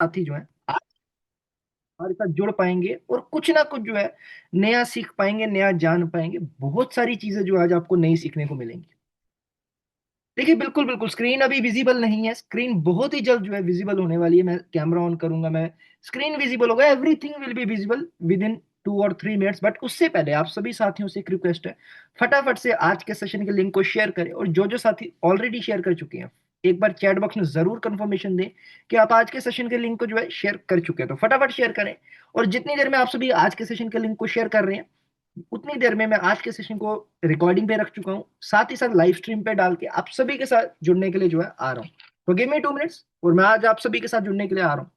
साथी जो है आज हमारे साथ जुड़ पाएंगे और कुछ ना कुछ जो है नया सीख पाएंगे, नया जान पाएंगे। बहुत सारी चीजें जो आज आपको नई सीखने को मिलेंगी। देखिए, बिल्कुल बिल्कुल स्क्रीन अभी विजिबल नहीं है। स्क्रीन बहुत ही जल्द जो है विजिबल होने वाली है। मैं कैमरा ऑन करूंगा, मैं स्क्रीन विजिबल होगा, everything will be visible with in 2 और 3 मिनट्स। बट उससे पहले आप सभी साथियों से एक रिक्वेस्ट है, फटाफट से आज के सेशन के लिंक को शेयर करें। और जो जो साथी ऑलरेडी शेयर कर चुके हैं, एक बार चैट बॉक्स में जरूर कंफर्मेशन दें कि आप आज के सेशन के लिंक को जो है शेयर कर चुके हैं। तो फटाफट शेयर करें। और जितनी देर में आप सभी आज के सेशन के लिंक को शेयर कर रहे हैं, उतनी देर में मैं आज के सेशन को रिकॉर्डिंग पे रख चुका हूँ, साथ ही साथ लाइव स्ट्रीम पे डाल के आप सभी के साथ जुड़ने के लिए जो है आ रहा हूँ। तो गिव मी 2 मिनट्स और मैं आज आप सभी के साथ जुड़ने के लिए आ रहा हूँ।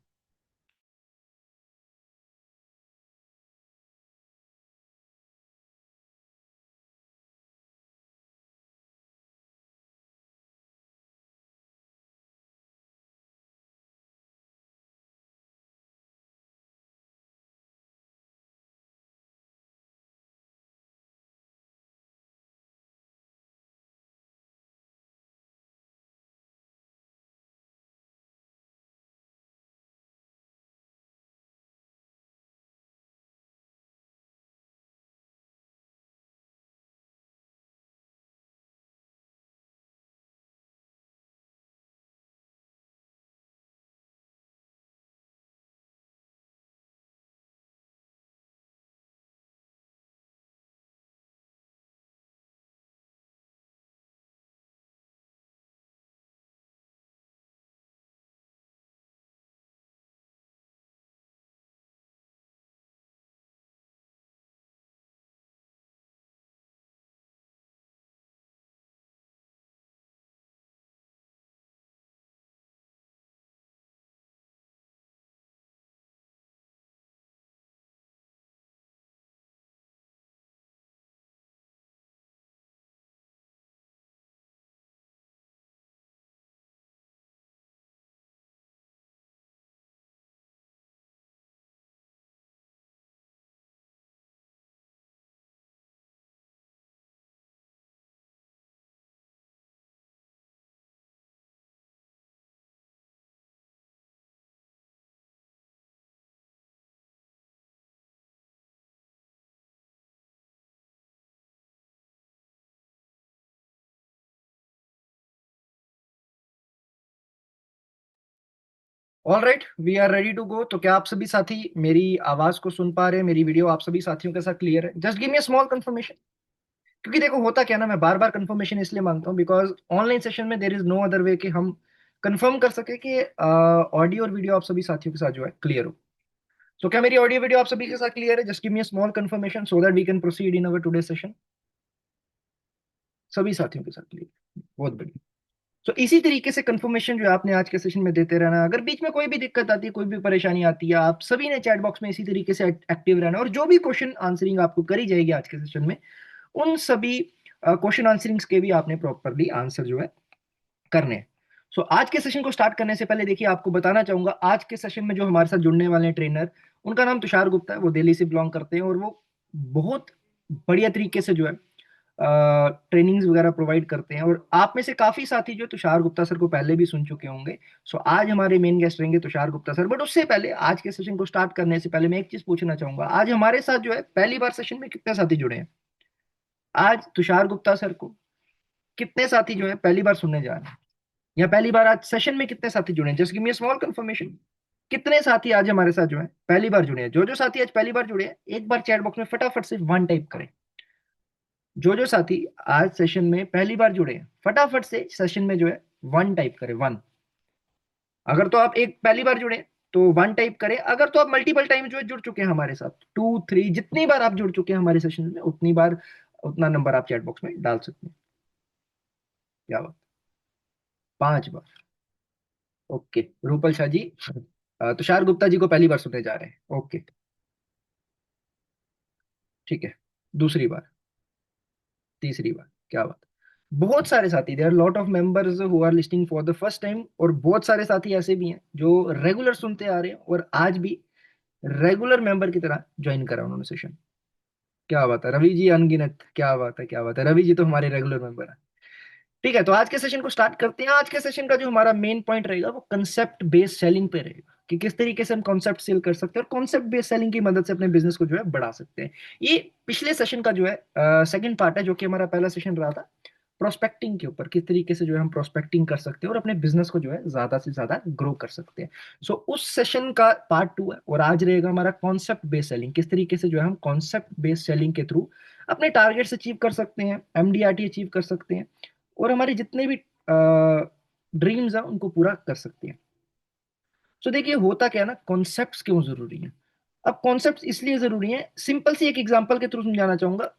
All right, we are ready to go. तो क्या आप सभी साथी मेरी आवाज को सुन पा रहे हैं? मेरी वीडियो आप सभी साथियों के साथ क्लियर है? Just give me a small confirmation. क्योंकि देखो, होता क्या ना, मैं बार बार कंफर्मेशन इसलिए मांगता हूँ बिकॉज ऑनलाइन सेशन में there is no other way कि हम कंफर्म कर सके कि ऑडियो और वीडियो आप सभी साथियों के साथ जो है क्लियर हो। तो क्या मेरी ऑडियो वीडियो आप सभी के साथ क्लियर है? Just give me a small confirmation so that we can proceed in our today session. सभी साथियों के साथ क्लियर, बहुत बढ़िया। तो इसी तरीके से कंफर्मेशन जो है आपने आज के सेशन में देते रहना। अगर बीच में कोई भी दिक्कत आती है, कोई भी परेशानी आती है, आप सभी ने चैट बॉक्स में इसी तरीके से एक्टिव रहना। और जो भी क्वेश्चन आंसरिंग आपको करी जाएगी आज के सेशन में, उन सभी क्वेश्चन आंसरिंग्स के भी आपने प्रॉपरली आंसर जो है करने हैं। सो आज के सेशन को स्टार्ट करने से पहले देखिए, आपको बताना चाहूंगा आज के सेशन में जो हमारे साथ जुड़ने वाले हैं ट्रेनर, उनका नाम तुषार गुप्ता है। वो दिल्ली से बिलोंग करते हैं और वो बहुत बढ़िया तरीके से जो है ट्रेनिंग्स वगैरह प्रोवाइड करते हैं। और आप में से काफी साथी जो तुषार गुप्ता सर को पहले भी सुन चुके होंगे। सो आज हमारे मेन गेस्ट रहेंगे तुषार गुप्ता सर। बट उससे पहले, आज के सेशन को स्टार्ट करने से पहले मैं एक चीज पूछना चाहूंगा, आज हमारे साथ जो है पहली बार सेशन में कितने साथी जुड़े हैं? आज तुषार गुप्ता सर को कितने साथी जो है पहली बार सुनने जा रहे हैं? या पहली बार आज सेशन में कितने साथी जुड़े हैं? जस्ट गिव मी स्मॉल कंफर्मेशन। कितने साथी आज हमारे साथ जो है पहली बार जुड़े हैं? जो जो साथी आज पहली बार जुड़े हैं, एक बार चैट बॉक्स में फटाफट से वन टाइप करें। जो जो साथी आज सेशन में पहली बार जुड़े हैं, फटाफट से सेशन में जो है वन टाइप करें, वन। अगर तो आप एक पहली बार जुड़े हैं, तो वन टाइप करें। अगर तो आप मल्टीपल टाइम जो है जुड़ चुके हैं हमारे साथ, 2 3, जितनी बार आप जुड़ चुके हैं हमारे सेशन में, उतनी बार उतना नंबर आप चैट बॉक्स में डाल सकते हैं। क्या बात, 5 बार। ओके, रूपल शाह जी, तुषार गुप्ता जी को पहली बार सुनने जा रहे हैं। ओके, ठीक है। दूसरी बार, तीसरी बार, क्या बात। बहुत सारे साथी, there are lot of members who are listing for the first time. और बहुत सारे साथी ऐसे भी हैं जो रेगुलर सुनते आ रहे हैं और आज भी रेगुलर मेंबर की तरह ज्वाइन करा उन्होंने सेशन। क्या बात है रवि जी, अनगिनत, क्या बात है, क्या बात है। रवि जी तो हमारे रेगुलर मेंबर है। ठीक है, तो आज के सेशन को स्टार्ट करते हैं। आज के सेशन का जो हमारा मेन पॉइंट रहेगा वो कंसेप्ट बेस्ड सेलिंग पे रहेगा। कि किस तरीके से हम कॉन्सेप्ट सेल कर सकते हैं और कॉन्सेप्ट बेस्ड सेलिंग की मदद से अपने बिजनेस को जो है बढ़ा सकते हैं। ये पिछले सेशन का जो है सेकंड पार्ट है, जो कि हमारा पहला सेशन रहा था प्रोस्पेक्टिंग के ऊपर, किस तरीके से जो है हम प्रोस्पेक्टिंग कर सकते हैं और अपने बिजनेस को जो है ज्यादा से ज्यादा ग्रो कर सकते हैं। सो उस सेशन का पार्ट 2 है, और आज रहेगा हमारा कॉन्सेप्ट बेस्ड सेलिंग, किस तरीके से जो है हम कॉन्सेप्ट बेस्ड सेलिंग के थ्रू अपने टारगेट्स अचीव कर सकते हैं, एमडीआरटी अचीव कर सकते हैं, और हमारे जितने भी ड्रीम्स हैं उनको पूरा कर सकते हैं। सो देखिए होता क्या है ना, कॉन्सेप्ट्स क्यों जरूरी है। अब कॉन्सेप्ट्स इसलिए जरूरी है, सिंपल सी एक एग्जांपल के थ्रू समझाना चाहूंगा।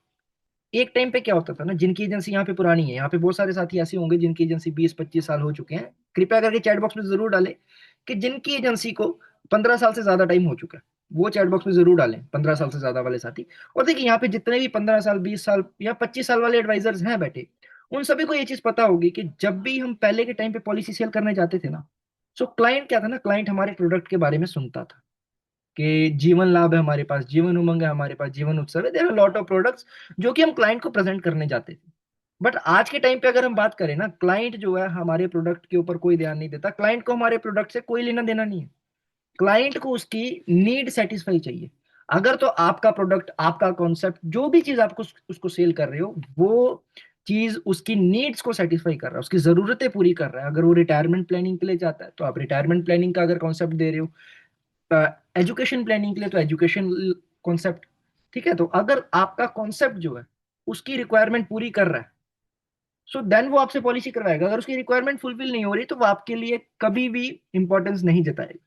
एक टाइम पे क्या होता था ना, जिनकी एजेंसी यहाँ पे पुरानी है, यहाँ पे बहुत सारे साथी ऐसे होंगे जिनकी एजेंसी 20-25 साल हो चुके हैं, कृपया करके चैट बॉक्स में जरूर डालें कि जिनकी एजेंसी को 15 साल से ज्यादा टाइम हो चुका है, वो चैट बॉक्स में जरूर डालें 15 साल से ज्यादा वाले साथी। और देखिए यहाँ पे जितने भी 15 साल, 20 साल या 25 साल वाले एडवाइजर्स हैं बैठे, उन सभी को ये चीज पता होगी कि जब भी हम पहले के टाइम पे पॉलिसी सेल करने जाते थे ना, सो क्लाइंट क्या था ना, क्लाइंट हमारे प्रोडक्ट के बारे में सुनता था कि जीवन लाभ है हमारे पास, जीवन उमंग है हमारे पास, जीवन उत्सव है, there are lot of products जो कि हम क्लाइंट को प्रेजेंट करने जाते थे। बट आज के टाइम पे अगर हम बात करें ना, क्लाइंट जो है हमारे प्रोडक्ट के ऊपर कोई ध्यान नहीं देता, क्लाइंट को हमारे प्रोडक्ट से कोई लेना देना नहीं है। क्लाइंट को उसकी नीड सेटिस्फाई चाहिए। अगर तो आपका प्रोडक्ट, आपका कॉन्सेप्ट, जो भी चीज आपको उसको सेल कर रहे हो, वो चीज उसकी नीड्स को सेटिस्फाई कर रहा है, उसकी जरूरतें पूरी कर रहा है। अगर वो रिटायरमेंट प्लानिंग के लिए जाता है तो आप रिटायरमेंट प्लानिंग का अगर कॉन्सेप्ट दे रहे हो, एजुकेशन प्लानिंग के लिए तो एजुकेशन कॉन्सेप्ट, ठीक है। तो अगर आपका कॉन्सेप्ट जो है उसकी रिक्वायरमेंट पूरी कर रहा है, सो देन वो आपसे पॉलिसी करवाएगा। अगर उसकी रिक्वायरमेंट फुलफिल नहीं हो रही तो वो आपके लिए कभी भी इंपॉर्टेंस नहीं जताएगा,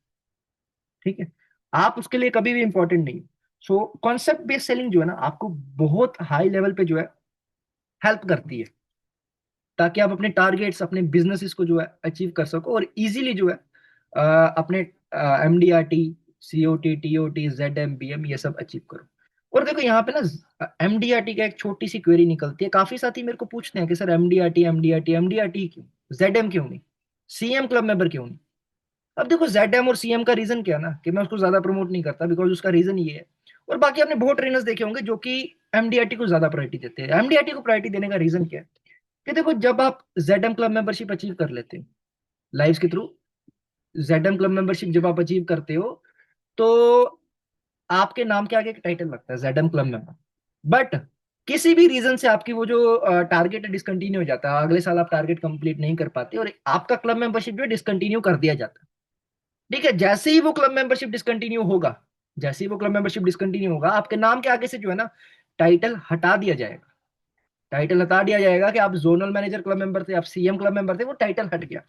ठीक है। आप उसके लिए कभी भी इंपॉर्टेंट नहीं। सो कॉन्सेप्ट बेस्ड सेलिंग जो है ना, आपको बहुत हाई लेवल पे जो है हेल्प करती है, ताकि आप अपने टारगेट्स, अपने बिजनेसेस को जो है अचीव कर सको और इजीली जो है अपने एमडीआरटी, सीओटी, टीओटी, जेडएम, बीएम ये सब अचीव करो। और देखो यहाँ पे ना एमडीआरटी का एक छोटी सी क्वेरी निकलती है, काफी साथी मेरे को पूछते हैं कि सर एमडीआरटी, एमडीआरटी क्यों, जेडएम क्यों नहीं, सीएम क्लब मेंबर क्यों नहीं। अब देखो जेडएम और सीएम का रीजन क्या है ना, कि मैं उसको ज्यादा प्रमोट नहीं करता, बिकॉज उसका रीजन ये है। और बाकी आपने बहुत ट्रेनर्स देखे होंगे जो कि एमडीआरटी को ज्यादा प्रायोरिटी देते हैं। एमडीआरटी को प्रायोरिटी देने का रीजन क्या है, कि देखो जब आप जेडएम क्लब मेंबरशिप अचीव कर लेते हो लाइव्स के थ्रू, जेडएम क्लब मेंबरशिप जब आप अचीव करते हो, तो आपके नाम के आगे एक टाइटल लगता है जेडएम क्लब मेंबर। बट किसी भी रीजन से आपकी वो जो टारगेट है डिसकंटिन्यू हो जाता है, अगले साल आप टारगेट कंप्लीट नहीं कर पाते और आपका क्लब मेंबरशिप जो है डिसकंटिन्यू कर दिया जाता है, ठीक है। जैसे ही वो क्लब मेंबरशिप डिसकंटिन्यू होगा, जैसे ही वो क्लब मेंबरशिप डिसकंटिन्यू होगा, आपके नाम के आगे से जो है ना टाइटल हटा दिया जाएगा। टाइटल हटा दिया जाएगा कि आप जोनल मैनेजर क्लब मेंबर थे, आप सीएम क्लब मेंबर थे, वो टाइटल हट गया।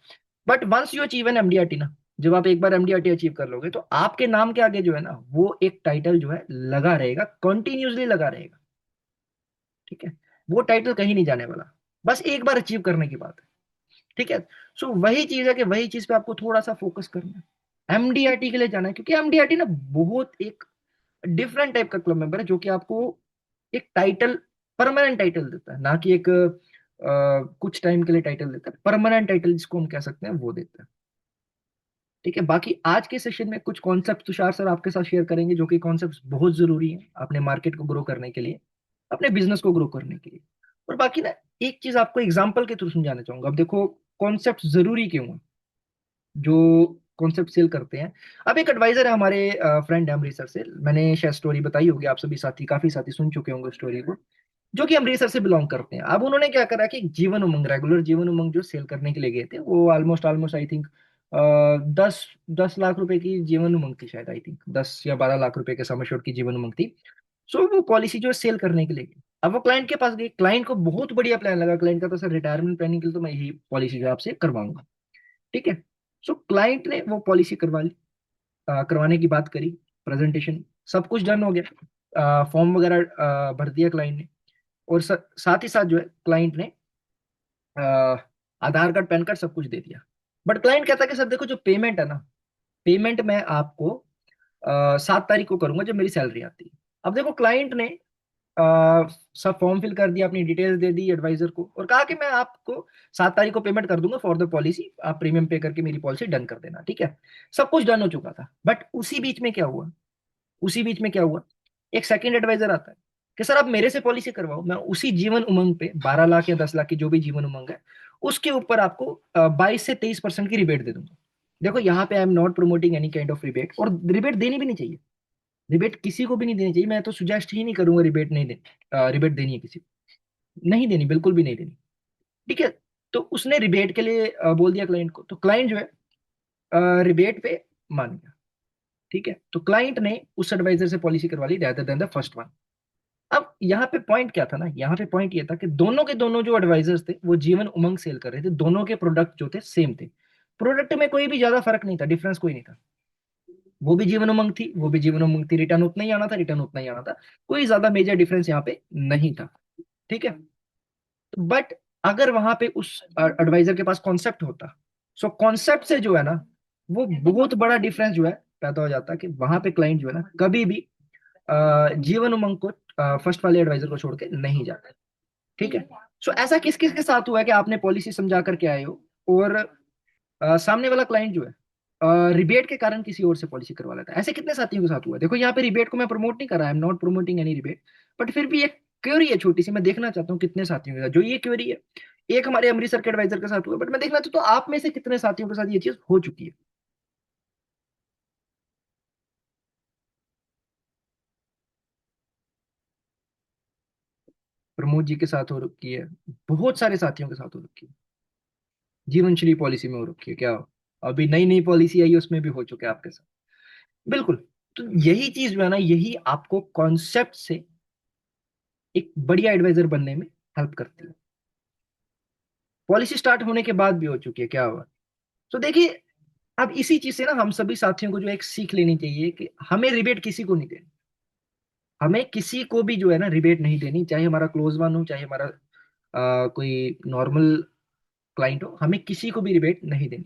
But once you achieve an MDRT ना, जब आप एक बार एमडीआरटी अचीव कर लोगे, तो आपके नाम के आगे जो है ना वो एक टाइटल जो है लगा रहेगा, कंटिन्यूसली लगा रहेगा, ठीक है। वो टाइटल कहीं नहीं जाने वाला, बस एक बार अचीव करने की बात है, ठीक है। सो वही चीज है कि वही चीज पे आपको थोड़ा सा फोकस करना है, एमडीआरटी के लिए जाना है, क्योंकि एमडीआरटी ना बहुत एक डिफरेंट टाइप का क्लब मेंबर है, जो कि आपको एक टाइटल, परमानेंट टाइटल देता है, ना कि एक कुछ टाइम के लिए टाइटल देता है, परमानेंट टाइटल जिसको हम कह सकते हैं वो देता है, ठीक है। बाकी आज के सेशन में कुछ कॉन्सेप्ट तुषार सर आपके साथ शेयर करेंगे, जो कि कॉन्सेप्ट बहुत जरूरी है अपने मार्केट को ग्रो करने के लिए, अपने बिजनेस को ग्रो करने के लिए। और बाकी ना एक चीज आपको एग्जांपल के थ्रू समझाना चाहूंगा। अब देखो कॉन्सेप्ट जरूरी क्यों है, जो कॉन्सेप्ट सेल करते हैं। अब एक एडवाइजर है हमारे, फ्रेंड है अमृतसर से, मैंने शायद स्टोरी बताई होगी, आप सभी साथी, काफी साथी सुन चुके होंगे स्टोरी को, जो कि अमृतसर से बिलोंग करते हैं। अब उन्होंने क्या करा कि जीवन उमंग, रेगुलर जीवन उमंग जो सेल करने के लिए गए थे, वो almost almost I think 10 10 lakh रुपए की जीवन उमंग थी, शायद आई थिंक 10 या 12 लाख रुपए के सम एश्योर्ड की जीवन उमंग थी। सो वो पॉलिसी जो सेल करने के लिए गई, अब वो क्लाइंट के पास गई, क्लाइंट को बहुत बढ़िया प्लान लगा, क्लाइंट का तो सर रिटायरमेंट प्लानिंग के लिए तो मैं यही पॉलिसी जो है आपसे करवाऊंगा, ठीक है। सो क्लाइंट ने वो पॉलिसी करवा ली, करवाने की बात करी, प्रेजेंटेशन सब कुछ डन हो गया, फॉर्म वगैरह भर दिया क्लाइंट ने, और साथ ही साथ जो है क्लाइंट ने अ, आधार कार्ड, पैन कार्ड सब कुछ दे दिया। बट क्लाइंट कहता है कि सर देखो जो पेमेंट है ना, पेमेंट मैं आपको 7 तारीख को करूंगा जब मेरी सैलरी आती है। अब देखो क्लाइंट ने सब फॉर्म फिल कर दिया, अपनी डिटेल्स दे दी एडवाइजर को, और कहा कि मैं आपको 7 तारीख को पेमेंट कर दूंगा फॉर द पॉलिसी, आप प्रीमियम पे करके मेरी पॉलिसी डन कर देना, ठीक है। सब कुछ डन हो चुका था, बट उसी बीच में क्या हुआ, उसी बीच में क्या हुआ, एक सेकंड एडवाइजर आता है कि सर आप मेरे से पॉलिसी करवाओ, मैं उसी जीवन उमंग पे 12 लाख या 10 लाख की जो भी जीवन उमंग है, उसके ऊपर आपको 22 से 23% की रिबेट दे दूंगा। देखो यहाँ पे I am not promoting any kind of rebate, और रिबेट देनी भी नहीं चाहिए। रिबेट किसी को भी नहीं देनी चाहिए, मैं तो सुजेस्ट ही नहीं करूंगा रिबेट नहीं देनी, रिबेट देनी है किसी को, नहीं देनी, बिल्कुल भी नहीं देनी। ठीक है। तो उसने रिबेट के लिए बोल दिया क्लाइंट को, तो क्लाइंट जो है रिबेट पे मान गया। ठीक है, तो क्लाइंट ने उस एडवाइजर से पॉलिसी करवा ली rather than the first one. अब यहाँ पे पॉइंट क्या था ना, यहाँ पे पॉइंट ये था कि दोनों के दोनों जो एडवाइजर्स थे वो जीवन उमंग सेल कर रहे थे, दोनों के प्रोडक्ट जो थे सेम थे। प्रोडक्ट में कोई भी ज्यादा फर्क नहीं था, डिफरेंस कोई नहीं था। वो भी जीवन उमंग थी, वो भी जीवन उमंग थी, रिटर्न उतना ही आना था, रिटर्न उतना ही आना था। कोई ज्यादा मेजर डिफरेंस यहाँ पे नहीं था। ठीक है। बट अगर वहां पे उस एडवाइजर के पास कॉन्सेप्ट होता, सो कॉन्सेप्ट से जो है ना, वो बहुत बड़ा डिफरेंस जो है पैदा हो जाता, कि वहां पे क्लाइंट जो है ना कभी भी जीवन उमंग को, फर्स्ट वाले एडवाइजर को छोड़ के नहीं जाता। ठीक है। सो ऐसा किस किस के साथ हुआ है कि आपने पॉलिसी समझा करके आए हो, और सामने वाला क्लाइंट जो है रिबेट के कारण किसी और से पॉलिसी करवा लेता है? ऐसे कितने साथियों के साथ हुआ है? देखो यहाँ पे रिबेट को मैं प्रमोट नहीं कर रहा, I am not promoting any rebate, but फिर भी एक क्वेरी है छोटी सी, मैं देखना चाहता हूँ कितने साथियों के साथ जो ये क्वेरी है। एक हमारे अमृतसर के एडवाइजर के साथ हुआ, बट मैं देखना चाहता हूँ आप में से कितने साथियों के साथ ये चीज हो चुकी है। प्रमोद जी के साथ हो रखी है, बहुत सारे साथियों के साथ हो रखी है, जीवन श्री पॉलिसी में हो रखी है क्या? अभी नई नई पॉलिसी आई है उसमें भी हो चुका है आपके साथ। बिल्कुल। तो यही चीज जो है ना, यही आपको कॉन्सेप्ट से एक बढ़िया एडवाइजर बनने में हेल्प करती है। पॉलिसी स्टार्ट होने के बाद भी हो चुकी है क्या हुआ? तो देखिए, अब इसी चीज से ना हम सभी साथियों को जो एक सीख लेनी चाहिए कि हमें रिबेट किसी को नहीं देनी। हमें किसी को भी जो है ना रिबेट नहीं देनी, चाहे हमारा क्लोज वन हो, चाहे हमारा कोई नॉर्मल क्लाइंट हो, हमें किसी को भी रिबेट नहीं देनी।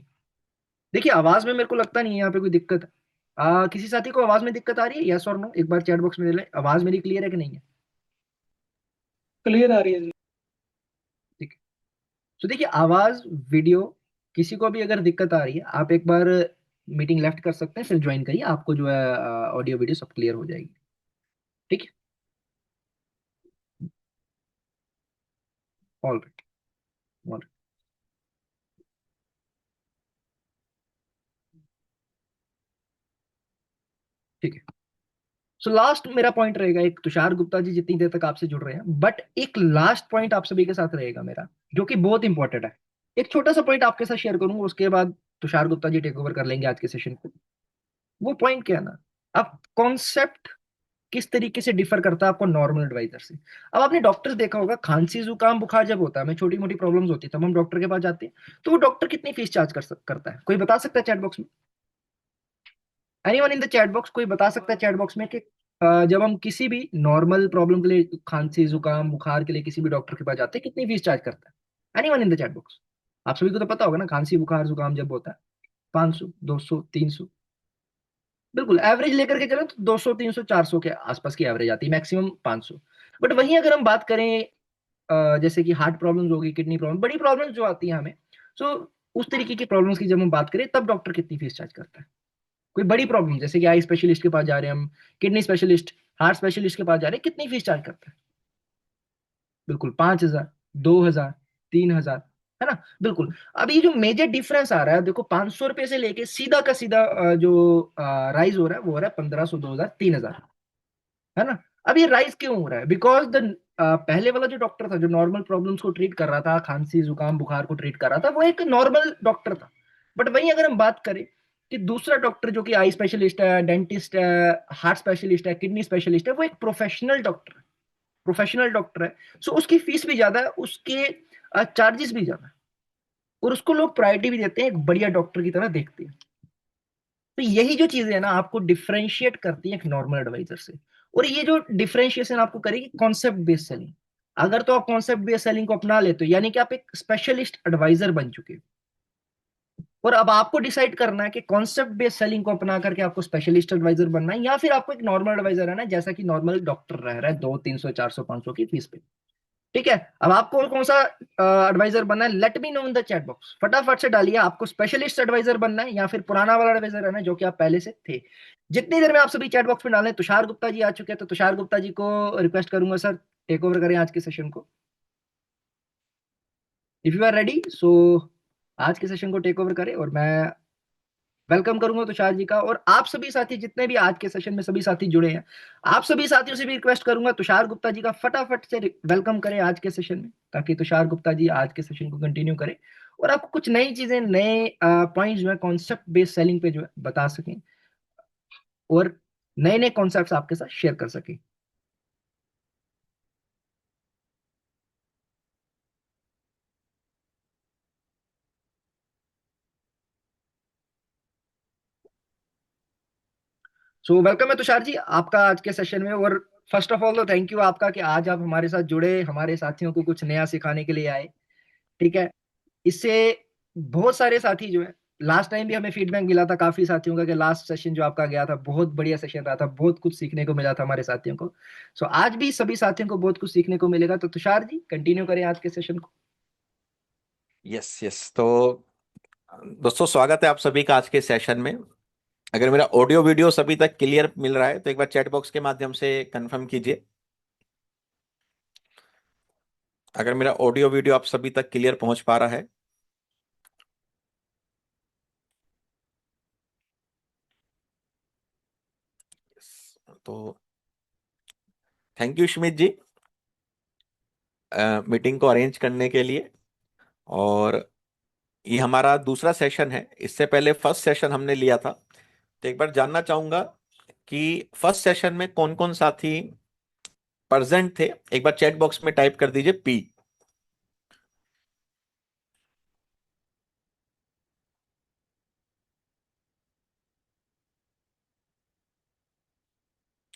देखिए आवाज में मेरे को लगता नहीं है यहाँ पे कोई दिक्कत है। किसी साथी को आवाज में दिक्कत आ रही है, यस और नो? एक बार चैट बॉक्स में दे ले, आवाज मेरी क्लियर है कि नहीं है? क्लियर आ रही है जी। ठीक है। तो देखिए आवाज, वीडियो, किसी को भी अगर दिक्कत आ रही है, आप एक बार मीटिंग लेफ्ट कर सकते हैं, फिर ज्वाइन करिए, आपको जो है ऑडियो वीडियो सब क्लियर हो जाएगी। ठीक है। All right. ऑल ठीक है। सो लास्ट मेरा पॉइंट रहेगा, एक तुषार गुप्ता जी जितनी देर तक आपसे जुड़ रहे हैं, बट एक लास्ट पॉइंट आप सभी के साथ रहेगा मेरा, जो कि बहुत इंपॉर्टेंट है। एक छोटा सा पॉइंट आपके साथ शेयर करूंगा, उसके बाद तुषार गुप्ता जी टेक ओवर कर लेंगे आज के सेशन को। वो पॉइंट क्या है ना, अब कॉन्सेप्ट किस तरीके से डिफर करता है आपको नॉर्मल एडवाइजर से। अब आपने डॉक्टर देखा होगा, खांसी जुकाम बुखार जब होता है, हमें छोटी मोटी प्रॉब्लम्स होती है, तब हम डॉक्टर के पास जाते हैं, तो वो डॉक्टर कितनी फीस चार्ज करता है? कोई बता सकता है चैट बॉक्स में? Anyone in the chat box, कोई बता सकता है चैट बॉक्स में कि जब हम किसी भी नॉर्मल प्रॉब्लम के लिए, खांसी जुकाम बुखार के लिए किसी भी डॉक्टर के पास जाते हैं, कितनी फीस चार्ज करता है? Anyone in the chat box. आप सभी को तो पता होगा ना, खांसी बुखार जुकाम जब होता है, 500, 200, 300। बिल्कुल एवरेज लेकर के चलो तो 200, 300, 400 के आसपास की एवरेज आती है, मैक्सिमम 500। बट वहीं अगर हम बात करें जैसे कि हार्ट प्रॉब्लम्स होगी, किडनी प्रॉब्लम, बड़ी प्रॉब्लम्स जो आती हैं हमें, सो उस तरीके की प्रॉब्लम्स की जब हम बात करें, तब डॉक्टर कितनी फीस चार्ज करता है? कोई बड़ी प्रॉब्लम जैसे कि आई स्पेशलिस्ट के पास जा रहे हैं हम, किडनी स्पेशलिस्ट, हार्ट स्पेशलिस्ट के पास जा रहे हैं, कितनी फीस चार्ज करता है? बिल्कुल 5,000, 2,000, 3,000, है ना? बिल्कुल। अब ये जो मेजर डिफरेंस आ रहा है, देखो 500 रुपए से लेके सीधा का सीधा जो राइज हो रहा है, वो हो रहा है 1,500, 2,000, 3,000, है ना? अब ये राइज क्यों हो रहा है? बिकॉज द पहले वाला जो डॉक्टर था, जो नॉर्मल प्रॉब्लम्स को ट्रीट कर रहा था, खांसी जुकाम बुखार को ट्रीट कर रहा था, वो एक नॉर्मल डॉक्टर था। बट वहीं अगर हम बात करें कि दूसरा डॉक्टर जो कि आई स्पेशलिस्ट है, डेंटिस्ट है, हार्ट स्पेशलिस्ट है, किडनी स्पेशलिस्ट है, वो एक प्रोफेशनल डॉक्टर है, प्रोफेशनल डॉक्टर है। सो उसकी फीस भी ज्यादा है, उसके चार्जेस भी ज्यादा है, और उसको लोग प्रायोरिटी भी देते हैं, एक बढ़िया डॉक्टर की तरह देखते हैं। तो यही जो चीजें है ना, आपको डिफरेंशिएट करती है एक नॉर्मल एडवाइजर से। और ये जो डिफरेंशिएशन आपको करेगी कॉन्सेप्ट बेस्ड सेलिंग। अगर तो आप कॉन्सेप्ट बेस्ड सेलिंग को अपना लेते हो, यानी कि आप एक स्पेशलिस्ट एडवाइजर बन चुके हो। और अब आपको डिसाइड करना है कि कॉन्सेप्ट बेस्ड सेलिंग को अपना करके आपको स्पेशलिस्ट एडवाइजर बनना है, या फिर आपको एक नॉर्मल एडवाइजर रहना है, जैसा कि नॉर्मल डॉक्टर रह रहा है, 200, 300, 400, 500 की फीस पे। ठीक है। अब आपको कौन सा एडवाइजर बनना है? Let me know in the chat box, फटाफट से डालिए, आपको स्पेशलिस्ट एडवाइजर बनना है या फिर पुराना वाला एडवाइजर रहना है जो कि आप पहले से थे। जितनी देर में आप सभी चैट बॉक्स में डालें, तुषार गुप्ता जी आ चुके हैं, तो तुषार गुप्ता जी को रिक्वेस्ट करूंगा सर, टेक ओवर करें आज के सेशन को। इफ यू आर रेडी, सो आज के सेशन को टेक ओवर करें, और मैं वेलकम करूंगा तुषार जी का। और आप सभी साथी जितने भी आज के सेशन में सभी साथी जुड़े हैं, आप सभी साथियों से भी रिक्वेस्ट करूंगा तुषार गुप्ता जी का फटाफट से वेलकम करें आज के सेशन में, ताकि तुषार गुप्ता जी आज के सेशन को कंटिन्यू करें और आपको कुछ नई चीजें, नए पॉइंट्स जो है कॉन्सेप्ट बेस्ड सेलिंग पे जो है बता सकें, और नए नए कॉन्सेप्ट्स आपके साथ शेयर कर सकें। सो वेलकम है तुषार जी आपका आज के सेशन में। और फर्स्ट ऑफ ऑल तो थैंक यू आपका कि आज आप हमारे साथ जुड़े, हमारे साथियों को कुछ नया सिखाने के लिए आए। ठीक है। इससे बहुत सारे साथी जो है, लास्ट टाइम भी हमें फीडबैक मिला था काफी साथियों का कि लास्ट सेशन जो आपका गया था बहुत बढ़िया सेशन रहा था, बहुत कुछ सीखने को मिला था हमारे साथियों को। सो आज भी सभी साथियों को बहुत कुछ सीखने को मिलेगा। तो तुषार जी कंटिन्यू करें आज के सेशन को। Yes yes. तो दोस्तों, स्वागत है आप सभी का आज के सेशन में। अगर मेरा ऑडियो वीडियो सभी तक क्लियर मिल रहा है तो एक बार चैट बॉक्स के माध्यम से कंफर्म कीजिए। अगर मेरा ऑडियो वीडियो आप सभी तक क्लियर पहुंच पा रहा है। तो thank you Smit ji, meeting को अरेंज करने के लिए। और ये हमारा दूसरा सेशन है। इससे पहले फर्स्ट सेशन हमने लिया था। तो एक बार जानना चाहूंगा कि फर्स्ट सेशन में कौन कौन साथी प्रेजेंट थे। एक बार चैट बॉक्स में टाइप कर दीजिए पी।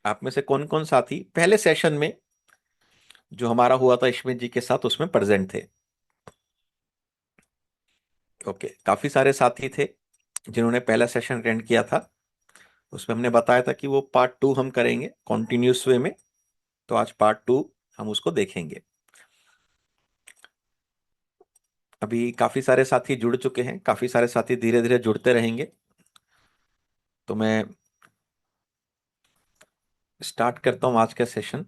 आप में से कौन कौन साथी पहले सेशन में जो हमारा हुआ था इश्मित जी के साथ उसमें प्रेजेंट थे। ओके, काफी सारे साथी थे जिन्होंने पहला सेशन अटेंड किया था। उसमें हमने बताया था कि वो पार्ट 2 हम करेंगे कॉन्टिन्यूस वे में। तो आज पार्ट 2 हम उसको देखेंगे। अभी काफी सारे साथी जुड़ चुके हैं, काफी सारे साथी धीरे धीरे जुड़ते रहेंगे। तो मैं स्टार्ट करता हूं आज का सेशन।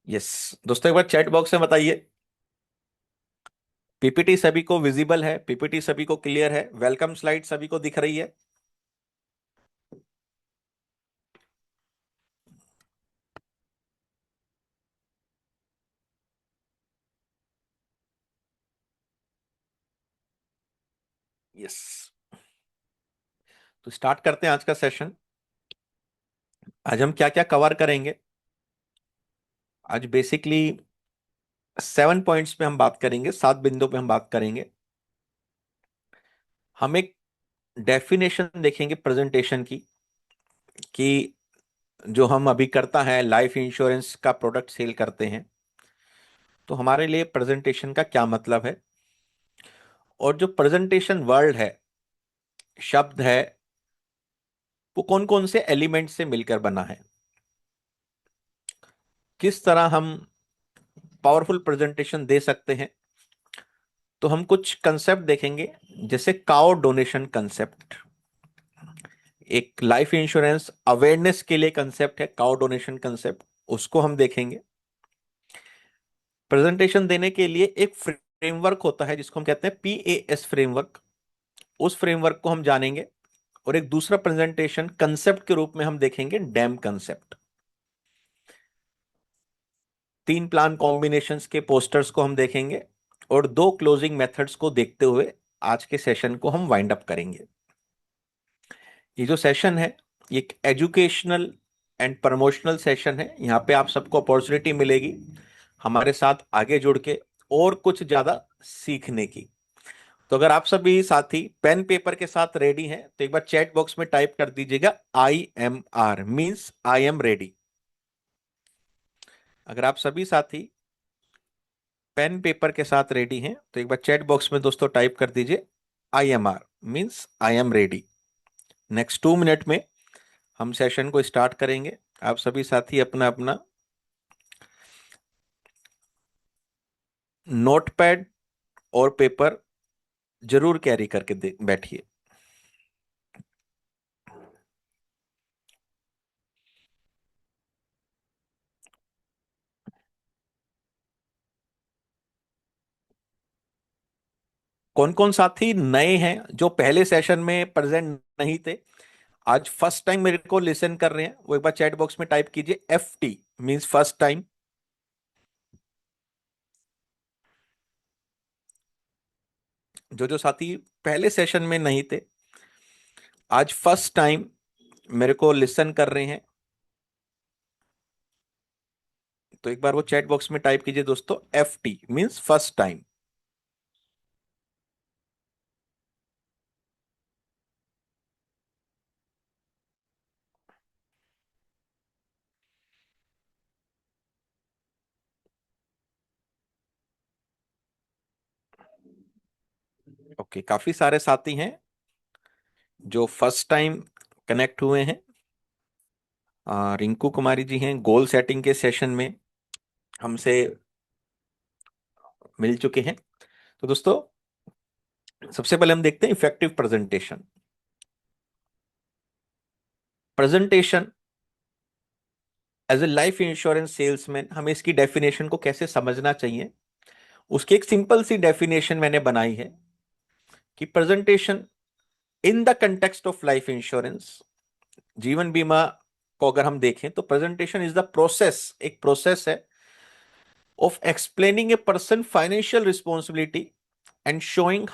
यस दोस्तों, एक बार चैट बॉक्स में बताइए पीपीटी सभी को विजिबल है, पीपीटी सभी को क्लियर है, वेलकम स्लाइड सभी को दिख रही है। यस। तो स्टार्ट करते हैं आज का सेशन। आज हम क्या क्या कवर करेंगे। आज बेसिकली 7 पॉइंट्स पे हम बात करेंगे, 7 बिंदु पे हम बात करेंगे। हम एक डेफिनेशन देखेंगे प्रेजेंटेशन की, कि जो हम अभी करता है लाइफ इंश्योरेंस का प्रोडक्ट सेल करते हैं, तो हमारे लिए प्रेजेंटेशन का क्या मतलब है। और जो प्रेजेंटेशन वर्ड है, शब्द है, वो कौन कौन से एलिमेंट से मिलकर बना है। किस तरह हम पावरफुल प्रेजेंटेशन दे सकते हैं। तो हम कुछ कंसेप्ट देखेंगे, जैसे काउ डोनेशन कंसेप्ट। एक लाइफ इंश्योरेंस अवेयरनेस के लिए कंसेप्ट है काउ डोनेशन कंसेप्ट, उसको हम देखेंगे। प्रेजेंटेशन देने के लिए एक फ्रेमवर्क होता है जिसको हम कहते हैं PAS फ्रेमवर्क, उस फ्रेमवर्क को हम जानेंगे। और एक दूसरा प्रेजेंटेशन कंसेप्ट के रूप में हम देखेंगे डैम कंसेप्ट। 3 प्लान कॉम्बिनेशंस के पोस्टर्स को हम देखेंगे, और 2 क्लोजिंग मेथड्स को देखते हुए आज के सेशन को हम वाइंड अप करेंगे। ये जो सेशन है, ये एक एजुकेशनल एंड प्रमोशनल सेशन है। यहाँ पे आप सबको अपॉर्चुनिटी मिलेगी हमारे साथ आगे जुड़ के और कुछ ज्यादा सीखने की। तो अगर आप सभी साथी पेन पेपर के साथ रेडी हैं तो एक बार चैट बॉक्स में टाइप कर दीजिएगा IMR, means I am ready. अगर आप सभी साथी पेन पेपर के साथ रेडी हैं तो एक बार चैट बॉक्स में दोस्तों टाइप कर दीजिए IMR, means I am ready. Next 2 minute में हम सेशन को स्टार्ट करेंगे। आप सभी साथी अपना अपना नोटपैड और पेपर जरूर कैरी करके बैठिए। कौन कौन साथी नए हैं जो पहले सेशन में प्रेजेंट नहीं थे, आज फर्स्ट टाइम मेरे को लिसन कर रहे हैं, वो एक बार चैट बॉक्स में टाइप कीजिए FT मींस फर्स्ट टाइम। जो जो साथी पहले सेशन में नहीं थे, आज फर्स्ट टाइम मेरे को लिसन कर रहे हैं, तो एक बार वो चैट बॉक्स में टाइप कीजिए दोस्तों, FT means first time. Okay, काफी सारे साथी हैं जो फर्स्ट टाइम कनेक्ट हुए हैं। रिंकू कुमारी जी हैं, गोल सेटिंग के सेशन में हमसे मिल चुके हैं। तो दोस्तों, सबसे पहले हम देखते हैं effective presentation. Presentation as a life insurance salesman, हमें इसकी डेफिनेशन को कैसे समझना चाहिए, उसकी एक सिंपल सी डेफिनेशन मैंने बनाई है कि presentation in the context of life insurance, जीवन बीमा को अगर हम देखें तो प्रेजेंटेशन इज द प्रोसेस, एक प्रोसेस है of explaining a person financial responsibility and showing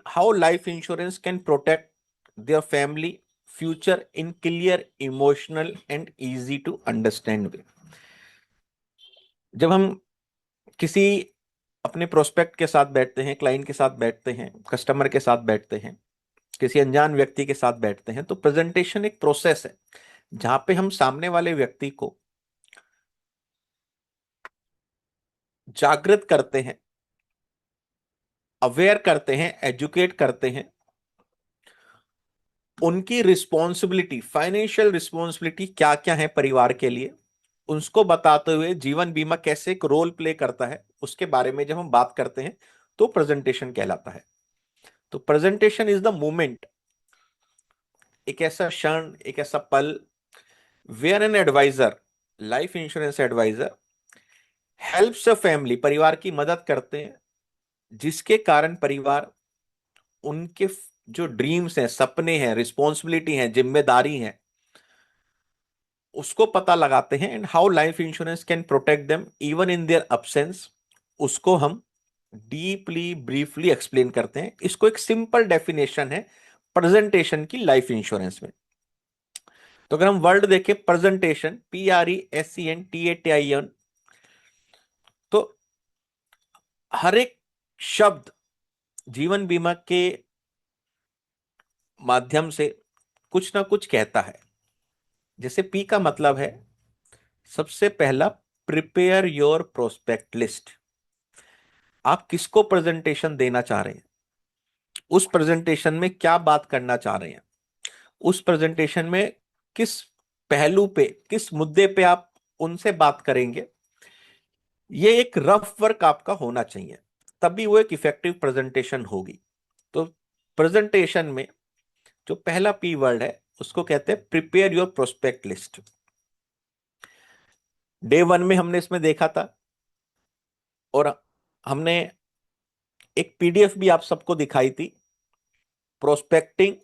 how life insurance can protect their family future in clear, emotional and easy to understand way। जब हम किसी अपने प्रोस्पेक्ट के साथ बैठते हैं, क्लाइंट के साथ बैठते हैं, कस्टमर के साथ बैठते हैं, किसी अनजान व्यक्ति के साथ बैठते हैं, तो प्रेजेंटेशन एक प्रोसेस है जहां पे हम सामने वाले व्यक्ति को जागृत करते हैं, अवेयर करते हैं, एजुकेट करते हैं, उनकी रिस्पॉन्सिबिलिटी, फाइनेंशियल रिस्पॉन्सिबिलिटी क्या क्या है परिवार के लिए, उसको बताते हुए जीवन बीमा कैसे एक रोल प्ले करता है, उसके बारे में जब हम बात करते हैं तो प्रेजेंटेशन कहलाता है। तो प्रेजेंटेशन इज द मोमेंट, एक ऐसा क्षण, एक ऐसा पल where an advisor, life insurance advisor helps a family, परिवार की मदद करते हैं, जिसके कारण परिवार उनके जो ड्रीम्स हैं, सपने हैं, रिस्पॉन्सिबिलिटी हैं, जिम्मेदारी हैं, उसको पता लगाते हैं, and how life insurance can protect them even in their absence, उसको हम डीपली ब्रीफली एक्सप्लेन करते हैं। इसको एक सिंपल डेफिनेशन है प्रेजेंटेशन की लाइफ इंश्योरेंस में। तो अगर हम वर्ड देखें प्रेजेंटेशन, PRESENTATION, तो हर एक शब्द जीवन बीमा के माध्यम से कुछ ना कुछ कहता है। जैसे P का मतलब है सबसे पहला, प्रिपेयर योर प्रोस्पेक्ट लिस्ट। आप किसको प्रेजेंटेशन देना चाह रहे हैं, उस प्रेजेंटेशन में क्या बात करना चाह रहे हैं, उस प्रेजेंटेशन में किस पहलू पे, किस मुद्दे पे आप उनसे बात करेंगे, ये एक रफ वर्क आपका होना चाहिए, तभी वो एक इफेक्टिव प्रेजेंटेशन होगी। तो प्रेजेंटेशन में जो पहला P वर्ड है उसको कहते हैं prepare your prospect list. Day 1 में हमने इसमें देखा था, और हमने एक PDF भी आप सबको दिखाई थी, प्रोस्पेक्टिंग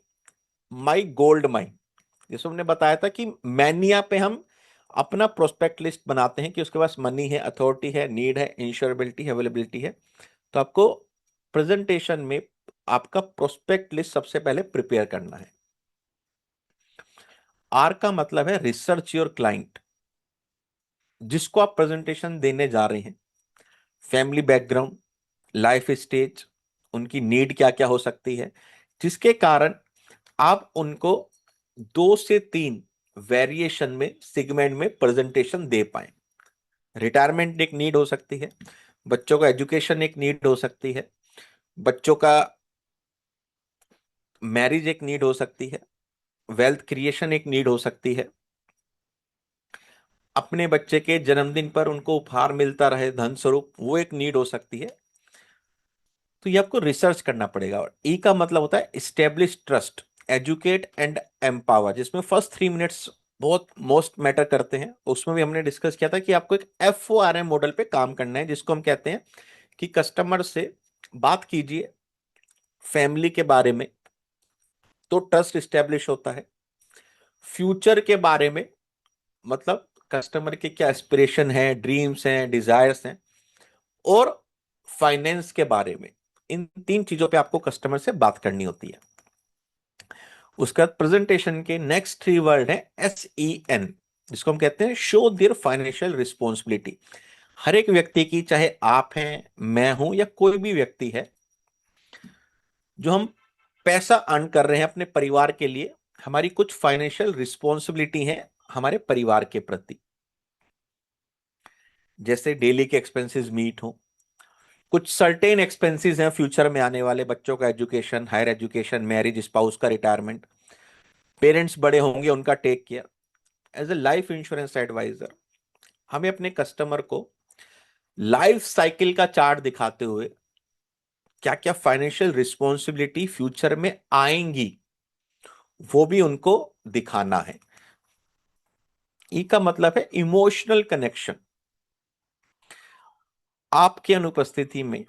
माई गोल्ड माइन। जैसे हमने बताया था कि मैनिया पे हम अपना प्रोस्पेक्ट लिस्ट बनाते हैं कि उसके पास मनी है, अथॉरिटी है, नीड है, इंश्योरेबिलिटी है, अवेलेबिलिटी है। तो आपको प्रेजेंटेशन में आपका प्रोस्पेक्ट लिस्ट सबसे पहले प्रिपेयर करना है। R का मतलब है रिसर्च योर क्लाइंट, जिसको आप प्रेजेंटेशन देने जा रहे हैं, फैमिली बैकग्राउंड, लाइफ स्टेज, उनकी नीड क्या क्या हो सकती है, जिसके कारण आप उनको 2 से 3 वेरिएशन में, सेगमेंट में प्रेजेंटेशन दे पाए। रिटायरमेंट एक नीड हो सकती है, बच्चों का एजुकेशन एक नीड हो सकती है, बच्चों का मैरिज एक नीड हो सकती है, वेल्थ क्रिएशन एक नीड हो सकती है, अपने बच्चे के जन्मदिन पर उनको उपहार मिलता रहे धन स्वरूप, वो एक नीड हो सकती है। तो ये आपको रिसर्च करना पड़ेगा। और ई का मतलब होता है establish trust, educate and empower, जिसमें फर्स्ट 3 मिनट्स बहुत मोस्ट मैटर करते हैं। उसमें भी हमने डिस्कस किया था कि आपको एक FORM मॉडल पे काम करना है, जिसको हम कहते हैं कि कस्टमर से बात कीजिए फैमिली के बारे में, तो ट्रस्ट इस्टेब्लिश होता है। फ्यूचर के बारे में, मतलब कस्टमर के क्या एस्पिरेशन है, ड्रीम्स हैं, डिजायर्स हैं। और फाइनेंस के बारे में, इन 3 चीजों पे आपको कस्टमर से बात करनी होती है। उसका प्रेजेंटेशन के नेक्स्ट 3 वर्ड है SEN, जिसको हम कहते हैं शो देयर फाइनेंशियल रिस्पॉन्सिबिलिटी। हर एक व्यक्ति की, चाहे आप हैं, मैं हूं, या कोई भी व्यक्ति है, जो हम पैसा अर्न कर रहे हैं अपने परिवार के लिए, हमारी कुछ फाइनेंशियल रिस्पॉन्सिबिलिटी है हमारे परिवार के प्रति। जैसे डेली के एक्सपेंसेस मीट हो, कुछ सर्टेन एक्सपेंसेस हैं फ्यूचर में आने वाले, बच्चों का education, higher education, marriage, spouse का रिटायरमेंट, पेरेंट्स बड़े होंगे उनका take care. As a life insurance advisor, हमें अपने कस्टमर को लाइफ साइकिल का चार्ट दिखाते हुए क्या क्या फाइनेंशियल रिस्पॉन्सिबिलिटी फ्यूचर में आएंगी, वो भी उनको दिखाना है। ई का मतलब है इमोशनल कनेक्शन। आपकी अनुपस्थिति में,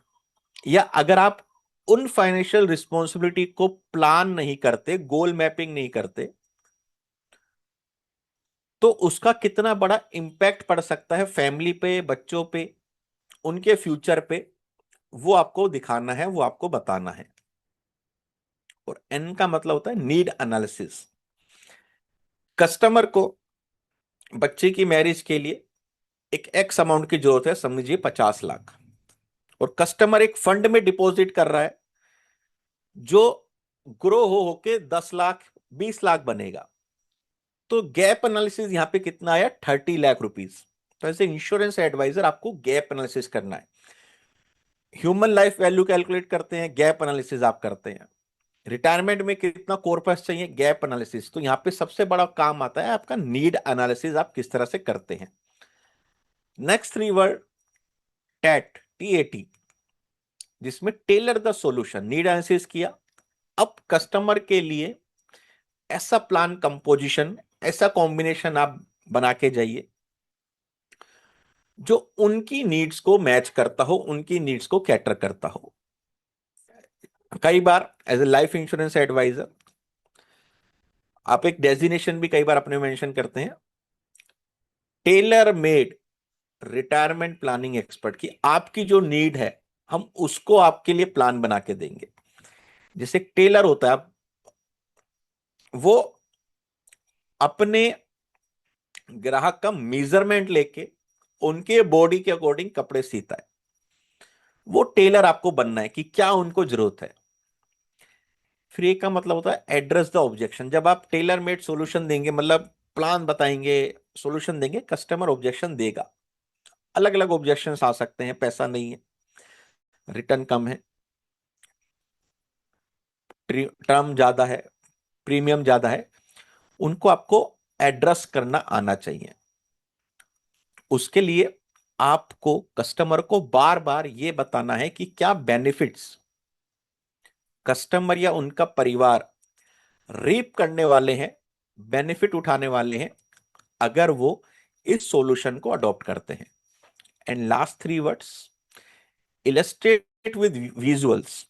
या अगर आप उन फाइनेंशियल रिस्पॉन्सिबिलिटी को प्लान नहीं करते, गोल मैपिंग नहीं करते, तो उसका कितना बड़ा इंपैक्ट पड़ सकता है फैमिली पे, बच्चों पे, उनके फ्यूचर पे, वो आपको दिखाना है, वो आपको बताना है। और एन का मतलब होता है नीड एनालिसिस। कस्टमर को बच्चे की मैरिज के लिए एक एक्स अमाउंट की जरूरत है, समझिए 50 लाख, और कस्टमर एक फंड में डिपॉजिट कर रहा है जो ग्रो हो होके 10 लाख, 20 लाख बनेगा। तो गैप एनालिसिस यहां पे कितना आया, 30 लाख रुपीज। तो ऐसे इंश्योरेंस एडवाइजर आपको गैप एनालिसिस करना है। ह्यूमन लाइफ वैल्यू कैलकुलेट करते हैं, गैप एनालिसिस आप करते हैं। रिटायरमेंट में कितना कॉर्पस चाहिए, गैप एनालिसिस। तो यहां पे सबसे बड़ा काम आता है आपका नीड एनालिसिस, आप किस तरह से करते हैं। नेक्स्ट 3 वर्ड TAT, जिसमें tailor the solution, need analysis किया, अब कस्टमर के लिए ऐसा प्लान कंपोजिशन, ऐसा कॉम्बिनेशन आप बना के जाइए जो उनकी नीड्स को मैच करता हो, उनकी नीड्स को कैटर करता हो। कई बार as a life insurance advisor आप एक डेजिग्नेशन भी कई बार अपने मेंशन करते हैं, tailor made retirement planning expert, की आपकी जो नीड है हम उसको आपके लिए प्लान बना के देंगे। जैसे टेलर होता है, वो अपने ग्राहक का मेजरमेंट लेके उनके बॉडी के अकॉर्डिंग कपड़े सीता है। वो टेलर आपको बनना है कि क्या उनको जरूरत है। फिर एक का मतलब होता है एड्रेस द ऑब्जेक्शन। जब आप टेलर मेड सॉल्यूशन देंगे, मतलब प्लान बताएंगे, सॉल्यूशन देंगे, कस्टमर ऑब्जेक्शन देगा। अलग अलग ऑब्जेक्शंस आ सकते हैं, पैसा नहीं है, रिटर्न कम है, टर्म ज्यादा है, प्रीमियम ज्यादा है, उनको आपको एड्रेस करना आना चाहिए। उसके लिए आपको कस्टमर को बार बार ये बताना है कि क्या बेनिफिट्स कस्टमर या उनका परिवार रीप करने वाले हैं, बेनिफिट उठाने वाले हैं, अगर वो इस सॉल्यूशन को अडॉप्ट करते हैं। And last 3 words illustrate with visuals.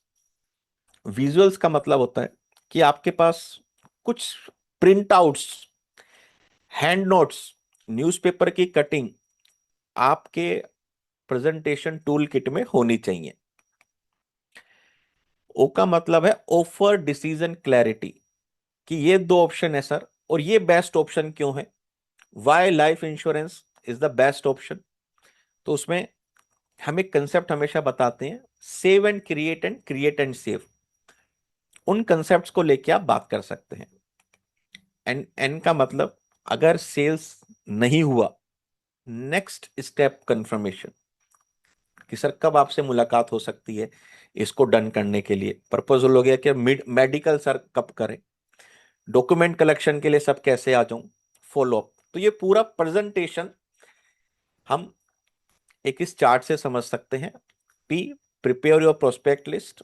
Visuals का मतलब होता है कि आपके पास कुछ print outs, hand notes, newspaper की कटिंग आपके प्रेजेंटेशन टूल किट में होनी चाहिए। ओ का मतलब है ऑफर डिसीजन क्लैरिटी, कि ये 2 ऑप्शन है सर, और ये बेस्ट ऑप्शन क्यों है, why life insurance is the best option. तो उसमें हम एक कंसेप्ट हमेशा बताते हैं, save and create and save. उन कंसेप्ट्स को लेके आप बात कर सकते हैं। एन एन का मतलब अगर सेल्स नहीं हुआ, नेक्स्ट स्टेप कंफर्मेशन, कि सर कब आपसे मुलाकात हो सकती है इसको डन करने के लिए। प्रपोजल हो गया कि मेडिकल सर कब करें, डॉक्यूमेंट कलेक्शन के लिए सब कैसे आ जाऊं, फॉलो अप। तो ये पूरा प्रेजेंटेशन हम एक इस चार्ट से समझ सकते हैं। P, prepare your prospect list.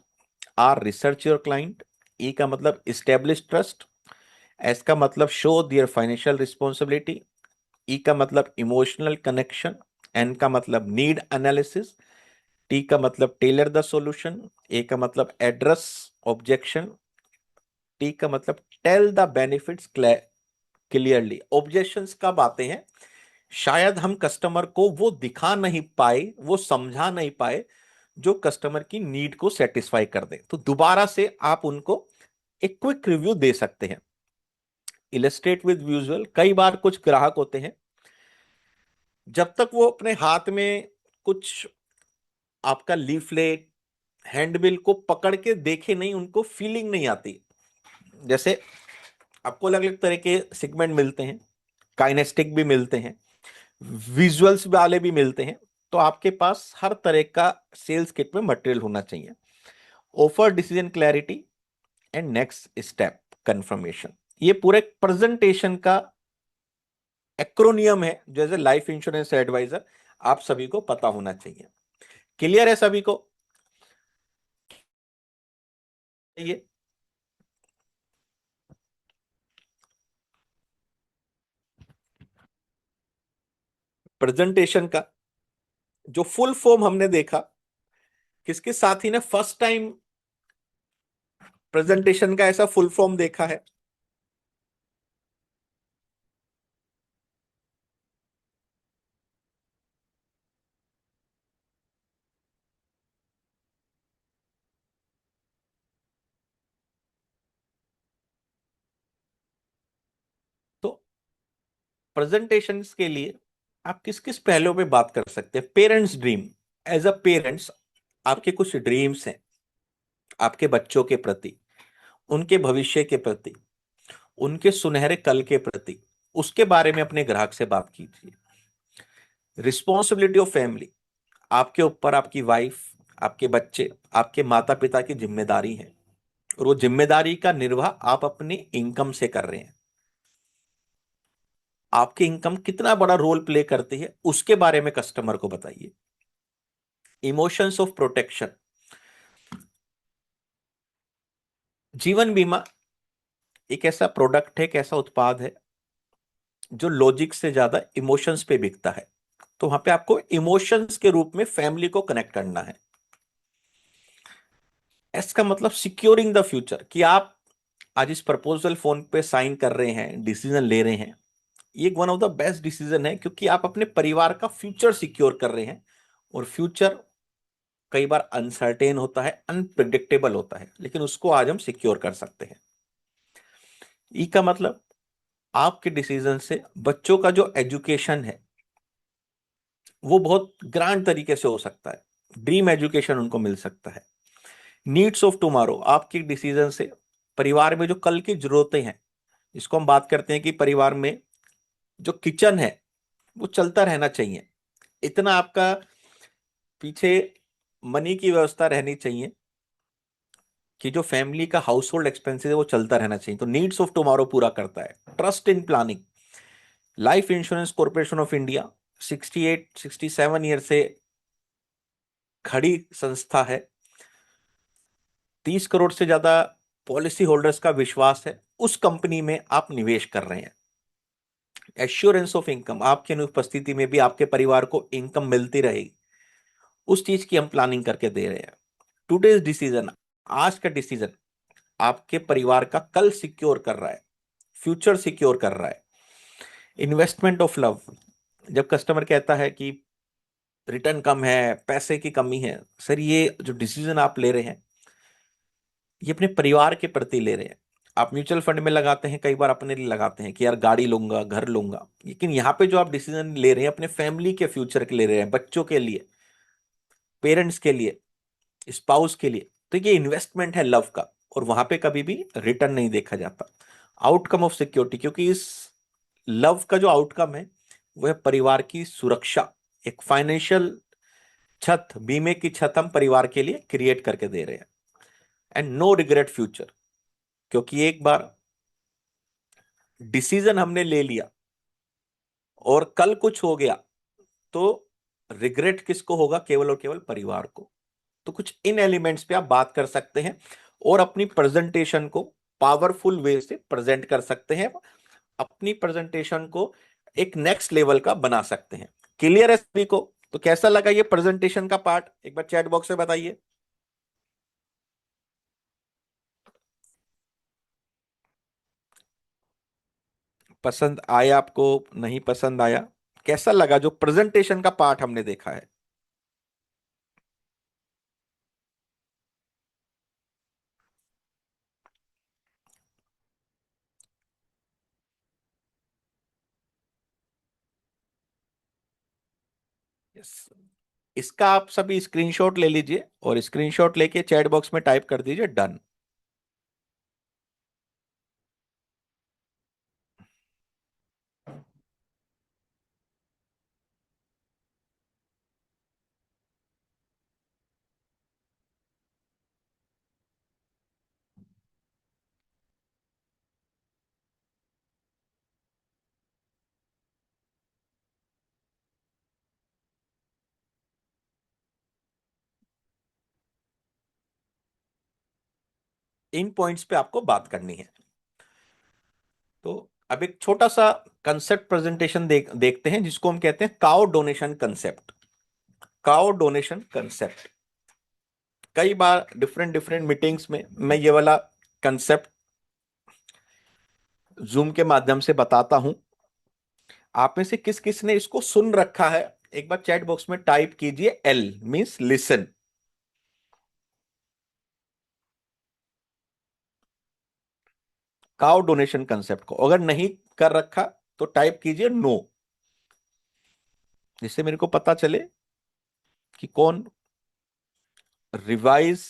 R, research your client. E का मतलब इस्टेब्लिश ट्रस्ट। एस का मतलब show their financial responsibility. E का मतलब इमोशनल कनेक्शन। एन का मतलब नीड एनालिसिस। टी का मतलब टेलर द सॉल्यूशन। ए का मतलब एड्रेस ऑब्जेक्शन। टी का मतलब tell the benefits clearly. Objections कब आते हैं? शायद हम कस्टमर को वो दिखा नहीं पाए, वो समझा नहीं पाए जो कस्टमर की नीड को सेटिस्फाई कर दे। तो दोबारा से आप उनको एक क्विक रिव्यू दे सकते हैं। Illustrate with visual. कई बार कुछ ग्राहक होते हैं, जब तक वो अपने हाथ में कुछ आपका लीफलेट, हैंडबिल को पकड़ के देखे नहीं, उनको फीलिंग नहीं आती। जैसे आपको अलग अलग तरह के सेगमेंट मिलते हैं, काइनेस्टिक भी मिलते हैं, विजुअल्स वाले भी मिलते हैं। तो आपके पास हर तरह का सेल्स किट में मटेरियल होना चाहिए। Offer decision clarity and next step confirmation. ये पूरे प्रेजेंटेशन का एक्रोनियम है, जैसे लाइफ इंश्योरेंस एडवाइजर आप सभी को पता होना चाहिए। क्लियर है सभी को? ये प्रेजेंटेशन का जो फुल फॉर्म हमने देखा, किसके साथी ने फर्स्ट टाइम प्रेजेंटेशन का ऐसा फुल फॉर्म देखा है? तो प्रेजेंटेशन के लिए आप किस किस पहलुओं पे बात कर सकते हैं? Parents dream. As a parents आपके कुछ ड्रीम्स हैं आपके बच्चों के प्रति, उनके भविष्य के प्रति, उनके सुनहरे कल के प्रति। उसके बारे में अपने ग्राहक से बात कीजिए। Responsibility of family. आपके ऊपर आपकी वाइफ, आपके बच्चे, आपके माता पिता की जिम्मेदारी है, और वो जिम्मेदारी का निर्वाह आप अपनी इनकम से कर रहे हैं। आपकी इनकम कितना बड़ा रोल प्ले करती है, उसके बारे में कस्टमर को बताइए। Emotions of protection. जीवन बीमा एक ऐसा प्रोडक्ट है, एक ऐसा उत्पाद है जो लॉजिक से ज्यादा इमोशंस पे बिकता है। तो वहां पे आपको इमोशंस के रूप में फैमिली को कनेक्ट करना है। इसका मतलब सिक्योरिंग द फ्यूचर, कि आप आज इस प्रपोजल फोन पे साइन कर रहे हैं, डिसीजन ले रहे हैं, ये one of the best decision है, क्योंकि आप अपने परिवार का फ्यूचर सिक्योर कर रहे हैं। और फ्यूचर कई बार अनसर्टेन होता है, अनप्रिडिक्टेबल होता है, लेकिन उसको आज हम सिक्योर कर सकते हैं। ई का मतलब आपके डिसीजन से बच्चों का जो एजुकेशन है वो बहुत ग्रांड तरीके से हो सकता है, ड्रीम एजुकेशन उनको मिल सकता है। Needs of tomorrow. आपके डिसीजन से परिवार में जो कल की जरूरतें हैं, इसको हम बात करते हैं कि परिवार में जो किचन है वो चलता रहना चाहिए, इतना आपका पीछे मनी की व्यवस्था रहनी चाहिए कि जो फैमिली का हाउस होल्ड एक्सपेंसेस है वो चलता रहना चाहिए। तो नीड्स ऑफ टुमारो पूरा करता है। Trust in planning. Life insurance corporation of India 68-67 year से खड़ी संस्था है। 30 करोड़ से ज्यादा पॉलिसी होल्डर्स का विश्वास है उस कंपनी में आप निवेश कर रहे हैं। Assurance of income. आपकी अनुपस्थिति में भी आपके परिवार को इनकम मिलती रहेगी, उस चीज की हम प्लानिंग करके दे रहे हैं। Today's decision. आज का डिसीजन आपके परिवार का कल सिक्योर कर रहा है, फ्यूचर सिक्योर कर रहा है। Investment of love. जब कस्टमर कहता है कि रिटर्न कम है, पैसे की कमी है, सर ये जो डिसीजन आप ले रहे हैं ये अपने परिवार के प्रति ले रहे हैं। आप म्यूचुअल फंड में लगाते हैं, कई बार अपने लिए लगाते हैं कि यार गाड़ी लूंगा, घर लूंगा, लेकिन यहाँ पे जो आप डिसीजन ले रहे हैं अपने फैमिली के फ्यूचर के ले रहे हैं, बच्चों के लिए, पेरेंट्स के लिए, स्पाउस के लिए। तो ये इन्वेस्टमेंट है लव का, और वहां पे कभी भी रिटर्न नहीं देखा जाता। Outcome of security. क्योंकि इस लव का जो आउटकम है वो है परिवार की सुरक्षा। एक फाइनेंशियल छत, बीमे की छत हम परिवार के लिए क्रिएट करके दे रहे हैं। And no regret future. क्योंकि एक बार डिसीजन हमने ले लिया और कल कुछ हो गया तो रिग्रेट किसको होगा? केवल और केवल परिवार को। तो कुछ इन एलिमेंट्स पे आप बात कर सकते हैं और अपनी प्रेजेंटेशन को पावरफुल वे से प्रेजेंट कर सकते हैं, अपनी प्रेजेंटेशन को एक नेक्स्ट लेवल का बना सकते हैं। क्लियर है सभी को? तो कैसा लगा ये प्रेजेंटेशन का पार्ट, एक बार चैट बॉक्स में बताइए। पसंद आया आपको? नहीं पसंद आया? कैसा लगा जो प्रेजेंटेशन का पार्ट हमने देखा है? यस। इसका आप सभी स्क्रीनशॉट ले लीजिए और स्क्रीनशॉट लेके चैट बॉक्स में टाइप कर दीजिए डन। इन पॉइंट्स पे आपको बात करनी है। तो अब एक छोटा सा कंसेप्ट प्रेजेंटेशन देखते हैं जिसको हम कहते हैं cow donation concept. Cow donation concept कई बार डिफरेंट डिफरेंट मीटिंग्स में मैं ये वाला कंसेप्ट जूम के माध्यम से बताता हूं। आप में से किस किस ने इसको सुन रखा है? एक बार चैट बॉक्स में टाइप कीजिए L means listen. Cow donation concept को अगर नहीं कर रखा तो टाइप कीजिए नो, जिससे मेरे को पता चले कि कौन रिवाइज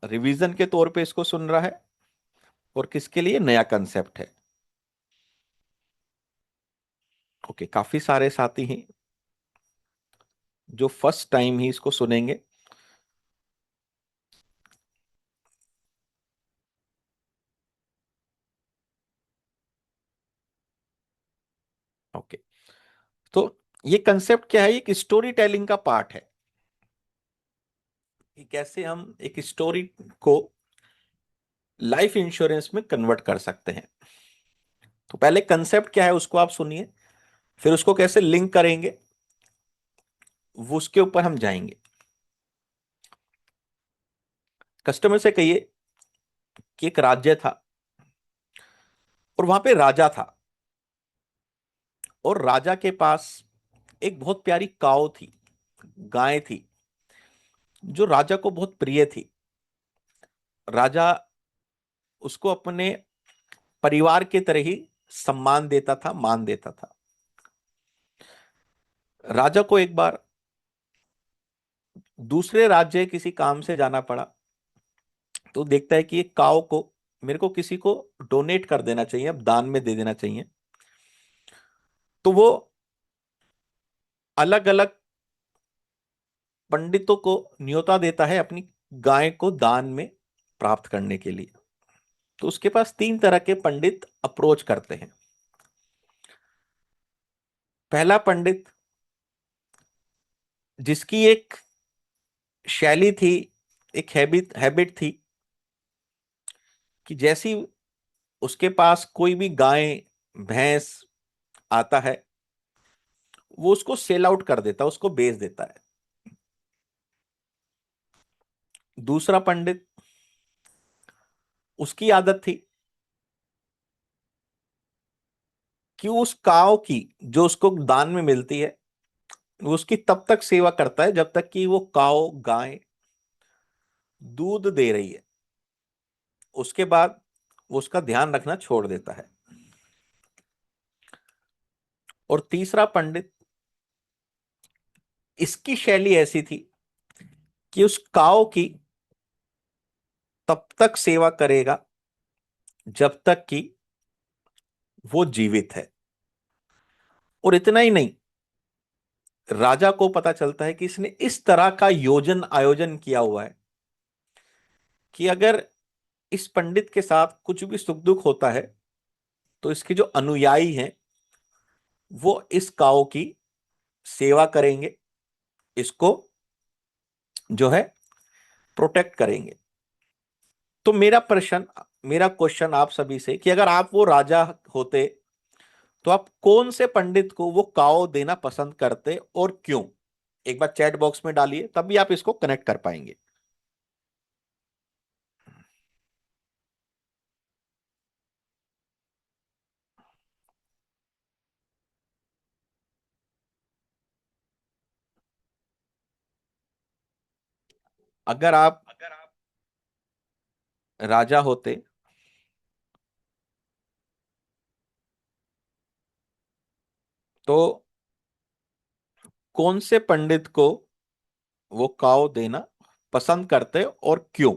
रिवीजन के तौर पे इसको सुन रहा है और किसके लिए नया कंसेप्ट है। ओके, काफी सारे साथी हैं जो फर्स्ट टाइम ही इसको सुनेंगे। ओके, तो ये कंसेप्ट क्या है? एक स्टोरी टेलिंग का पार्ट है कि कैसे हम एक स्टोरी को लाइफ इंश्योरेंस में कन्वर्ट कर सकते हैं। तो पहले कंसेप्ट क्या है उसको आप सुनिए, फिर उसको कैसे लिंक करेंगे वो उसके ऊपर हम जाएंगे। कस्टमर से कहिए कि एक राज्य था और वहां पे राजा था और राजा के पास एक बहुत प्यारी काऊ थी, गाय थी, जो राजा को बहुत प्रिय थी। राजा उसको अपने परिवार के तरह ही सम्मान देता था, मान देता था। राजा को एक बार दूसरे राज्य किसी काम से जाना पड़ा, तो देखता है कि एक काऊ को मेरे को किसी को डोनेट कर देना चाहिए, अब दान में दे देना चाहिए। तो वो अलग अलग पंडितों को न्योता देता है अपनी गाय को दान में प्राप्त करने के लिए। तो उसके पास तीन तरह के पंडित अप्रोच करते हैं। पहला पंडित जिसकी एक शैली थी, एक हैबिट थी कि जैसी उसके पास कोई भी गाय भैंस आता है वो उसको सेल आउट कर देता है, उसको बेच देता है। दूसरा पंडित, उसकी आदत थी कि उस काव की जो उसको दान में मिलती है वो उसकी तब तक सेवा करता है जब तक कि वो काव गाय दूध दे रही है, उसके बाद वो उसका ध्यान रखना छोड़ देता है। और तीसरा पंडित, इसकी शैली ऐसी थी कि उस काव की तब तक सेवा करेगा जब तक कि वो जीवित है। और इतना ही नहीं, राजा को पता चलता है कि इसने इस तरह का योजन आयोजन किया हुआ है कि अगर इस पंडित के साथ कुछ भी सुख दुख होता है तो इसके जो अनुयायी हैं वो इस काऊ की सेवा करेंगे, इसको जो है प्रोटेक्ट करेंगे। तो मेरा क्वेश्चन आप सभी से कि अगर आप वो राजा होते तो आप कौन से पंडित को वो काओ देना पसंद करते और क्यों? एक बार चैट बॉक्स में डालिए, तभी आप इसको कनेक्ट कर पाएंगे। अगर आप राजा होते तो कौन से पंडित को वो काओ देना पसंद करते और क्यों?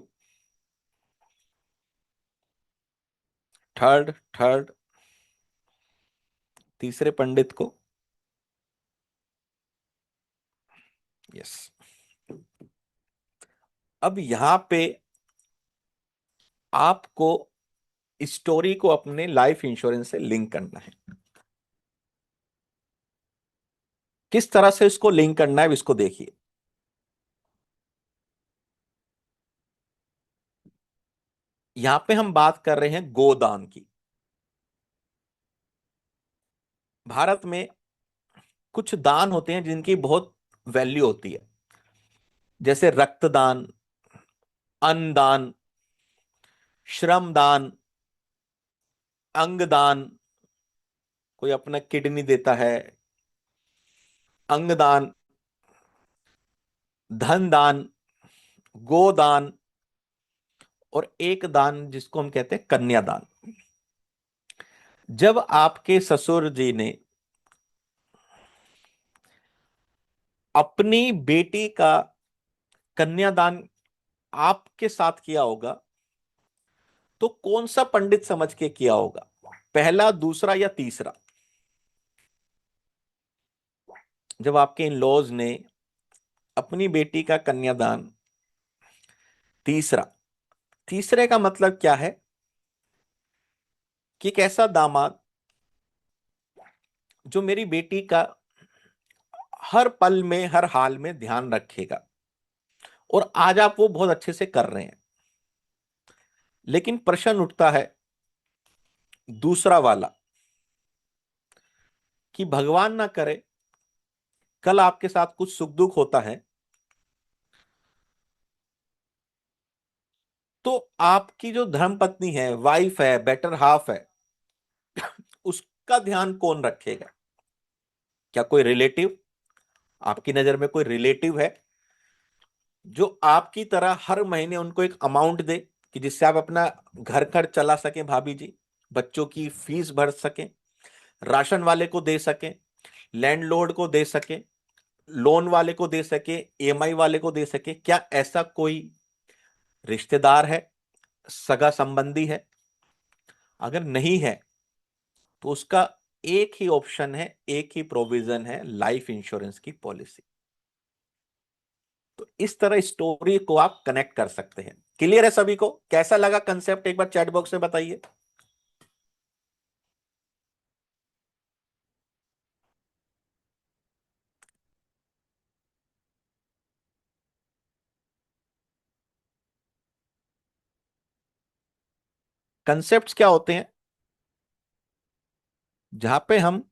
थर्ड थर्ड तीसरे पंडित को। यस। अब यहां पे आपको स्टोरी को अपने लाइफ इंश्योरेंस से लिंक करना है। किस तरह से इसको लिंक करना है इसको देखिए। यहां पे हम बात कर रहे हैं गोदान की। भारत में कुछ दान होते हैं जिनकी बहुत वैल्यू होती है, जैसे रक्तदान, अन्नदान, श्रमदान, अंगदान, कोई अपना किडनी देता है, अंगदान, धन दान, गोदान, और एक दान जिसको हम कहते हैं कन्यादान। जब आपके ससुर जी ने अपनी बेटी का कन्यादान आपके साथ किया होगा तो कौन सा पंडित समझ के किया होगा? पहला, दूसरा या तीसरा? जब आपके इन लॉज ने अपनी बेटी का कन्यादान, तीसरा। तीसरे का मतलब क्या है कि एक ऐसा दामाद जो मेरी बेटी का हर पल में हर हाल में ध्यान रखेगा, और आज आप वो बहुत अच्छे से कर रहे हैं। लेकिन प्रश्न उठता है दूसरा वाला कि भगवान ना करे कल आपके साथ कुछ सुख दुख होता है तो आपकी जो धर्म पत्नी है, वाइफ है, बेटर हाफ है, उसका ध्यान कौन रखेगा? क्या कोई रिलेटिव, आपकी नजर में कोई रिलेटिव है जो आपकी तरह हर महीने उनको एक अमाउंट दे कि जिससे आप अपना घर खर्च चला सकें, भाभी जी, बच्चों की फीस भर सकें, राशन वाले को दे सकें, लैंडलॉर्ड को दे सकें, लोन वाले को दे सके, ईएमआई वाले को दे सके? क्या ऐसा कोई रिश्तेदार है, सगा संबंधी है? अगर नहीं है तो उसका एक ही ऑप्शन है, एक ही प्रोविजन है, लाइफ इंश्योरेंस की पॉलिसी। तो इस तरह स्टोरी को आप कनेक्ट कर सकते हैं। क्लियर है सभी को? कैसा लगा कंसेप्ट, एक बार चैट बॉक्स में बताइए। कंसेप्ट्स क्या होते हैं? जहां पे हम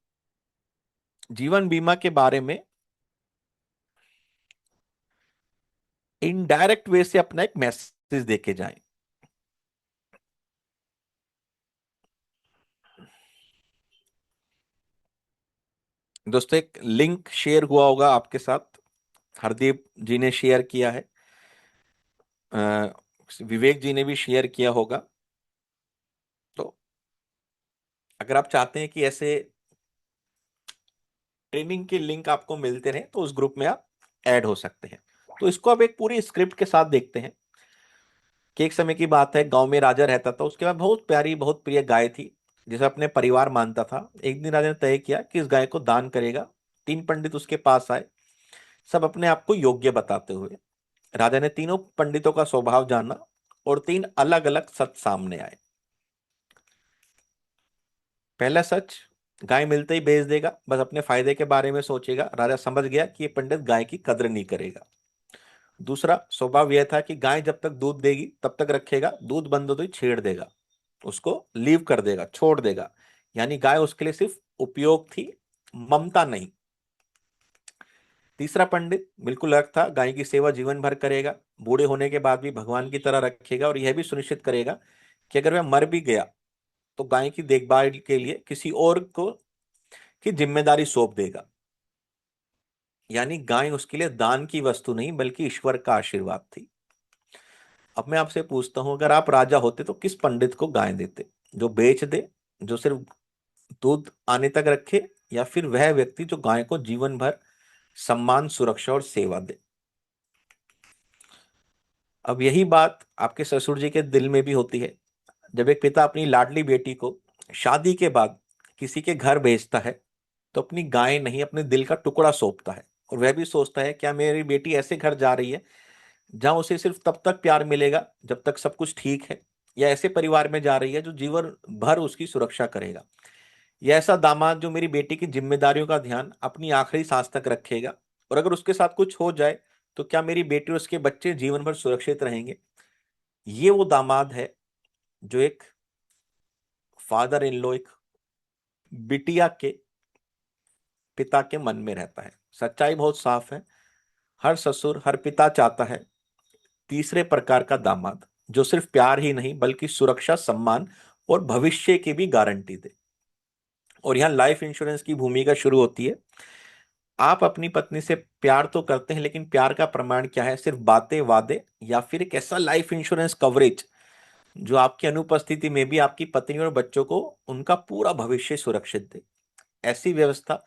जीवन बीमा के बारे में इनडायरेक्ट वे से अपना एक मैसेज देके जाएं। दोस्तों, एक लिंक शेयर हुआ होगा आपके साथ, हरदीप जी ने शेयर किया है, अ, विवेक जी ने भी शेयर किया होगा। तो अगर आप चाहते हैं कि ऐसे ट्रेनिंग के लिंक आपको मिलते रहे तो उस ग्रुप में आप ऐड हो सकते हैं। तो इसको अब एक पूरी स्क्रिप्ट के साथ देखते हैं कि एक समय की बात है, गांव में राजा रहता था, उसके बाद बहुत प्यारी बहुत प्रिय गाय थी जिसे अपने परिवार मानता था। एक दिन राजा ने तय किया कि इस गाय को दान करेगा। 3 पंडित उसके पास आए, सब अपने आप को योग्य बताते हुए। राजा ने तीनों पंडितों का स्वभाव जाना और 3 अलग अलग सच सामने आए। पहला सच, गाय मिलते ही बेच देगा, बस अपने फायदे के बारे में सोचेगा। राजा समझ गया कि ये पंडित गाय की कद्र नहीं करेगा। दूसरा स्वभाव यह था कि गाय जब तक दूध देगी तब तक रखेगा, दूध बंद हो तो ही छेड़ देगा, उसको लीव कर देगा, छोड़ देगा। यानी गाय उसके लिए सिर्फ उपयोग थी, ममता नहीं। तीसरा पंडित बिल्कुल अलग था, गाय की सेवा जीवन भर करेगा, बूढ़े होने के बाद भी भगवान की तरह रखेगा, और यह भी सुनिश्चित करेगा कि अगर वह मर भी गया तो गाय की देखभाल के लिए किसी और को की जिम्मेदारी सौंप देगा। यानी गाय उसके लिए दान की वस्तु नहीं बल्कि ईश्वर का आशीर्वाद थी। अब मैं आपसे पूछता हूं, अगर आप राजा होते तो किस पंडित को गाय देते? जो बेच दे, जो सिर्फ दूध आने तक रखे, या फिर वह व्यक्ति जो गाय को जीवन भर सम्मान, सुरक्षा और सेवा दे? अब यही बात आपके ससुर जी के दिल में भी होती है। जब एक पिता अपनी लाडली बेटी को शादी के बाद किसी के घर भेजता है तो अपनी गाय नहीं, अपने दिल का टुकड़ा सौंपता है, और वह भी सोचता है क्या मेरी बेटी ऐसे घर जा रही है जहां उसे सिर्फ तब तक प्यार मिलेगा जब तक सब कुछ ठीक है, या ऐसे परिवार में जा रही है जो जीवन भर उसकी सुरक्षा करेगा, या ऐसा दामाद जो मेरी बेटी की जिम्मेदारियों का ध्यान अपनी आखिरी सांस तक रखेगा, और अगर उसके साथ कुछ हो जाए तो क्या मेरी बेटी और उसके बच्चे जीवन भर सुरक्षित रहेंगे? ये वो दामाद है जो एक फादर इन लॉ, एक बिटिया के पिता के मन में रहता है। सच्चाई बहुत साफ है, हर ससुर, हर पिता चाहता है तीसरे प्रकार का दामाद जो सिर्फ प्यार ही नहीं बल्कि सुरक्षा, सम्मान और भविष्य की भी गारंटी दे। और यहाँ लाइफ इंश्योरेंस की भूमिका शुरू होती है। आप अपनी पत्नी से प्यार तो करते हैं, लेकिन प्यार का प्रमाण क्या है? सिर्फ बातें, वादे, या फिर एक ऐसा लाइफ इंश्योरेंस कवरेज जो आपकी अनुपस्थिति में भी आपकी पत्नी और बच्चों को उनका पूरा भविष्य सुरक्षित दे? ऐसी व्यवस्था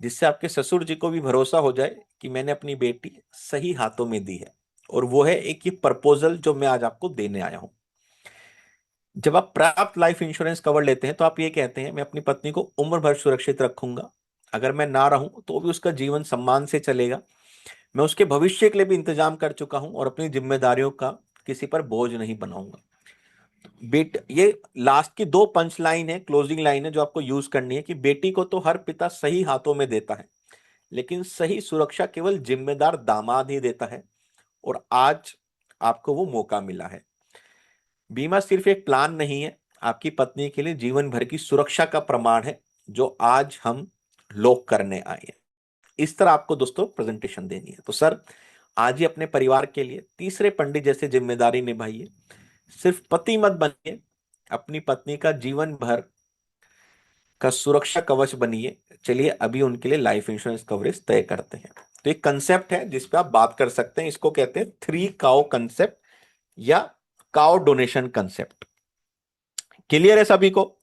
जिससे आपके ससुर जी को भी भरोसा हो जाए कि मैंने अपनी बेटी सही हाथों में दी है। और वो है एक ही प्रपोजल जो मैं आज आपको देने आया हूं। जब आप प्राप्त लाइफ इंश्योरेंस कवर लेते हैं तो आप ये कहते हैं मैं अपनी पत्नी को उम्र भर सुरक्षित रखूंगा, अगर मैं ना रहूं तो भी उसका जीवन सम्मान से चलेगा, मैं उसके भविष्य के लिए भी इंतजाम कर चुका हूं और अपनी जिम्मेदारियों का किसी पर बोझ नहीं बनाऊंगा। बेट ये लास्ट की दो पंच लाइन है, क्लोजिंग लाइन है जो आपको यूज करनी है कि बेटी को तो हर पिता सही हाथों में देता है, लेकिन सही सुरक्षा केवल जिम्मेदार दामाद ही देता है, और आज आपको वो मौका मिला है। बीमा सिर्फ एक प्लान नहीं है, आपकी पत्नी के लिए जीवन भर की सुरक्षा का प्रमाण है जो आज हम लोग करने आए हैं। इस तरह आपको दोस्तों प्रेजेंटेशन देनी है। तो सर, आज ही अपने परिवार के लिए तीसरे पंडित जैसे जिम्मेदारी निभाइए। सिर्फ पति मत बनिए, अपनी पत्नी का जीवन भर का सुरक्षा कवच बनिए। चलिए अभी उनके लिए लाइफ इंश्योरेंस कवरेज तय करते हैं। तो एक कंसेप्ट है जिस पे आप बात कर सकते हैं, इसको कहते हैं 3 काउ कंसेप्ट या काउ डोनेशन कंसेप्ट। क्लियर है सभी को?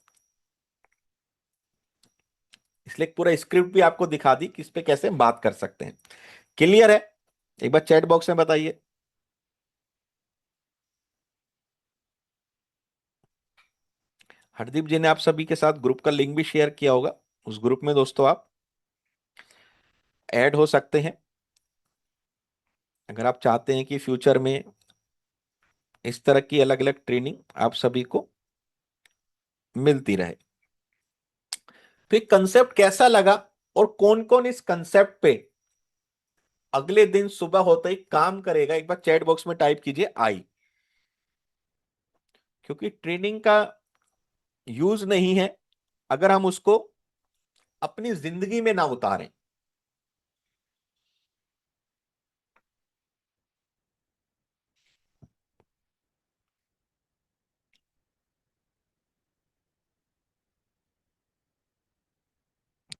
इसलिए पूरा स्क्रिप्ट भी आपको दिखा दी कि इस पे कैसे बात कर सकते हैं। क्लियर है? एक बार चैट बॉक्स में बताइए। हरदीप जी ने आप सभी के साथ ग्रुप का लिंक भी शेयर किया होगा, उस ग्रुप में दोस्तों आप ऐड हो सकते हैं अगर आप चाहते हैं कि फ्यूचर में इस तरह की अलग अलग ट्रेनिंग आप सभी को मिलती रहे। तो ये कंसेप्ट कैसा लगा और कौन कौन इस कंसेप्ट पे अगले दिन सुबह होते ही काम करेगा, एक बार चैट बॉक्स में टाइप कीजिए आई। क्योंकि ट्रेनिंग का यूज नहीं है अगर हम उसको अपनी जिंदगी में ना उतारें।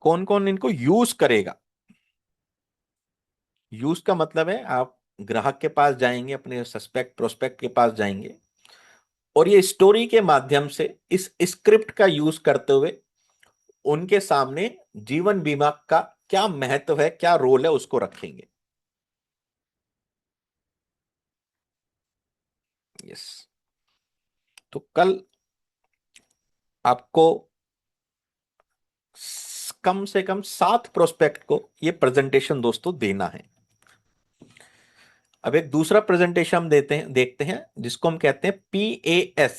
कौन कौन इनको यूज करेगा? यूज का मतलब है आप ग्राहक के पास जाएंगे, अपने सस्पेक्ट प्रोस्पेक्ट के पास जाएंगे, और ये स्टोरी के माध्यम से इस स्क्रिप्ट का यूज करते हुए उनके सामने जीवन बीमा का क्या महत्व है, क्या रोल है, उसको रखेंगे। यस। तो कल आपको कम से कम 7 प्रोस्पेक्ट को ये प्रेजेंटेशन दोस्तों देना है। अब एक दूसरा प्रेजेंटेशन हम देखते हैं जिसको हम कहते हैं PAS,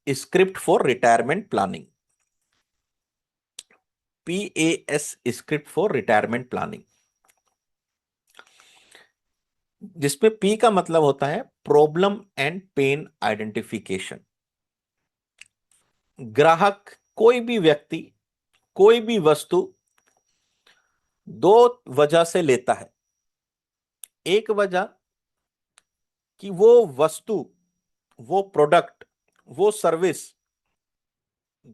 script for retirement planning. PAS script for retirement planning, जिसमें P का मतलब होता है प्रॉब्लम एंड पेन आइडेंटिफिकेशन। ग्राहक, कोई भी व्यक्ति, कोई भी वस्तु दो वजह से लेता है। एक वजह कि वो वस्तु, वो प्रोडक्ट, वो सर्विस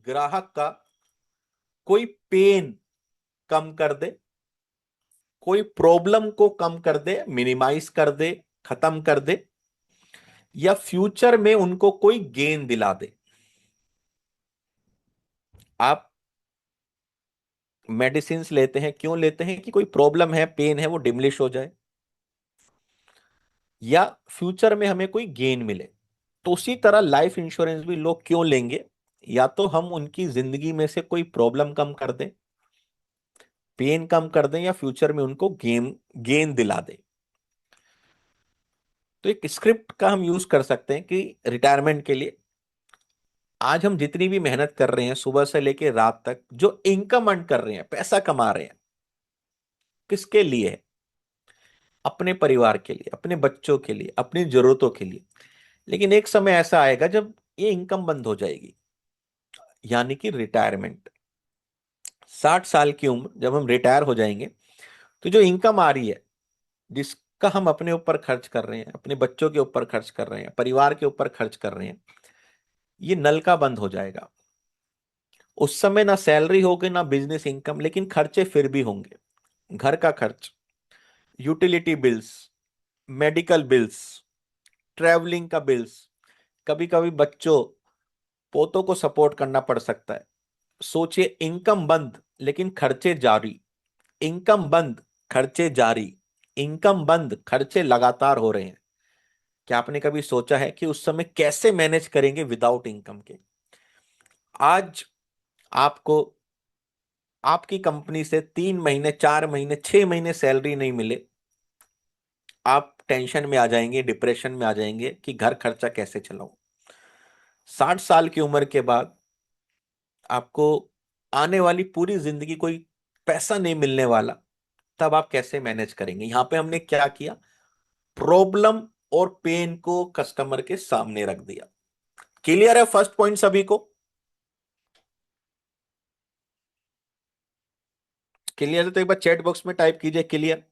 ग्राहक का कोई पेन कम कर दे, कोई प्रॉब्लम को कम कर दे, मिनिमाइज कर दे, खत्म कर दे, या फ्यूचर में उनको कोई गेन दिला दे। आप मेडिसिन लेते हैं, क्यों लेते हैं? कि कोई प्रॉब्लम है, पेन है, वो डिमलिश हो जाए, या फ्यूचर में हमें कोई गेन मिले। तो उसी तरह लाइफ इंश्योरेंस भी लोग क्यों लेंगे? या तो हम उनकी जिंदगी में से कोई प्रॉब्लम कम कर दें, पेन कम कर दें, या फ्यूचर में उनको गेन गेन दिला दें। तो एक स्क्रिप्ट का हम यूज कर सकते हैं कि रिटायरमेंट के लिए आज हम जितनी भी मेहनत कर रहे हैं सुबह से लेकर रात तक, जो इनकम अर्न कर रहे हैं, पैसा कमा रहे हैं, किसके लिए है? अपने परिवार के लिए, अपने बच्चों के लिए, अपनी जरूरतों के लिए। लेकिन एक समय ऐसा आएगा जब ये इनकम बंद हो जाएगी, यानी कि रिटायरमेंट। 60 साल की उम्र जब हम रिटायर हो जाएंगे, तो जो इनकम आ रही है, जिसका हम अपने ऊपर खर्च कर रहे हैं, अपने बच्चों के ऊपर खर्च कर रहे हैं, परिवार के ऊपर खर्च कर रहे हैं, ये नल का बंद हो जाएगा। उस समय ना सैलरी होगी ना बिजनेस इनकम, लेकिन खर्चे फिर भी होंगे। घर का खर्च, utility bills, medical bills, travelling का बिल्स, कभी कभी बच्चों, पोतों को सपोर्ट करना पड़ सकता है। सोचिए, इनकम बंद लेकिन खर्चे जारी, इनकम बंद, खर्चे जारी, इनकम बंद, खर्चे लगातार हो रहे हैं। क्या आपने कभी सोचा है कि उस समय कैसे मैनेज करेंगे विदाउट इनकम के? आज आपको आपकी कंपनी से 3 महीने, 4 महीने, 6 महीने सैलरी नहीं मिले, आप टेंशन में आ जाएंगे, डिप्रेशन में आ जाएंगे कि घर खर्चा कैसे चलाऊं। 60 साल की उम्र के बाद आपको आने वाली पूरी जिंदगी कोई पैसा नहीं मिलने वाला, तब आप कैसे मैनेज करेंगे? यहां पे हमने क्या किया? प्रॉब्लम और पेन को कस्टमर के सामने रख दिया। क्लियर है फर्स्ट पॉइंट सभी को? क्लियर है तो एक बार चैट बॉक्स में टाइप कीजिए क्लियर।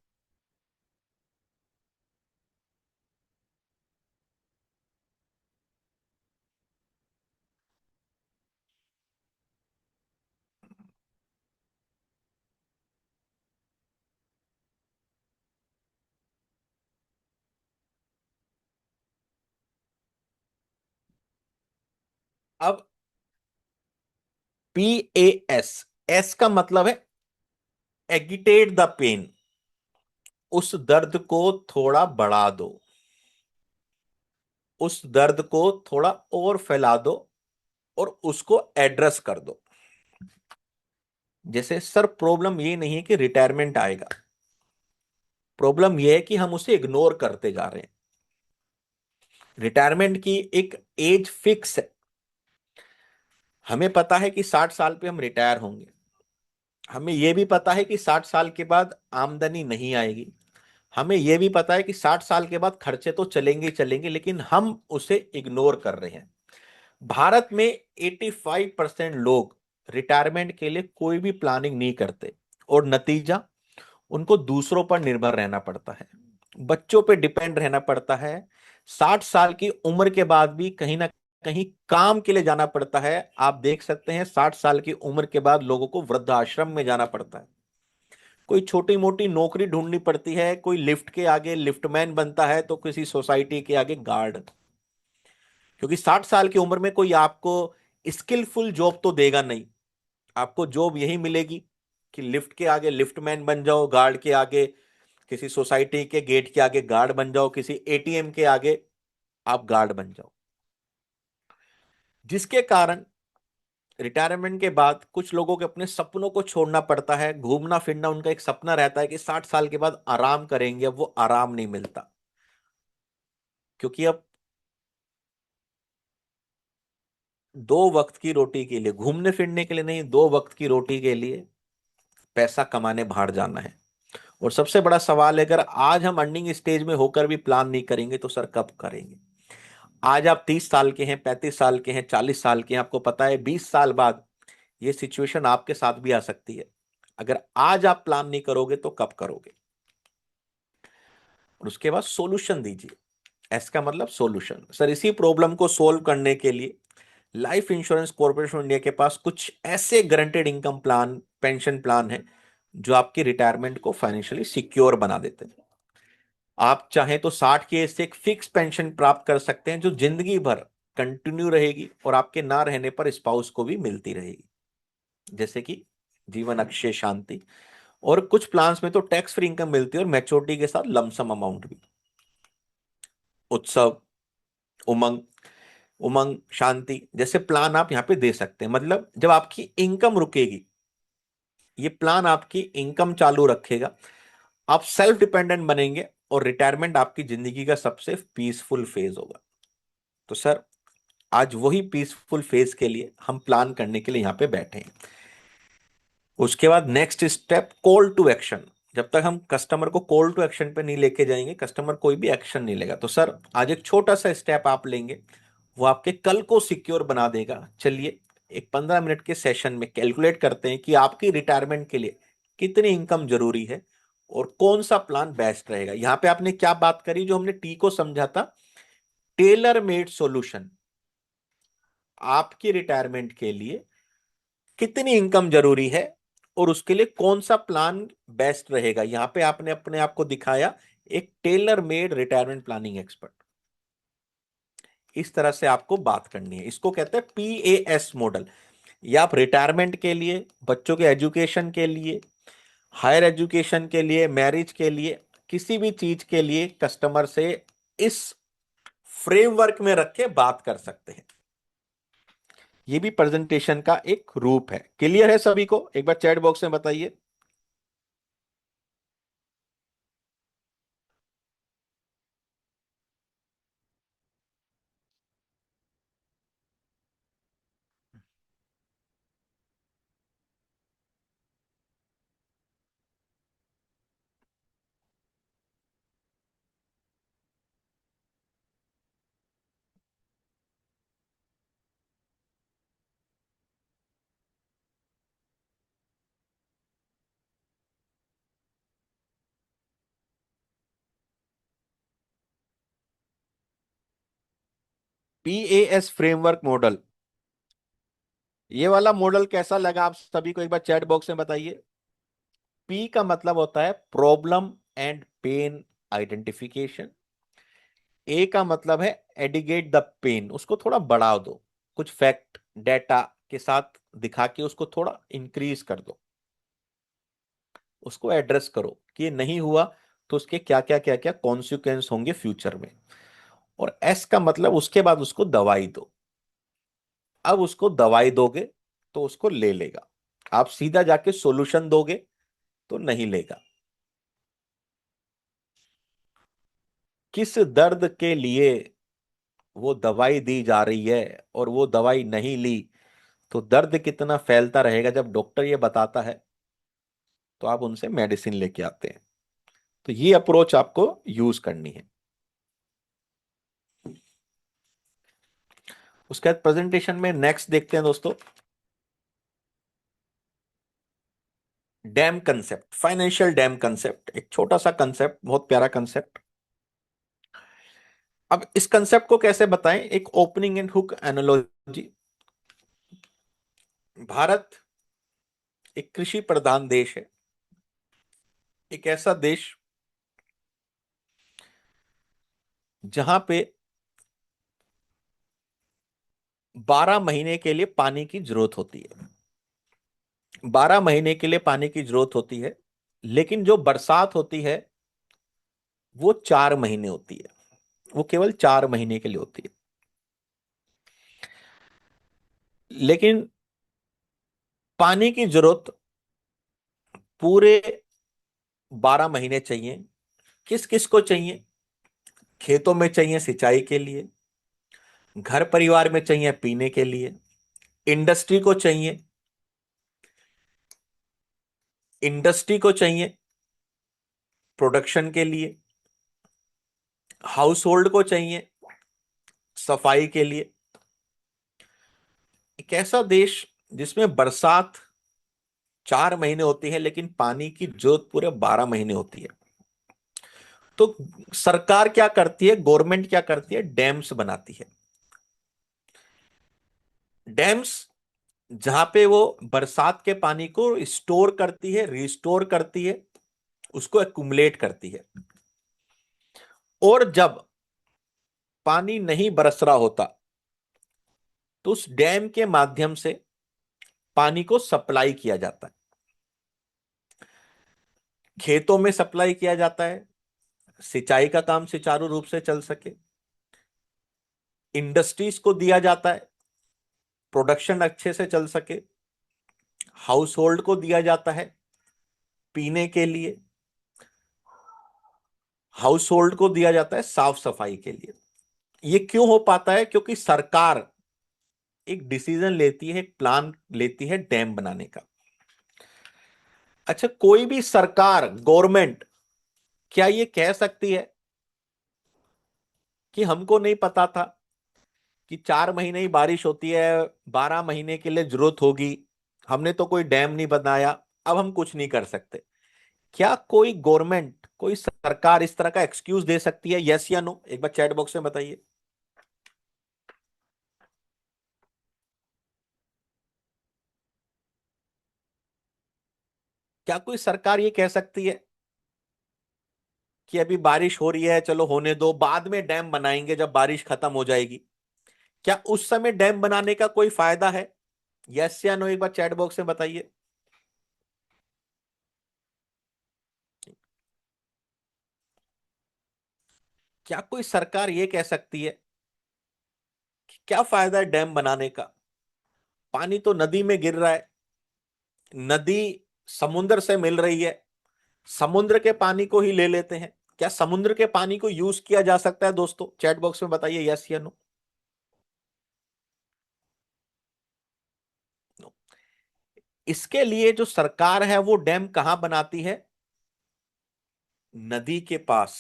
अब PAS, एस का मतलब है एगिटेट द पेन, उस दर्द को थोड़ा बढ़ा दो, उस दर्द को थोड़ा और फैला दो, और उसको एड्रेस कर दो। जैसे सर, प्रॉब्लम ये नहीं है कि रिटायरमेंट आएगा, प्रॉब्लम ये है कि हम उसे इग्नोर करते जा रहे हैं। रिटायरमेंट की एक एज फिक्स है, हमें पता है कि 60 साल पे हम रिटायर होंगे, हमें यह भी पता है कि 60 साल के बाद आमदनी नहीं आएगी, हमें यह भी पता है कि 60 साल के बाद खर्चे तो चलेंगे ही चलेंगे, लेकिन हम उसे इग्नोर कर रहे हैं। भारत में 85% लोग रिटायरमेंट के लिए कोई भी प्लानिंग नहीं करते, और नतीजा, उनको दूसरों पर निर्भर रहना पड़ता है, बच्चों पे डिपेंड रहना पड़ता है। 60 साल की उम्र के बाद भी कहीं ना कहीं काम के लिए जाना पड़ता है। आप देख सकते हैं 60 साल की उम्र के बाद लोगों को वृद्धाश्रम में जाना पड़ता है, कोई छोटी मोटी नौकरी ढूंढनी पड़ती है, कोई लिफ्ट के आगे लिफ्टमैन बनता है, तो किसी सोसाइटी के आगे गार्ड। क्योंकि 60 साल की उम्र में कोई आपको स्किलफुल जॉब तो देगा नहीं, आपको जॉब यही मिलेगी कि लिफ्ट के आगे लिफ्टमैन बन जाओ, गार्ड के आगे, किसी सोसाइटी के गेट के आगे गार्ड बन जाओ, किसी एटीएम के आगे आप गार्ड बन जाओ। जिसके कारण रिटायरमेंट के बाद कुछ लोगों के अपने सपनों को छोड़ना पड़ता है। घूमना फिरना उनका एक सपना रहता है कि 60 साल के बाद आराम करेंगे, अब वो आराम नहीं मिलता, क्योंकि अब 2 वक्त की रोटी के लिए, घूमने फिरने के लिए नहीं, 2 वक्त की रोटी के लिए पैसा कमाने बाहर जाना है। और सबसे बड़ा सवाल है, अगर आज हम अर्निंग स्टेज में होकर भी प्लान नहीं करेंगे तो सर कब करेंगे? आज आप 30 साल के हैं, 35 साल के हैं, 40 साल के हैं, आपको पता है 20 साल बाद ये सिचुएशन आपके साथ भी आ सकती है। अगर आज आप प्लान नहीं करोगे तो कब करोगे? और उसके बाद सॉल्यूशन दीजिए। एस का मतलब सॉल्यूशन। सर इसी प्रॉब्लम को सोल्व करने के लिए लाइफ इंश्योरेंस कॉर्पोरेशन इंडिया के पास कुछ ऐसे guaranteed income plan, pension plan है जो आपकी रिटायरमेंट को फाइनेंशियली सिक्योर बना देते हैं। आप चाहें तो 60 की एज से एक फिक्स पेंशन प्राप्त कर सकते हैं जो जिंदगी भर कंटिन्यू रहेगी और आपके ना रहने पर स्पाउस को भी मिलती रहेगी, जैसे कि जीवन अक्षय शांति। और कुछ प्लान्स में तो टैक्स फ्री इनकम मिलती है और मैच्योरिटी के साथ लमसम अमाउंट भी। उत्सव, उमंग, उमंग शांति जैसे प्लान आप यहां पे दे सकते हैं। मतलब जब आपकी इनकम रुकेगी, ये प्लान आपकी इनकम चालू रखेगा, आप सेल्फ डिपेंडेंट बनेंगे और रिटायरमेंट आपकी जिंदगी का सबसे पीसफुल फेज होगा। तो सर आज वही पीसफुल फेज के लिए हम प्लान करने के लिए यहां पे बैठे हैं। उसके बाद next step, call to action. जब तक हम कस्टमर को कॉल टू एक्शन पे नहीं लेके जाएंगे, कस्टमर कोई भी एक्शन नहीं लेगा। तो सर आज एक छोटा सा स्टेप आप लेंगे, वो आपके कल को सिक्योर बना देगा। चलिए एक 15 मिनट के सेशन में कैलकुलेट करते हैं कि आपकी रिटायरमेंट के लिए कितनी इनकम जरूरी है और कौन सा प्लान बेस्ट रहेगा। यहां पे आपने क्या बात करी, जो हमने टी को समझा था, टेलर मेड सॉल्यूशन। आपकी रिटायरमेंट के लिए कितनी इनकम जरूरी है और उसके लिए कौन सा प्लान बेस्ट रहेगा, यहां पे आपने अपने आप को दिखाया एक tailor made retirement planning expert. इस तरह से आपको बात करनी है। इसको कहते हैं PAS मॉडल। ये आप रिटायरमेंट के लिए, बच्चों के एजुकेशन के लिए, हायर एजुकेशन के लिए, मैरिज के लिए, किसी भी चीज के लिए कस्टमर से इस फ्रेमवर्क में रख के बात कर सकते हैं। ये भी प्रेजेंटेशन का एक रूप है। क्लियर है सभी को? एक बार चैट बॉक्स में बताइए। PAS फ्रेमवर्क मॉडल, ये वाला मॉडल कैसा लगा आप सभी को? एक बार चैट बॉक्स में बताइए। P का मतलब होता है problem and pain identification. A का मतलब है एडिगेट द पेन, उसको थोड़ा बढ़ा दो, कुछ फैक्ट डेटा के साथ दिखा के उसको थोड़ा इंक्रीज कर दो, उसको एड्रेस करो कि ये नहीं हुआ तो उसके क्या क्या कॉन्सिक्वेंस होंगे फ्यूचर में। और S का मतलब उसके बाद उसको दवाई दो। अब उसको दवाई दोगे तो उसको ले लेगा, आप सीधा जाके सॉल्यूशन दोगे तो नहीं लेगा। किस दर्द के लिए वो दवाई दी जा रही है और वो दवाई नहीं ली तो दर्द कितना फैलता रहेगा, जब डॉक्टर ये बताता है तो आप उनसे मेडिसिन लेके आते हैं। तो ये अप्रोच आपको यूज करनी है। उसके बाद प्रेजेंटेशन में नेक्स्ट देखते हैं दोस्तों, dam concept, financial dam concept. एक छोटा सा कंसेप्ट, बहुत प्यारा कंसेप्ट। अब इस कंसेप्ट को कैसे बताएं? एक opening and hook analogy. Bharat एक कृषि प्रधान देश है, एक ऐसा देश जहां पे 12 महीने के लिए पानी की जरूरत होती है। 12 महीने के लिए पानी की जरूरत होती है, लेकिन जो बरसात होती है वो 4 महीने होती है, वो केवल 4 महीने के लिए होती है। लेकिन पानी की जरूरत पूरे 12 महीने चाहिए। किस किस को चाहिए? खेतों में चाहिए सिंचाई के लिए, घर परिवार में चाहिए पीने के लिए, इंडस्ट्री को चाहिए, इंडस्ट्री को चाहिए प्रोडक्शन के लिए, हाउस होल्ड को चाहिए सफाई के लिए। एक ऐसा देश जिसमें बरसात 4 महीने होती है लेकिन पानी की जरूरत पूरे 12 महीने होती है। तो सरकार क्या करती है, गवर्नमेंट क्या करती है, डैम्स बनाती है। डैम्स जहां पे वो बरसात के पानी को स्टोर करती है, रिस्टोर करती है, उसको एक्युमुलेट करती है। और जब पानी नहीं बरस रहा होता तो उस डैम के माध्यम से पानी को सप्लाई किया जाता है, खेतों में सप्लाई किया जाता है, सिंचाई का काम सुचारू रूप से चल सके। इंडस्ट्रीज को दिया जाता है, प्रोडक्शन अच्छे से चल सके। हाउस होल्ड को दिया जाता है पीने के लिए। हाउस होल्ड को दिया जाता है साफ सफाई के लिए। ये क्यों हो पाता है? क्योंकि सरकार एक डिसीजन लेती है, एक प्लान लेती है डैम बनाने का। अच्छा, कोई भी सरकार, गवर्नमेंट क्या ये कह सकती है कि हमको नहीं पता था कि 4 महीने ही बारिश होती है, 12 महीने के लिए जरूरत होगी, हमने तो कोई डैम नहीं बनाया, अब हम कुछ नहीं कर सकते? क्या कोई गवर्नमेंट, कोई सरकार इस तरह का एक्सक्यूज दे सकती है? यस या नो, एक बार चैट बॉक्स में बताइए। क्या कोई सरकार ये कह सकती है कि अभी बारिश हो रही है, चलो होने दो, बाद में डैम बनाएंगे जब बारिश खत्म हो जाएगी? क्या उस समय डैम बनाने का कोई फायदा है? यस या नो, एक बार चैट बॉक्स में बताइए। क्या कोई सरकार ये कह सकती है कि क्या फायदा है डैम बनाने का? पानी तो नदी में गिर रहा है, नदी समुद्र से मिल रही है, समुद्र के पानी को ही ले लेते हैं। क्या समुद्र के पानी को यूज किया जा सकता है? दोस्तों चैट बॉक्स में बताइए यस या नो। इसके लिए जो सरकार है वो डैम कहां बनाती है? नदी के पास।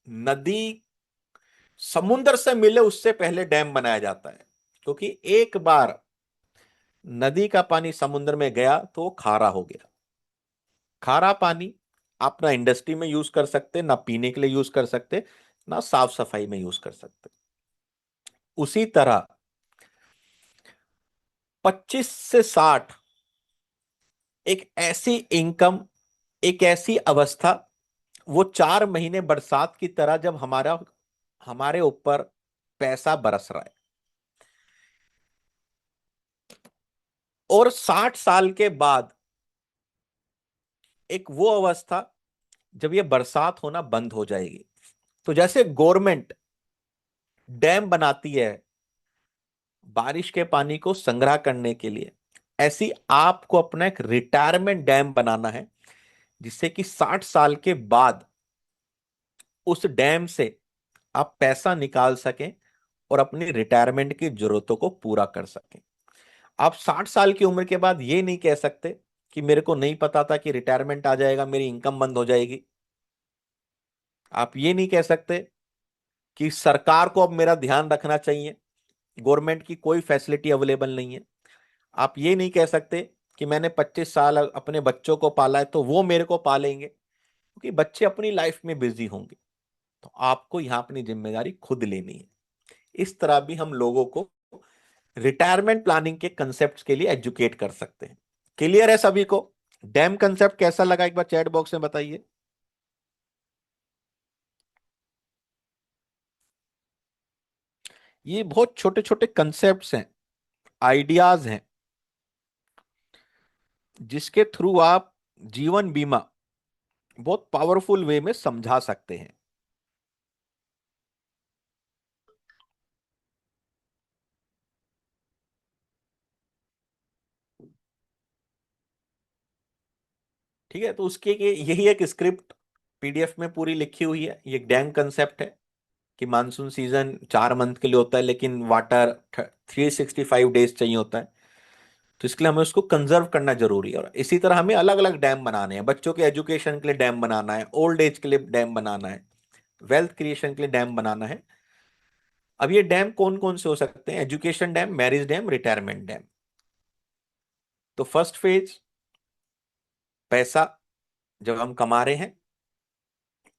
नदी समुद्र से मिले उससे पहले डैम बनाया जाता है, क्योंकि एक बार नदी का पानी समुद्र में गया तो वो खारा हो गया। खारा पानी आप ना इंडस्ट्री में यूज कर सकते, ना पीने के लिए यूज कर सकते, ना साफ सफाई में यूज कर सकते। उसी तरह 25 से 60 एक ऐसी इनकम, एक ऐसी अवस्था, वो 4 महीने बरसात की तरह जब हमारे ऊपर पैसा बरस रहा है। और 60 साल के बाद एक वो अवस्था जब ये बरसात होना बंद हो जाएगी। तो जैसे गवर्नमेंट डैम बनाती है बारिश के पानी को संग्रह करने के लिए, ऐसी आपको अपना एक रिटायरमेंट डैम बनाना है, जिससे कि 60 साल के बाद उस डैम से आप पैसा निकाल सकें और अपनी रिटायरमेंट की जरूरतों को पूरा कर सकें। आप 60 साल की उम्र के बाद ये नहीं कह सकते कि मेरे को नहीं पता था कि रिटायरमेंट आ जाएगा, मेरी इनकम बंद हो जाएगी। आप ये नहीं कह सकते कि सरकार को अब मेरा ध्यान रखना चाहिए, गवर्नमेंट की कोई फैसिलिटी अवेलेबल नहीं है। आप ये नहीं कह सकते कि मैंने 25 साल अपने बच्चों को पाला है तो वो मेरे को पालेंगे, क्योंकि बच्चे अपनी लाइफ में बिजी होंगे। तो आपको यहां अपनी जिम्मेदारी खुद लेनी है। इस तरह भी हम लोगों को रिटायरमेंट प्लानिंग के कंसेप्ट के लिए एजुकेट कर सकते हैं। क्लियर है सभी को? डैम कंसेप्ट कैसा लगा एक बार चैट बॉक्स में बताइए। ये बहुत छोटे छोटे कंसेप्ट्स हैं, आइडियाज हैं, जिसके थ्रू आप जीवन बीमा बहुत पावरफुल वे में समझा सकते हैं। ठीक है, तो उसके यही एक स्क्रिप्ट पीडीएफ में पूरी लिखी हुई है। ये डैम कंसेप्ट है कि मानसून सीजन 4 मंथ के लिए होता है, लेकिन वाटर 365 डेज चाहिए होता है। तो इसके लिए हमें उसको कंजर्व करना जरूरी है। और इसी तरह हमें अलग अलग डैम बनाने हैं, बच्चों के एजुकेशन के लिए डैम बनाना है, ओल्ड एज के लिए डैम बनाना है, वेल्थ क्रिएशन के लिए डैम बनाना है। अब ये डैम कौन कौन से हो सकते हैं? Education dam, marriage dam, retirement dam. तो फर्स्ट फेज, पैसा जब हम कमा रहे हैं,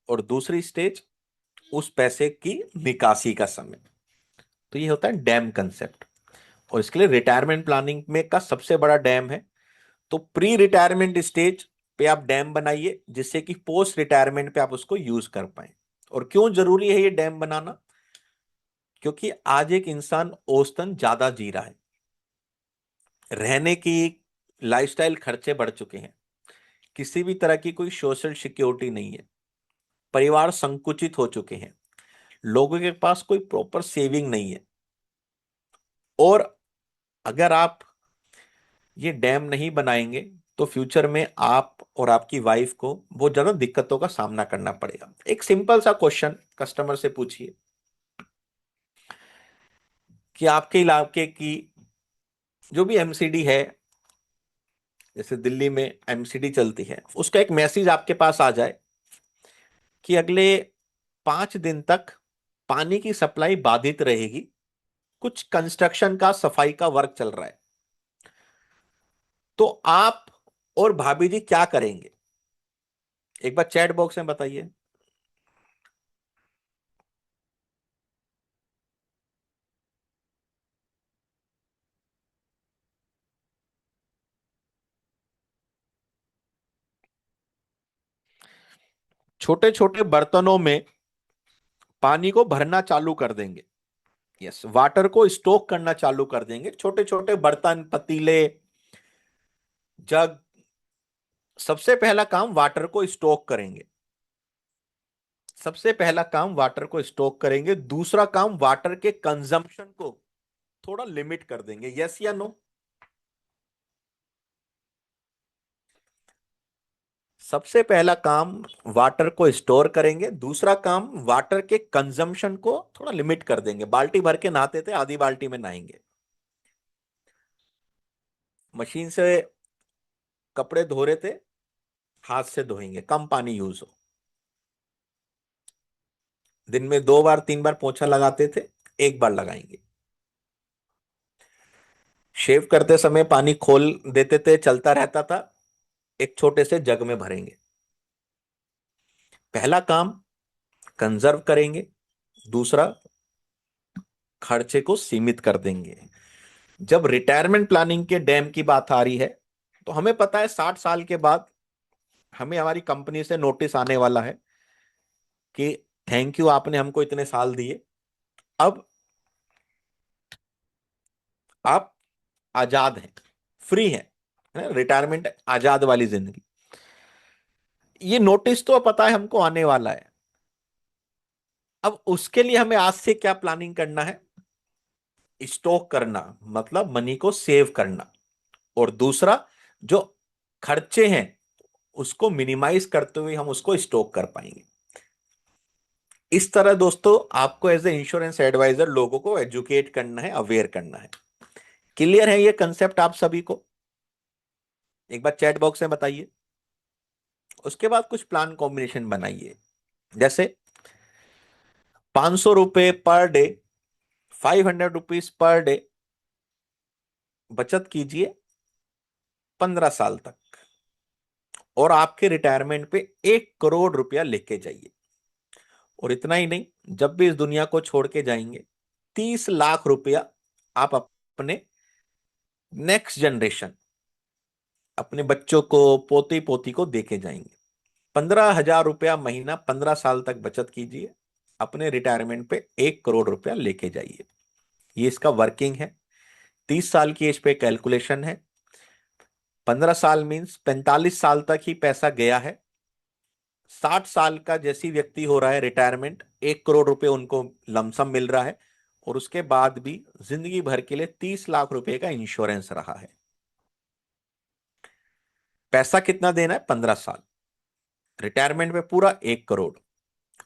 और दूसरी स्टेज, उस पैसे की निकासी का समय। तो ये होता है डैम कंसेप्ट। और इसके लिए रिटायरमेंट प्लानिंग में का सबसे बड़ा डैम है। तो प्री रिटायरमेंट स्टेज पे आप डैम बनाइए, जिससे कि पोस्ट रिटायरमेंट पे आप उसको यूज कर पाए। और क्यों जरूरी है ये डैम बनाना? क्योंकि आज एक इंसान औसतन ज्यादा जी रहा है, रहने की लाइफस्टाइल खर्चे बढ़ चुके हैं, किसी भी तरह की कोई सोशल सिक्योरिटी नहीं है, परिवार संकुचित हो चुके हैं, लोगों के पास कोई प्रॉपर सेविंग नहीं है। और अगर आप ये डैम नहीं बनाएंगे तो फ्यूचर में आप और आपकी वाइफ को बहुत ज्यादा दिक्कतों का सामना करना पड़ेगा। एक सिंपल सा क्वेश्चन कस्टमर से पूछिए कि आपके इलाके की जो भी एमसीडी है, जैसे दिल्ली में एमसीडी चलती है, उसका एक मैसेज आपके पास आ जाए कि अगले 5 दिन तक पानी की सप्लाई बाधित रहेगी, कुछ कंस्ट्रक्शन का, सफाई का वर्क चल रहा है। तो आप और भाभी जी क्या करेंगे? एक बार चैट बॉक्स में बताइए। छोटे छोटे बर्तनों में पानी को भरना चालू कर देंगे। यस, वाटर को स्टोक करना चालू कर देंगे। छोटे छोटे बर्तन, पतीले, जग, सबसे पहला काम वाटर को स्टोक करेंगे। सबसे पहला काम वाटर को स्टोक करेंगे। दूसरा काम वाटर के कंजम्पशन को थोड़ा लिमिट कर देंगे। यस या नो? सबसे पहला काम वाटर को स्टोर करेंगे, दूसरा काम वाटर के कंजम्पशन को थोड़ा लिमिट कर देंगे। बाल्टी भर के नहाते थे, आधी बाल्टी में नहाएंगे। मशीन से कपड़े धो रहे थे, हाथ से धोएंगे, कम पानी यूज हो। दिन में 2 बार 3 बार पोछा लगाते थे, एक बार लगाएंगे। शेव करते समय पानी खोल देते थे, चलता रहता था, एक छोटे से जग में भरेंगे। पहला काम कंजर्व करेंगे, दूसरा खर्चे को सीमित कर देंगे। जब रिटायरमेंट प्लानिंग के डैम की बात आ रही है, तो हमें पता है 60 साल के बाद हमें हमारी कंपनी से नोटिस आने वाला है कि थैंक यू, आपने हमको इतने साल दिए, अब आप आजाद हैं, फ्री हैं। रिटायरमेंट, आजाद वाली जिंदगी। ये नोटिस तो पता है हमको आने वाला है। अब उसके लिए हमें आज से क्या प्लानिंग करना है? स्टॉक करना, मतलब मनी को सेव करना। और दूसरा, जो खर्चे हैं उसको मिनिमाइज करते हुए हम उसको स्टॉक कर पाएंगे। इस तरह दोस्तों, आपको एज ए इंश्योरेंस एडवाइजर लोगों को एजुकेट करना है, अवेयर करना है। क्लियर है ये कंसेप्ट आप सभी को? एक बार चैट बॉक्स में बताइए। उसके बाद कुछ प्लान कॉम्बिनेशन बनाइए। जैसे 500 रुपए per day, 500 rupees per day बचत कीजिए 15 साल तक, और आपके रिटायरमेंट पे 1 करोड़ रुपया लेके जाइए। और इतना ही नहीं, जब भी इस दुनिया को छोड़ के जाएंगे, 30 लाख रुपया आप अपने नेक्स्ट जनरेशन, अपने बच्चों को, पोती पोती को देके जाएंगे। 15,000 रुपया महीना 15 साल तक बचत कीजिए, अपने रिटायरमेंट पे 1 करोड़ रुपया लेके जाइए। ये इसका वर्किंग है। 30 साल की एज पे कैलकुलेशन है। 15 साल मीन्स 45 साल तक ही पैसा गया है। 60 साल का जैसी व्यक्ति हो रहा है रिटायरमेंट, 1 करोड़ रुपए उनको लमसम मिल रहा है। और उसके बाद भी जिंदगी भर के लिए 30 लाख रुपए का इंश्योरेंस रहा है। पैसा कितना देना है? 15 साल। रिटायरमेंट में पूरा 1 करोड़,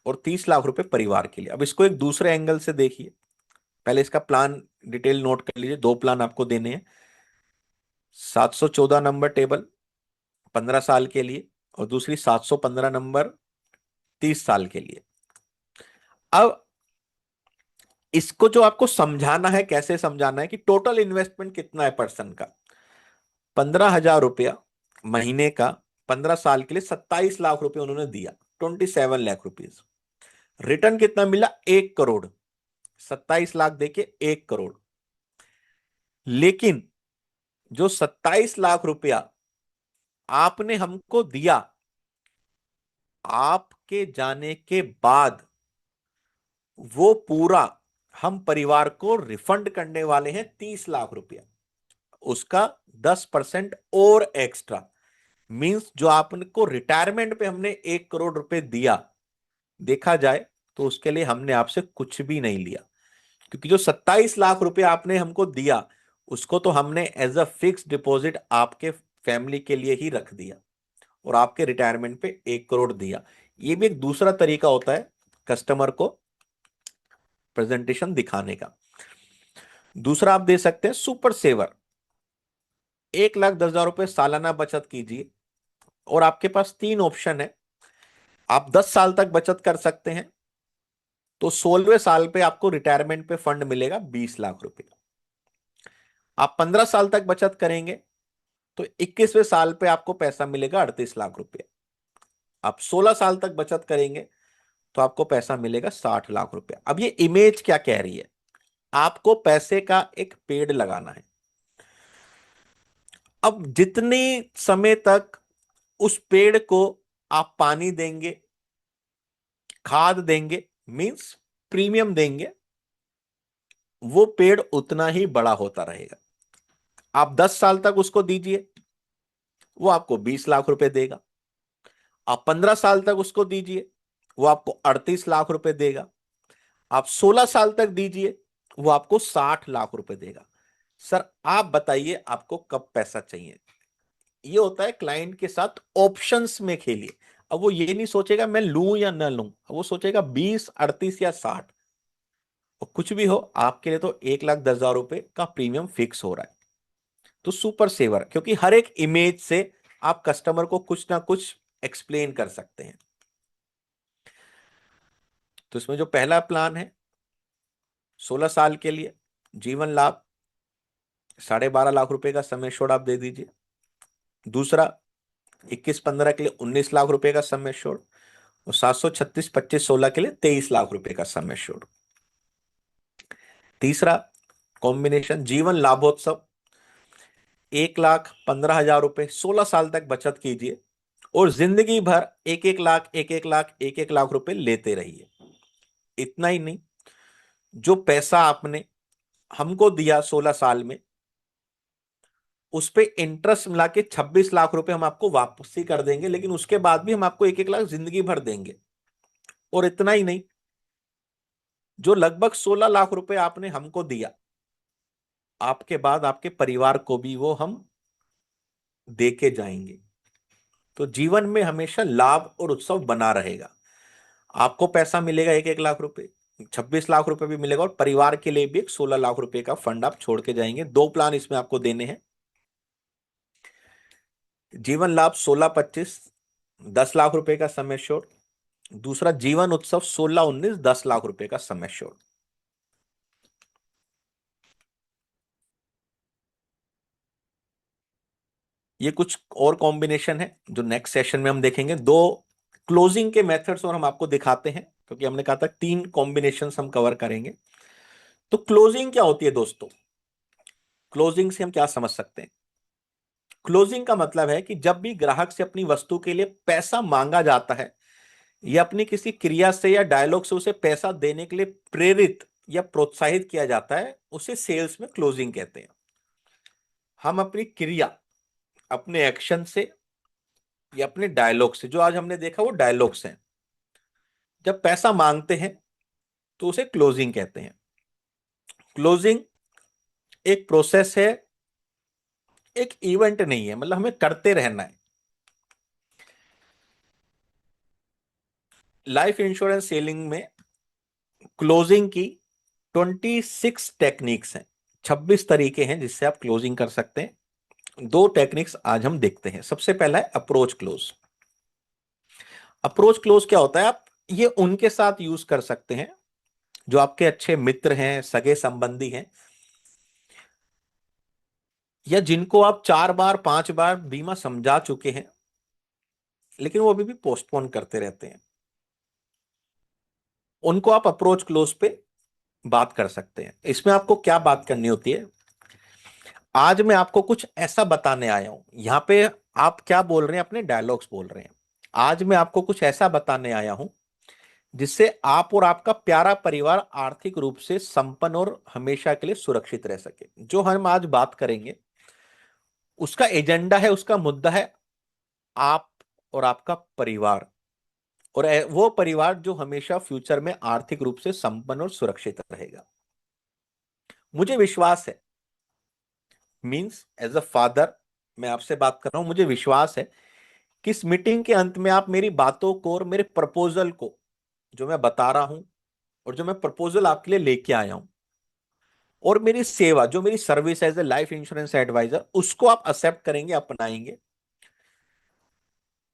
और 30 लाख रुपए परिवार के लिए। अब इसको एक दूसरे एंगल से देखिए। पहले इसका प्लान डिटेल नोट कर लीजिए, 2 प्लान आपको देने हैं। 714 नंबर टेबल 15 साल के लिए, और दूसरी 715 नंबर 30 साल के लिए। अब इसको जो आपको समझाना है, कैसे समझाना है कि टोटल इन्वेस्टमेंट कितना है पर्सन का। 15,000 रुपया महीने का, 15 साल के लिए 27 लाख रुपए उन्होंने दिया, 27 लाख रुपीज। रिटर्न कितना मिला? 1 करोड़। 27 लाख देके 1 करोड़। लेकिन जो 27 लाख रुपया आपने हमको दिया, आपके जाने के बाद वो पूरा हम परिवार को रिफंड करने वाले हैं 30 लाख रुपया। उसका 10% और एक्स्ट्रा। मींस जो आपको रिटायरमेंट पे हमने 1 करोड़ रुपए दिया, देखा जाए तो उसके लिए हमने आपसे कुछ भी नहीं लिया, क्योंकि जो 27 लाख रुपए आपने हमको दिया, उसको तो हमने एज अ फिक्स डिपॉजिट आपके फैमिली के लिए ही रख दिया, और आपके रिटायरमेंट पे 1 करोड़ दिया। ये भी एक दूसरा तरीका होता है कस्टमर को प्रेजेंटेशन दिखाने का। दूसरा आप दे सकते हैं सुपर सेवर। 1,10,000 रुपए सालाना बचत कीजिए, और आपके पास 3 ऑप्शन है। आप 10 साल तक बचत कर सकते हैं, तो 16वें साल पे आपको रिटायरमेंट पे फंड मिलेगा 20 लाख रुपए। आप 15 साल तक बचत करेंगे तो 21वें साल पे आपको पैसा मिलेगा 38 लाख रुपए। आप 16 साल तक बचत करेंगे तो आपको पैसा मिलेगा 60 लाख रुपए। अब ये इमेज क्या कह रही है? आपको पैसे का एक पेड़ लगाना है। अब जितने समय तक उस पेड़ को आप पानी देंगे, खाद देंगे, मींस प्रीमियम देंगे, वो पेड़ उतना ही बड़ा होता रहेगा। आप 10 साल तक उसको दीजिए, वो आपको 20 लाख रुपए देगा। आप 15 साल तक उसको दीजिए, वो आपको 38 लाख रुपए देगा। आप 16 साल तक दीजिए, वो आपको 60 लाख रुपए देगा। सर आप बताइए आपको कब पैसा चाहिए? ये होता है क्लाइंट के साथ ऑप्शंस में खेलिए। अब वो ये नहीं सोचेगा मैं लूं या ना लूं, वो सोचेगा 20, 38 या 60। और कुछ भी हो, आपके लिए तो 1,10,000 रुपए का प्रीमियम फिक्स हो रहा है। तो सुपर सेवर, क्योंकि हर एक इमेज से आप कस्टमर को कुछ ना कुछ एक्सप्लेन कर सकते हैं। तो इसमें जो पहला प्लान है 16 साल के लिए जीवन लाभ, 12.5 लाख रुपए का सम एश्योर्ड आप दे दीजिए। दूसरा 21-15 के लिए 19 लाख रुपए का सम एश्योर्ड, और 736-25-16 के लिए 23 लाख रुपए का सम एश्योर्ड। तीसरा कॉम्बिनेशन जीवन लाभोत्सव, 1,15,000 रुपए 16 साल तक बचत कीजिए, और जिंदगी भर 1-1 लाख 1-1 लाख 1-1 लाख रुपए लेते रहिए। इतना ही नहीं, जो पैसा आपने हमको दिया 16 साल में, उस पे इंटरेस्ट मिला के 26 लाख रुपए हम आपको वापसी कर देंगे, लेकिन उसके बाद भी हम आपको 1-1 लाख जिंदगी भर देंगे। और इतना ही नहीं, जो लगभग 16 लाख रुपए आपने हमको दिया, आपके बाद आपके परिवार को भी वो हम दे के जाएंगे। तो जीवन में हमेशा लाभ और उत्सव बना रहेगा। आपको पैसा मिलेगा 1-1 लाख रुपए, 26 लाख रुपए भी मिलेगा, और परिवार के लिए भी एक 16 लाख रुपए का फंड आप छोड़ के जाएंगे। दो प्लान इसमें आपको देने हैं। जीवन लाभ 16-25 10 लाख रुपए का सम एश्योर्ड। दूसरा जीवन उत्सव 16-19 10 लाख रुपए का सम एश्योर्ड। ये कुछ और कॉम्बिनेशन है जो नेक्स्ट सेशन में हम देखेंगे। दो क्लोजिंग के मेथड्स और हम आपको दिखाते हैं, क्योंकि हमने कहा था 3 कॉम्बिनेशन हम कवर करेंगे। तो क्लोजिंग क्या होती है दोस्तों? क्लोजिंग से हम क्या समझ सकते हैं? क्लोजिंग का मतलब है कि जब भी ग्राहक से अपनी वस्तु के लिए पैसा मांगा जाता है, या अपनी किसी क्रिया से या डायलॉग से उसे पैसा देने के लिए प्रेरित या प्रोत्साहित किया जाता है, उसे सेल्स में क्लोजिंग कहते हैं। हम अपनी क्रिया, अपने एक्शन से या अपने डायलॉग से, जो आज हमने देखा वो डायलॉग्स हैं, जब पैसा मांगते हैं तो उसे क्लोजिंग कहते हैं। क्लोजिंग एक प्रोसेस है, एक इवेंट नहीं है, मतलब हमें करते रहना है। लाइफ इंश्योरेंस सेलिंग में क्लोजिंग की 26 टेक्निक्स हैं, 26 तरीके हैं जिससे आप क्लोजिंग कर सकते हैं। दो टेक्निक्स आज हम देखते हैं। सबसे पहला है अप्रोच क्लोज। अप्रोच क्लोज क्या होता है? आप ये उनके साथ यूज कर सकते हैं जो आपके अच्छे मित्र हैं, सगे संबंधी हैं, या जिनको आप 4 बार 5 बार बीमा समझा चुके हैं लेकिन वो अभी भी पोस्टपोन करते रहते हैं। उनको आप अप्रोच क्लोज पे बात कर सकते हैं। इसमें आपको क्या बात करनी होती है? आज मैं आपको कुछ ऐसा बताने आया हूं, यहां पे आप क्या बोल रहे हैं? अपने डायलॉग्स बोल रहे हैं। आज मैं आपको कुछ ऐसा बताने आया हूं जिससे आप और आपका प्यारा परिवार आर्थिक रूप से संपन्न और हमेशा के लिए सुरक्षित रह सके। जो हम आज बात करेंगे उसका एजेंडा है, उसका मुद्दा है आप और आपका परिवार, और वो परिवार जो हमेशा फ्यूचर में आर्थिक रूप से संपन्न और सुरक्षित रहेगा। मुझे विश्वास है, मींस एज अ फादर मैं आपसे बात कर रहा हूं, मुझे विश्वास है कि इस मीटिंग के अंत में आप मेरी बातों को और मेरे प्रपोजल को, जो मैं बता रहा हूं और जो मैं प्रपोजल आपके लिए लेके आया हूं, और मेरी सेवा, जो मेरी service as a life insurance advisor, उसको आप एक्सेप्ट करेंगे, अपनाएंगे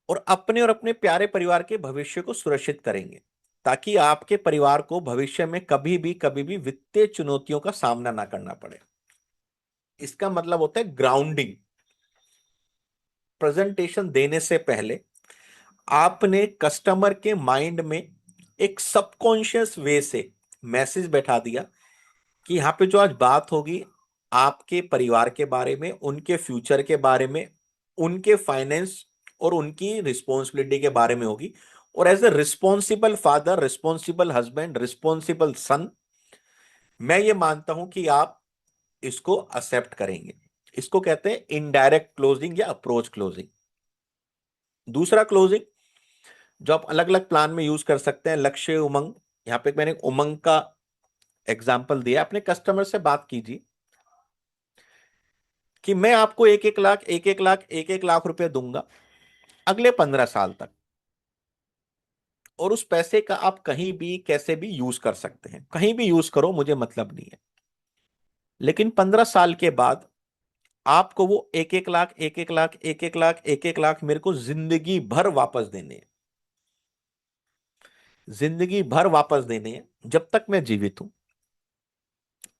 और अपने प्यारे परिवार के भविष्य को सुरक्षित करेंगे, ताकि आपके परिवार को भविष्य में कभी भी वित्तीय चुनौतियों का सामना ना करना पड़े। इसका मतलब होता है ग्राउंडिंग। प्रेजेंटेशन देने से पहले आपने कस्टमर के माइंड में एक सबकॉन्शियस वे से मैसेज बैठा दिया कि यहाँ पे जो आज बात होगी आपके परिवार के बारे में, उनके फ्यूचर के बारे में, उनके फाइनेंस और उनकी रिस्पॉन्सिबिलिटी के बारे में होगी। और as a responsible father, responsible husband, responsible son, मैं ये मानता हूं कि आप इसको एक्सेप्ट करेंगे। इसको कहते हैं इनडायरेक्ट क्लोजिंग या अप्रोच क्लोजिंग। दूसरा क्लोजिंग जो आप अलग अलग प्लान में यूज कर सकते हैं, लक्ष्य उमंग। यहां पे मैंने उमंग का एग्जाम्पल दिया। अपने कस्टमर से बात कीजिए कि मैं आपको 1-1 लाख, 1-1 लाख, 1-1 लाख रुपए दूंगा अगले 15 साल तक, और उस पैसे का आप कहीं भी कैसे भी यूज कर सकते हैं। कहीं भी यूज करो, मुझे मतलब नहीं है, लेकिन 15 साल के बाद आपको वो 1-1 लाख, 1-1 लाख, 1-1 लाख, 1-1 लाख मेरे को जिंदगी भर वापस देने हैं। जिंदगी भर वापस देने हैं जब तक मैं जीवित हूं।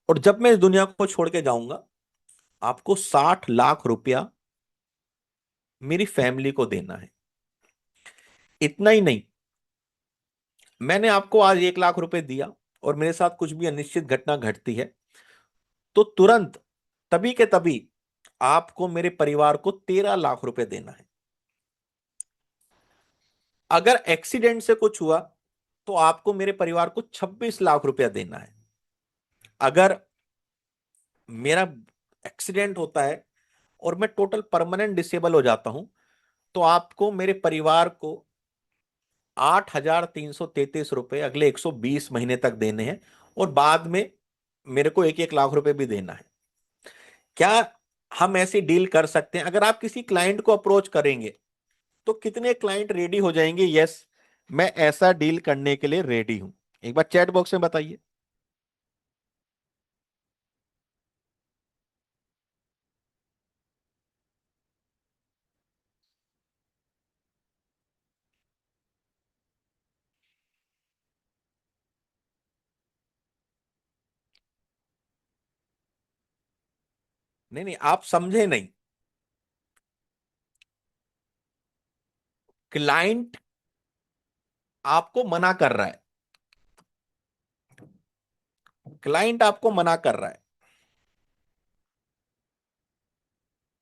और जब मैं इस दुनिया को छोड़ के जाऊंगा, आपको 60 लाख रुपया मेरी फैमिली को देना है। इतना ही नहीं, मैंने आपको आज 1 लाख रुपए दिया और मेरे साथ कुछ भी अनिश्चित घटना घटती है तो तुरंत, तभी के तभी आपको मेरे परिवार को 13 लाख रुपए देना है। अगर एक्सीडेंट से कुछ हुआ तो आपको मेरे परिवार को 26 लाख रुपया देना है। अगर मेरा एक्सीडेंट होता है और मैं टोटल परमानेंट डिसेबल हो जाता हूं तो आपको मेरे परिवार को 8,333 रुपए अगले 120 महीने तक देने हैं, और बाद में मेरे को 1-1 लाख रुपए भी देना है। क्या हम ऐसी डील कर सकते हैं? अगर आप किसी क्लाइंट को अप्रोच करेंगे तो कितने क्लाइंट रेडी हो जाएंगे, यस मैं ऐसा डील करने के लिए रेडी हूं? एक बार चैट बॉक्स में बताइए। नहीं नहीं, आप समझे नहीं। क्लाइंट आपको मना कर रहा है। क्लाइंट आपको मना कर रहा है।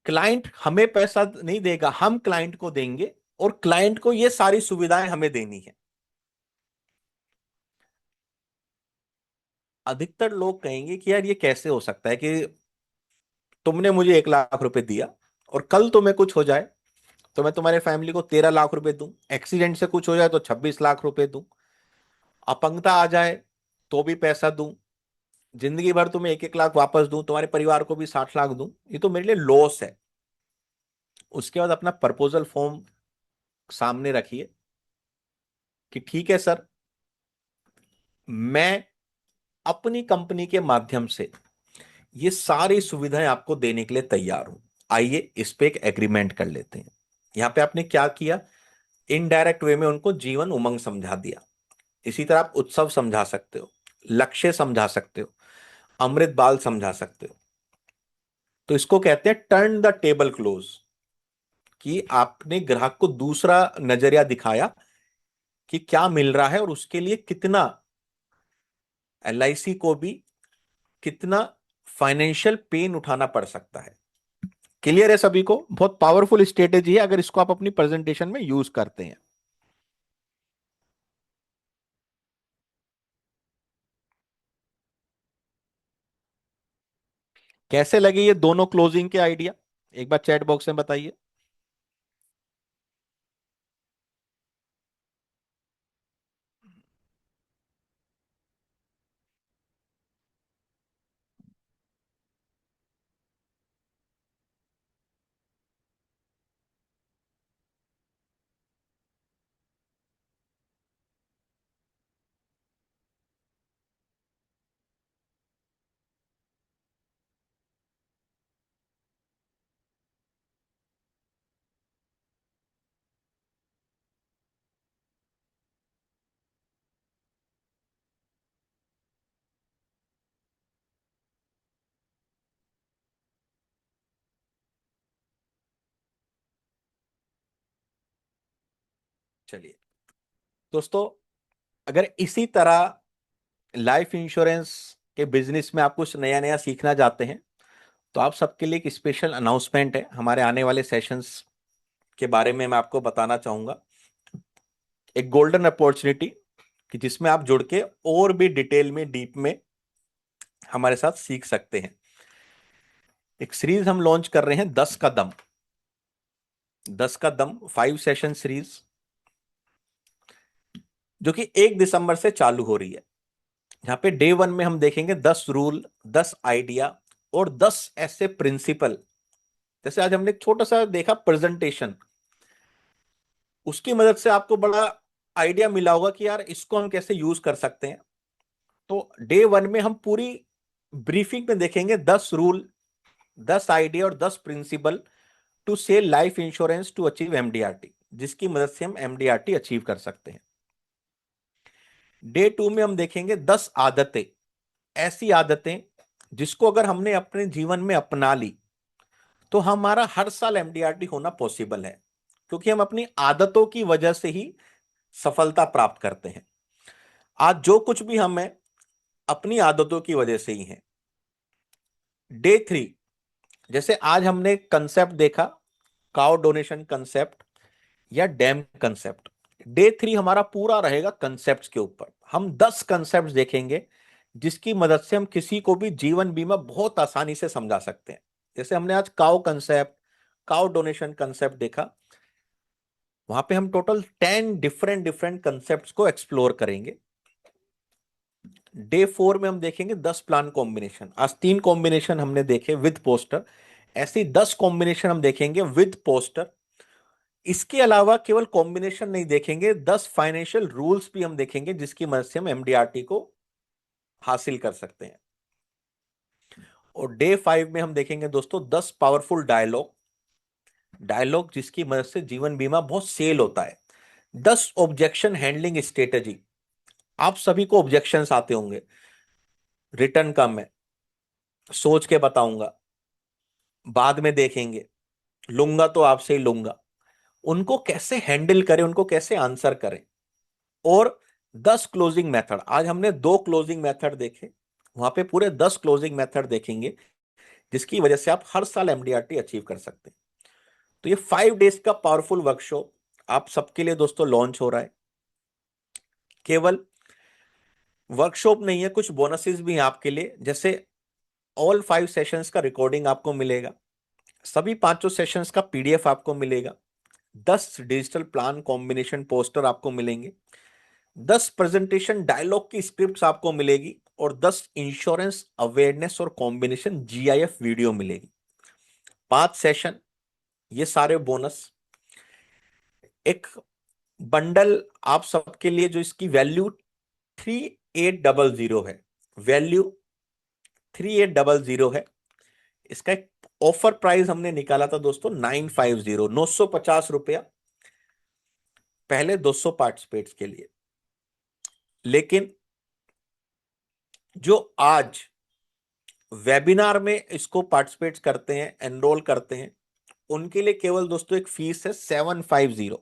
क्लाइंट हमें पैसा नहीं देगा, हम क्लाइंट को देंगे, और क्लाइंट को ये सारी सुविधाएं हमें देनी है। अधिकतर लोग कहेंगे कि यार ये कैसे हो सकता है कि तुमने मुझे 1 लाख रुपए दिया और कल तुम्हें कुछ हो जाए तो मैं तुम्हारे फैमिली को 13 लाख रुपए दूं, एक्सीडेंट से कुछ हो जाए तो 26 लाख रुपए दूं, अपंगता आ जाए तो भी पैसा दूं, जिंदगी भर तुम्हें 1-1 लाख वापस दूं, तुम्हारे परिवार को भी 60 लाख दूं, ये तो मेरे लिए लॉस है। उसके बाद अपना प्रपोजल फॉर्म सामने रखिए कि ठीक है सर, मैं अपनी कंपनी के माध्यम से ये सारी सुविधाएं आपको देने के लिए तैयार हूं। आइए इस पे एक एग्रीमेंट कर लेते हैं। यहाँ पे आपने क्या किया, इनडायरेक्ट वे में उनको जीवन उमंग समझा दिया। इसी तरह आप उत्सव समझा सकते हो, लक्ष्य समझा सकते हो, अमृत बाल समझा सकते हो। तो इसको कहते हैं टर्न द टेबल क्लोज, कि आपने ग्राहक को दूसरा नजरिया दिखाया कि क्या मिल रहा है और उसके लिए कितना, एलआईसी को भी कितना फाइनेंशियल पेन उठाना पड़ सकता है। क्लियर है सभी को? बहुत पावरफुल स्ट्रेटेजी है अगर इसको आप अपनी प्रेजेंटेशन में यूज करते हैं। कैसे लगे ये दोनों क्लोजिंग के आइडिया, एक बार चैट बॉक्स में बताइए। चलिए दोस्तों, अगर इसी तरह लाइफ इंश्योरेंस के बिजनेस में आप कुछ नया नया सीखना चाहते हैं, तो आप सबके लिए एक स्पेशल अनाउंसमेंट है हमारे आने वाले सेशंस के बारे में मैं आपको बताना चाहूंगा। एक गोल्डन अपॉर्चुनिटी कि जिसमें आप जुड़ के और भी डिटेल में, डीप में हमारे साथ सीख सकते हैं। एक सीरीज हम लॉन्च कर रहे हैं, 10 का दम। 10 का दम 5 सेशन सीरीज, जो कि 1 दिसंबर से चालू हो रही है। यहाँ पे डे 1 में हम देखेंगे 10 रूल, 10 आइडिया और 10 ऐसे प्रिंसिपल। जैसे आज हमने एक छोटा सा देखा प्रेजेंटेशन, उसकी मदद से आपको बड़ा आइडिया मिला होगा कि यार इसको हम कैसे यूज कर सकते हैं। तो डे 1 में हम पूरी ब्रीफिंग में देखेंगे 10 रूल, 10 आइडिया और 10 principle to sell life insurance to achieve MDRT, जिसकी मदद से हम एमडीआरटी अचीव कर सकते हैं। डे 2 में हम देखेंगे 10 आदतें, ऐसी आदतें जिसको अगर हमने अपने जीवन में अपना ली तो हमारा हर साल एमडीआरटी होना पॉसिबल है, क्योंकि हम अपनी आदतों की वजह से ही सफलता प्राप्त करते हैं। आज जो कुछ भी हम है, अपनी आदतों की वजह से ही है। डे 3, जैसे आज हमने कंसेप्ट देखा, काउ डोनेशन कंसेप्ट या डैम कंसेप्ट। डे 3 हमारा पूरा रहेगा कंसेप्ट के ऊपर। हम 10 कंसेप्ट देखेंगे जिसकी मदद से हम किसी को भी जीवन बीमा बहुत आसानी से समझा सकते हैं। जैसे हमने आज cow concept, cow donation concept देखा, वहां पे हम टोटल 10 डिफरेंट डिफरेंट कंसेप्ट को एक्सप्लोर करेंगे। डे 4 में हम देखेंगे 10 प्लान कॉम्बिनेशन। आज 3 कॉम्बिनेशन हमने देखे विद पोस्टर, ऐसी 10 कॉम्बिनेशन हम देखेंगे विद पोस्टर। इसके अलावा केवल कॉम्बिनेशन नहीं देखेंगे, 10 फाइनेंशियल रूल्स भी हम देखेंगे जिसकी मदद से हम एमडीआरटी को हासिल कर सकते हैं। और डे 5 में हम देखेंगे दोस्तों 10 पावरफुल डायलॉग, डायलॉग जिसकी मदद से जीवन बीमा बहुत सेल होता है। 10 ऑब्जेक्शन हैंडलिंग स्ट्रेटेजी। आप सभी को ऑब्जेक्शंस आते होंगे, रिटर्न कम है, सोच के बताऊंगा, बाद में देखेंगे, लूंगा तो आपसे ही लूंगा। उनको कैसे हैंडल करें, उनको कैसे आंसर करें। और 10 क्लोजिंग मेथड, आज हमने 2 क्लोजिंग मेथड देखे, वहां पे पूरे 10 क्लोजिंग मेथड देखेंगे जिसकी वजह से आप हर साल एमडीआरटी अचीव कर सकते हैं। तो ये 5 डेज का पावरफुल वर्कशॉप आप सबके लिए दोस्तों लॉन्च हो रहा है। केवल वर्कशॉप नहीं है, कुछ बोनसेस भी हैं आपके लिए। जैसे ऑल 5 सेशंस का रिकॉर्डिंग आपको मिलेगा, सभी पांचों सेशंस का पीडीएफ आपको मिलेगा, 10 डिजिटल प्लान कॉम्बिनेशन पोस्टर आपको मिलेंगे, 10 प्रेजेंटेशन डायलॉग की स्क्रिप्ट आपको मिलेगी और 10 इंश्योरेंस अवेयरनेस और कॉम्बिनेशन जीआईएफ वीडियो मिलेगी। 5 सेशन, ये सारे बोनस, एक बंडल आप सबके लिए जो इसकी वैल्यू 3800 है, वैल्यू 3800 है। इसका एक ऑफर प्राइस हमने निकाला था दोस्तों 950, 950 रुपया पहले 200 पार्टिसिपेट्स के लिए। लेकिन जो आज वेबिनार में इसको पार्टिसिपेट करते हैं, एनरोल करते हैं, उनके लिए केवल दोस्तों एक फीस है 750,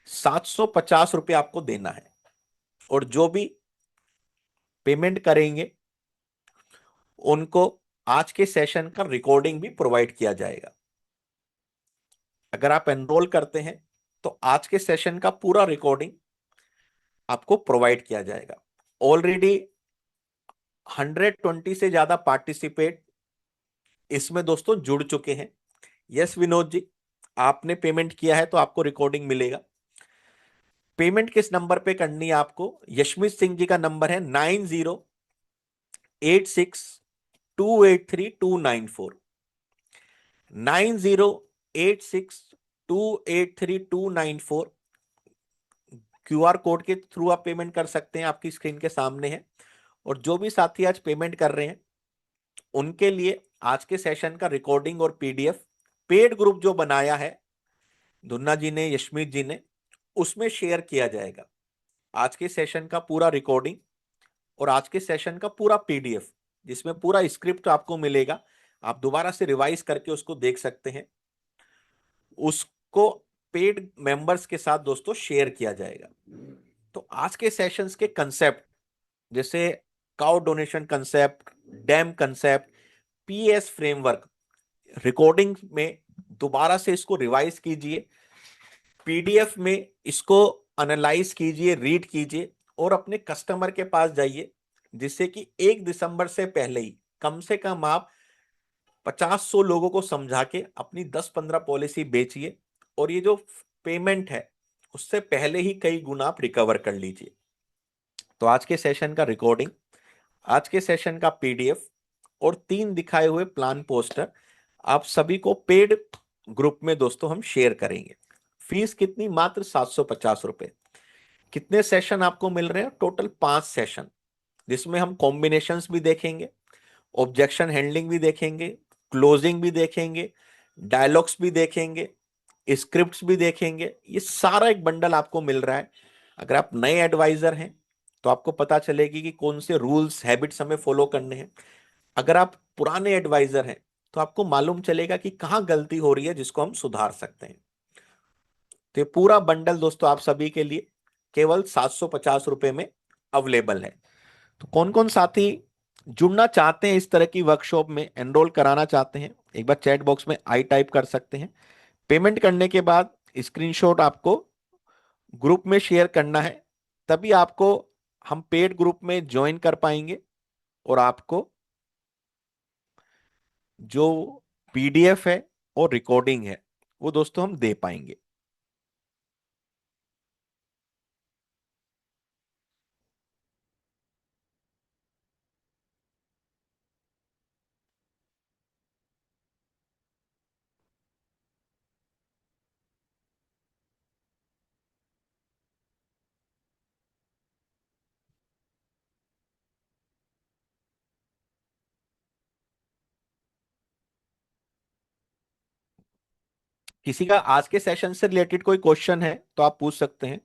750 रुपये आपको देना है। और जो भी पेमेंट करेंगे उनको आज के सेशन का रिकॉर्डिंग भी प्रोवाइड किया जाएगा। अगर आप एनरोल करते हैं तो आज के सेशन का पूरा रिकॉर्डिंग आपको प्रोवाइड किया जाएगा। ऑलरेडी 120 से ज्यादा पार्टिसिपेट इसमें दोस्तों जुड़ चुके हैं। यस विनोद जी, आपने पेमेंट किया है तो आपको रिकॉर्डिंग मिलेगा। पेमेंट किस नंबर पे करनी है आपको? यशमीत सिंह जी का नंबर है 9086283294, 9086283294। क्यूआर कोड के थ्रू आप पेमेंट कर सकते हैं, आपकी स्क्रीन के सामने है। और जो भी साथी आज पेमेंट कर रहे हैं उनके लिए आज के सेशन का रिकॉर्डिंग और पीडीएफ पेड ग्रुप जो बनाया है धुन्ना जी ने, यशमीत जी ने, उसमें शेयर किया जाएगा। आज के सेशन का पूरा रिकॉर्डिंग और आज के सेशन का पूरा पीडीएफ, जिसमें पूरा स्क्रिप्ट आपको मिलेगा, आप दोबारा से रिवाइज करके उसको देख सकते हैं, उसको पेड मेंबर्स के साथ दोस्तों शेयर किया जाएगा। तो आज के सेशंस के कंसेप्ट जैसे cow donation concept, dam concept, PS framework, recording में दोबारा से इसको रिवाइज कीजिए, पीडीएफ में इसको एनालाइज कीजिए, रीड कीजिए और अपने कस्टमर के पास जाइए, जिससे कि 1 दिसंबर से पहले ही कम से कम आप 50-100 लोगों को समझा के अपनी 10-15 पॉलिसी बेचिए और ये जो पेमेंट है उससे पहले ही कई गुना आप रिकवर कर लीजिए। तो आज के सेशन का रिकॉर्डिंग, आज के सेशन का पीडीएफ और 3 दिखाए हुए प्लान पोस्टर आप सभी को पेड ग्रुप में दोस्तों हम शेयर करेंगे। फीस कितनी? मात्र 750 रुपए। कितने सेशन आपको मिल रहे हैं? टोटल 5 सेशन, जिसमें हम कॉम्बिनेशंस भी देखेंगे, ऑब्जेक्शन हैंडलिंग भी देखेंगे, क्लोजिंग भी देखेंगे, डायलॉग्स भी देखेंगे, स्क्रिप्ट्स भी देखेंगे। ये सारा एक बंडल आपको मिल रहा है। अगर आप नए एडवाइजर हैं तो आपको पता चलेगी कि कौन से रूल्स हैबिट्स हमें फॉलो करने हैं। अगर आप पुराने एडवाइजर हैं तो आपको मालूम चलेगा कि कहां गलती हो रही है जिसको हम सुधार सकते हैं। तो ये पूरा बंडल दोस्तों आप सभी के लिए केवल 750 रुपए में अवेलेबल है। तो कौन कौन साथी जुड़ना चाहते हैं, इस तरह की वर्कशॉप में एनरोल कराना चाहते हैं, एक बार चैट बॉक्स में आई टाइप कर सकते हैं। पेमेंट करने के बाद स्क्रीनशॉट आपको ग्रुप में शेयर करना है, तभी आपको हम पेड ग्रुप में ज्वाइन कर पाएंगे और आपको जो पीडीएफ है और रिकॉर्डिंग है वो दोस्तों हम दे पाएंगे। किसी का आज के सेशन से रिलेटेड कोई क्वेश्चन है तो आप पूछ सकते हैं।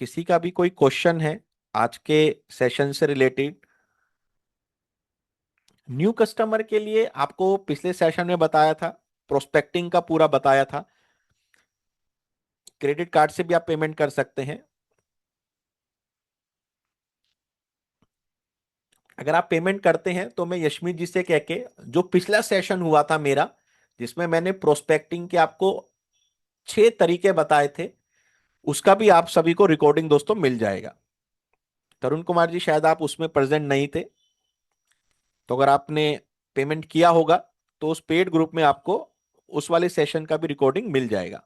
किसी का भी कोई क्वेश्चन है आज के सेशन से रिलेटेड? न्यू कस्टमर के लिए आपको पिछले सेशन में बताया था, प्रोस्पेक्टिंग का पूरा बताया था। क्रेडिट कार्ड से भी आप पेमेंट कर सकते हैं। अगर आप पेमेंट करते हैं तो मैं यशमीत जी से कह के, जो पिछला सेशन हुआ था मेरा जिसमें मैंने प्रोस्पेक्टिंग के आपको 6 तरीके बताए थे, उसका भी आप सभी को रिकॉर्डिंग दोस्तों मिल जाएगा। तरुण कुमार जी शायद आप उसमें प्रेजेंट नहीं थे, तो अगर आपने पेमेंट किया होगा तो उस पेड ग्रुप में आपको उस वाले सेशन का भी रिकॉर्डिंग मिल जाएगा।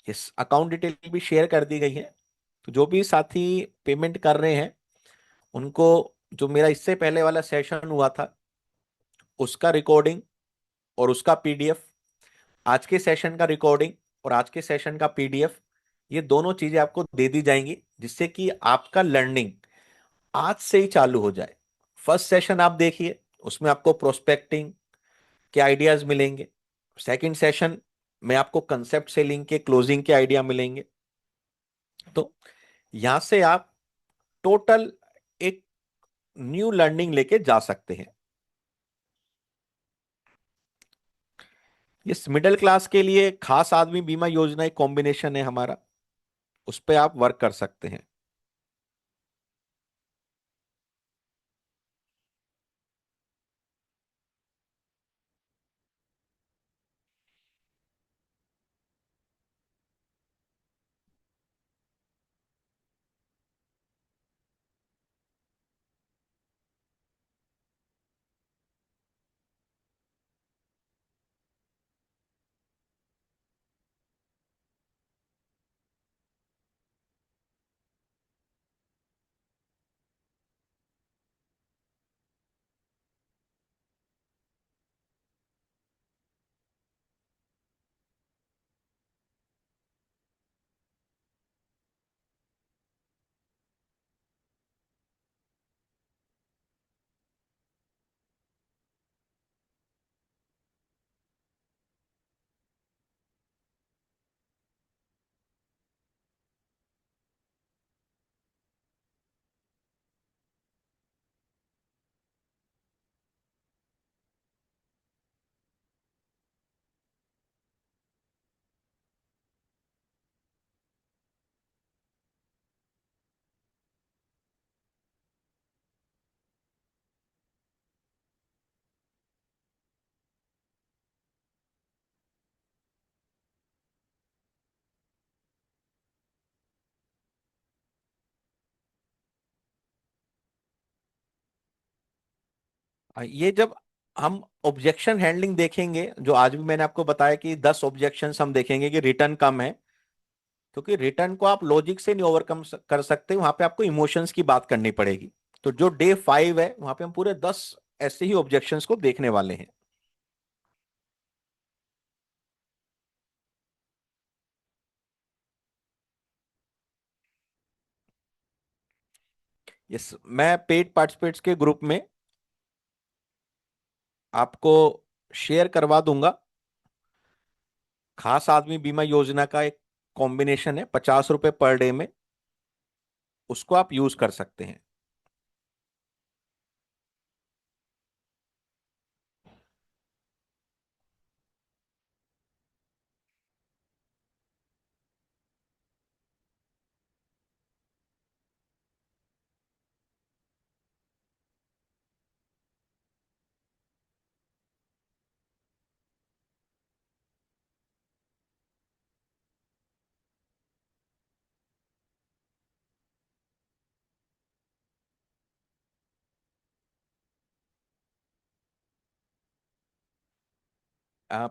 इस अकाउंट डिटेल भी शेयर कर दी गई है। तो जो भी साथी पेमेंट कर रहे हैं उनको जो मेरा इससे पहले वाला सेशन हुआ था उसका रिकॉर्डिंग और उसका पीडीएफ, आज के सेशन का रिकॉर्डिंग और आज के सेशन का पीडीएफ, ये दोनों चीजें आपको दे दी जाएंगी जिससे कि आपका लर्निंग आज से ही चालू हो जाए। फर्स्ट सेशन आप देखिए, उसमें आपको प्रोस्पेक्टिंग के आइडियाज मिलेंगे। सेकंड सेशन में आपको कंसेप्ट सेलिंग के, क्लोजिंग के आइडिया मिलेंगे। तो यहां से आप टोटल एक न्यू लर्निंग लेके जा सकते हैं। इस मिडिल क्लास के लिए खास आदमी बीमा योजना एक कॉम्बिनेशन है हमारा, उस पर आप वर्क कर सकते हैं। ये जब हम ऑब्जेक्शन हैंडलिंग देखेंगे, जो आज भी मैंने आपको बताया कि 10 ऑब्जेक्शंस हम देखेंगे कि रिटर्न कम है, क्योंकि रिटर्न को आप लॉजिक से नहीं ओवरकम कर सकते, वहां पे आपको इमोशंस की बात करनी पड़ेगी। तो जो डे 5 है वहां पे हम पूरे 10 ऐसे ही ऑब्जेक्शंस को देखने वाले हैं। यस, मैं पेड पार्टिसिपेट्स के ग्रुप में आपको शेयर करवा दूंगा। खास आदमी बीमा योजना का एक कॉम्बिनेशन है, 50 रुपए पर डे में, उसको आप यूज कर सकते हैं।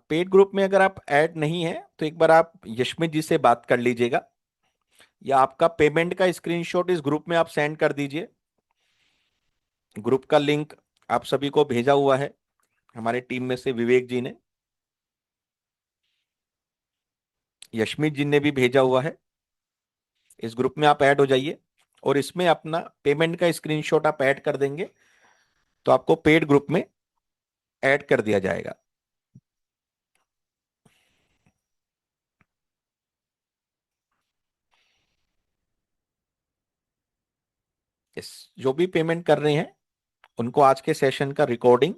पेड ग्रुप में अगर आप ऐड नहीं है तो एक बार आप यशमित जी से बात कर लीजिएगा, या आपका पेमेंट का स्क्रीनशॉट इस ग्रुप में आप सेंड कर दीजिए। ग्रुप का लिंक आप सभी को भेजा हुआ है हमारे टीम में से विवेक जी ने, यशमित जी ने भी भेजा हुआ है। इस ग्रुप में आप ऐड हो जाइए और इसमें अपना पेमेंट का स्क्रीनशॉट आप ऐड कर देंगे तो आपको पेड ग्रुप में ऐड कर दिया जाएगा। इस जो भी पेमेंट कर रहे हैं उनको आज के सेशन का रिकॉर्डिंग,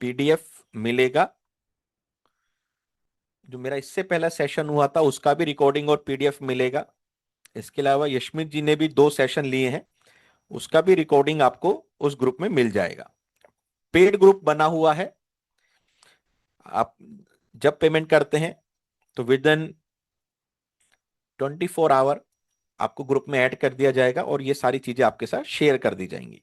पीडीएफ मिलेगा। जो मेरा इससे पहला सेशन हुआ था उसका भी रिकॉर्डिंग और पीडीएफ मिलेगा। इसके अलावा यशमित जी ने भी 2 सेशन लिए हैं, उसका भी रिकॉर्डिंग आपको उस ग्रुप में मिल जाएगा। पेड ग्रुप बना हुआ है, आप जब पेमेंट करते हैं तो विद इन 24 आवर आपको ग्रुप में ऐड कर दिया जाएगा और ये सारी चीजें आपके साथ शेयर कर दी जाएंगी।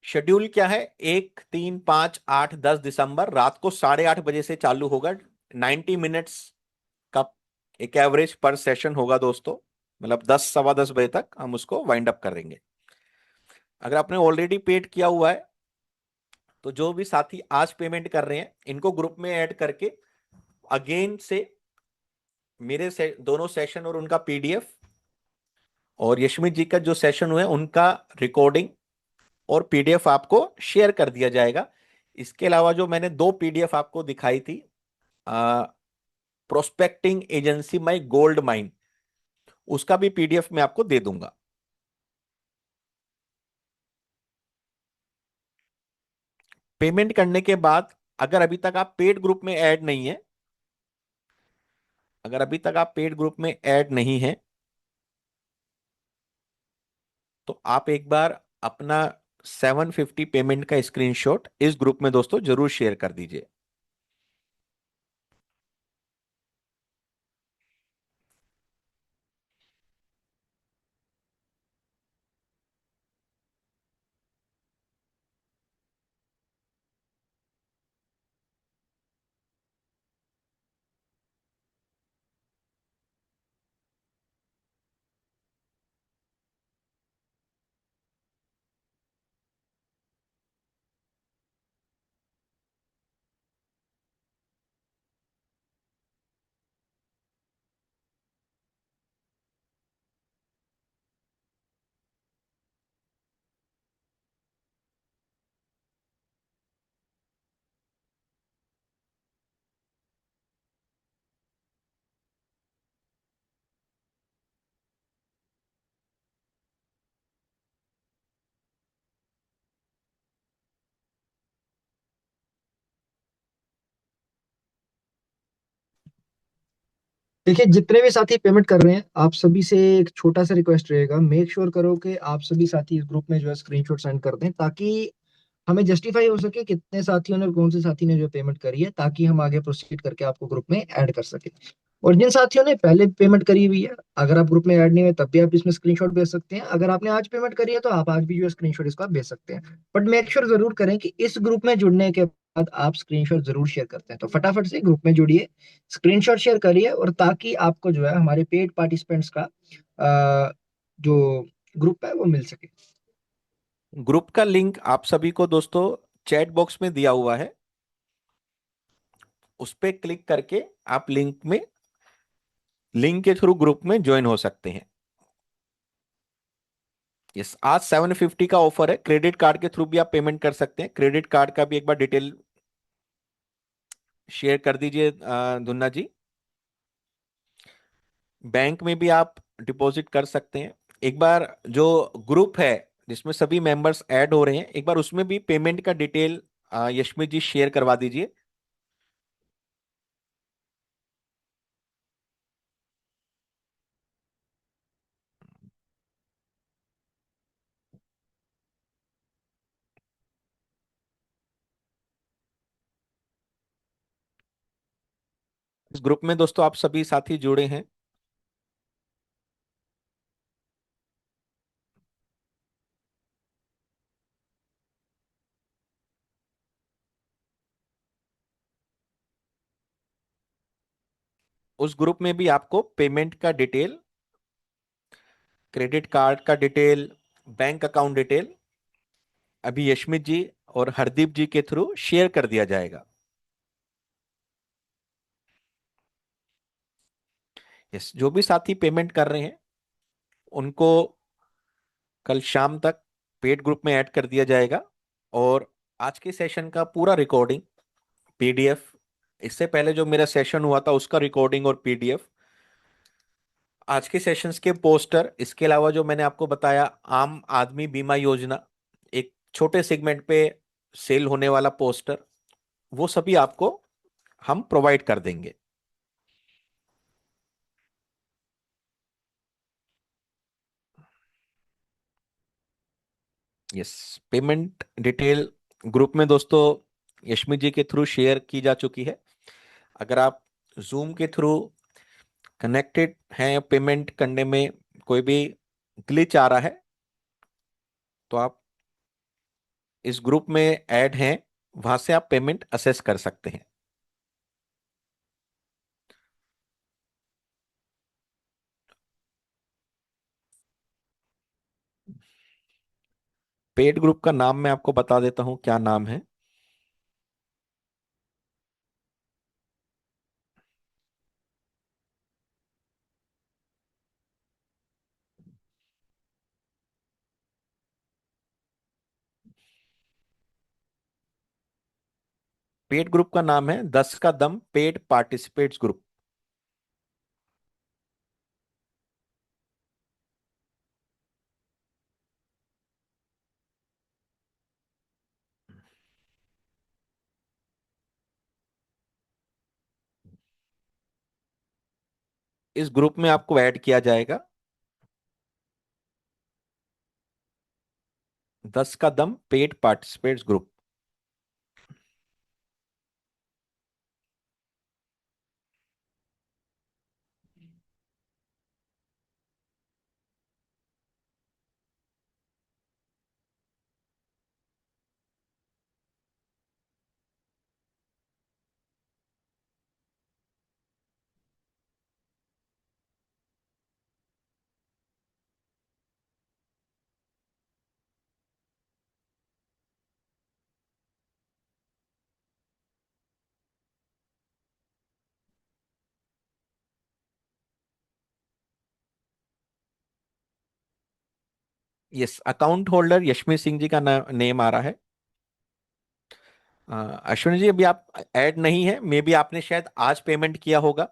शेड्यूल क्या है? 1, 3, 5, 8, 10 दिसंबर रात को 8:30 बजे से चालू होगा। 90 मिनट्स का एक एवरेज पर सेशन होगा दोस्तों। मतलब 10, 10:15 बजे तक हम उसको वाइंड अप करेंगे। अगर आपने ऑलरेडी पेड किया हुआ है तो जो भी साथी आज पेमेंट कर रहे हैं इनको ग्रुप में ऐड करके अगेन से दोनों सेशन और उनका पीडीएफ और यशमित जी का जो सेशन हुआ है उनका रिकॉर्डिंग और पीडीएफ आपको शेयर कर दिया जाएगा। इसके अलावा जो मैंने दो पीडीएफ आपको दिखाई थी, prospecting agency my gold mine, उसका भी पीडीएफ मैं आपको दे दूंगा। पेमेंट करने के बाद अगर अभी तक आप पेड ग्रुप में ऐड नहीं है, अगर अभी तक आप पेड ग्रुप में ऐड नहीं है तो आप एक बार अपना 750 पेमेंट का स्क्रीनशॉट इस ग्रुप में दोस्तों जरूर शेयर कर दीजिए। देखिए, जितने भी साथी पेमेंट कर रहे हैं, आप सभी से एक छोटा सा रिक्वेस्ट रहेगा, मेक श्योर करो कि आप सभी साथी इस ग्रुप में जो है स्क्रीनशॉट सेंड कर दें, ताकि हमें जस्टिफाई हो सके कितने साथियों ने और कौन से साथी ने जो पेमेंट करी है, ताकि हम आगे प्रोसीड करके आपको ग्रुप में ऐड कर सके। और जिन साथियों ने पहले पेमेंट करी हुई है, अगर आप ग्रुप में ऐड नहीं हुए तब भी आप इसमें स्क्रीनशॉट भेज सकते हैं। अगर आपने आज पेमेंट करी है तो आप आज भी जो है स्क्रीनशॉट इसका भेज सकते हैं। बट मेक श्योर जरूर करें कि इस ग्रुप में जुड़ने के बाद आप स्क्रीनशॉट जरूर शेयर करते हैं। तो फटाफट से ग्रुप में जुड़िए, स्क्रीनशॉट शेयर करिए, और ताकि आपको जो है हमारे पेड पार्टिसिपेंट्स का जो ग्रुप है वो मिल सके। ग्रुप का लिंक आप सभी को दोस्तों चैट बॉक्स में दिया हुआ है, उस पर क्लिक करके आप लिंक के थ्रू ग्रुप में ज्वाइन हो सकते हैं। यस, आज 750 का ऑफर है। क्रेडिट कार्ड के थ्रू भी आप पेमेंट कर सकते हैं। क्रेडिट कार्ड का भी एक बार डिटेल शेयर कर दीजिए धुन्ना जी। बैंक में भी आप डिपॉजिट कर सकते हैं। एक बार जो ग्रुप है जिसमें सभी मेंबर्स ऐड हो रहे हैं, एक बार उसमें भी पेमेंट का डिटेल यशमित जी शेयर करवा दीजिए। इस ग्रुप में दोस्तों आप सभी साथी जुड़े हैं। उस ग्रुप में भी आपको पेमेंट का डिटेल, क्रेडिट कार्ड का डिटेल, बैंक अकाउंट डिटेल अभी यशमित जी और हरदीप जी के थ्रू शेयर कर दिया जाएगा। यस, जो भी साथी पेमेंट कर रहे हैं उनको कल शाम तक पेड ग्रुप में ऐड कर दिया जाएगा और आज के सेशन का पूरा रिकॉर्डिंग, पीडीएफ इससे पहले जो मेरा सेशन हुआ था उसका रिकॉर्डिंग और पीडीएफ, आज के सेशंस के पोस्टर, इसके अलावा जो मैंने आपको बताया आम आदमी बीमा योजना, एक छोटे सेगमेंट पे सेल होने वाला पोस्टर, वो सभी आपको हम प्रोवाइड कर देंगे। यस, पेमेंट डिटेल ग्रुप में दोस्तों यशमी जी के थ्रू शेयर की जा चुकी है। अगर आप जूम के थ्रू कनेक्टेड हैं, पेमेंट करने में कोई भी ग्लिच आ रहा है, तो आप इस ग्रुप में ऐड हैं, वहां से आप पेमेंट असेस कर सकते हैं। पेड ग्रुप का नाम मैं आपको बता देता हूं, क्या नाम है। पेड ग्रुप का नाम है 10 का दम पेड पार्टिसिपेट्स ग्रुप। इस ग्रुप में आपको ऐड किया जाएगा, 10 का दम paid participants group. Yes, account holder Yashmi Singh ji का नेम आ रहा है। अश्विनी जी, अभी आप ऐड नहीं है, मे बी आपने शायद आज पेमेंट किया होगा,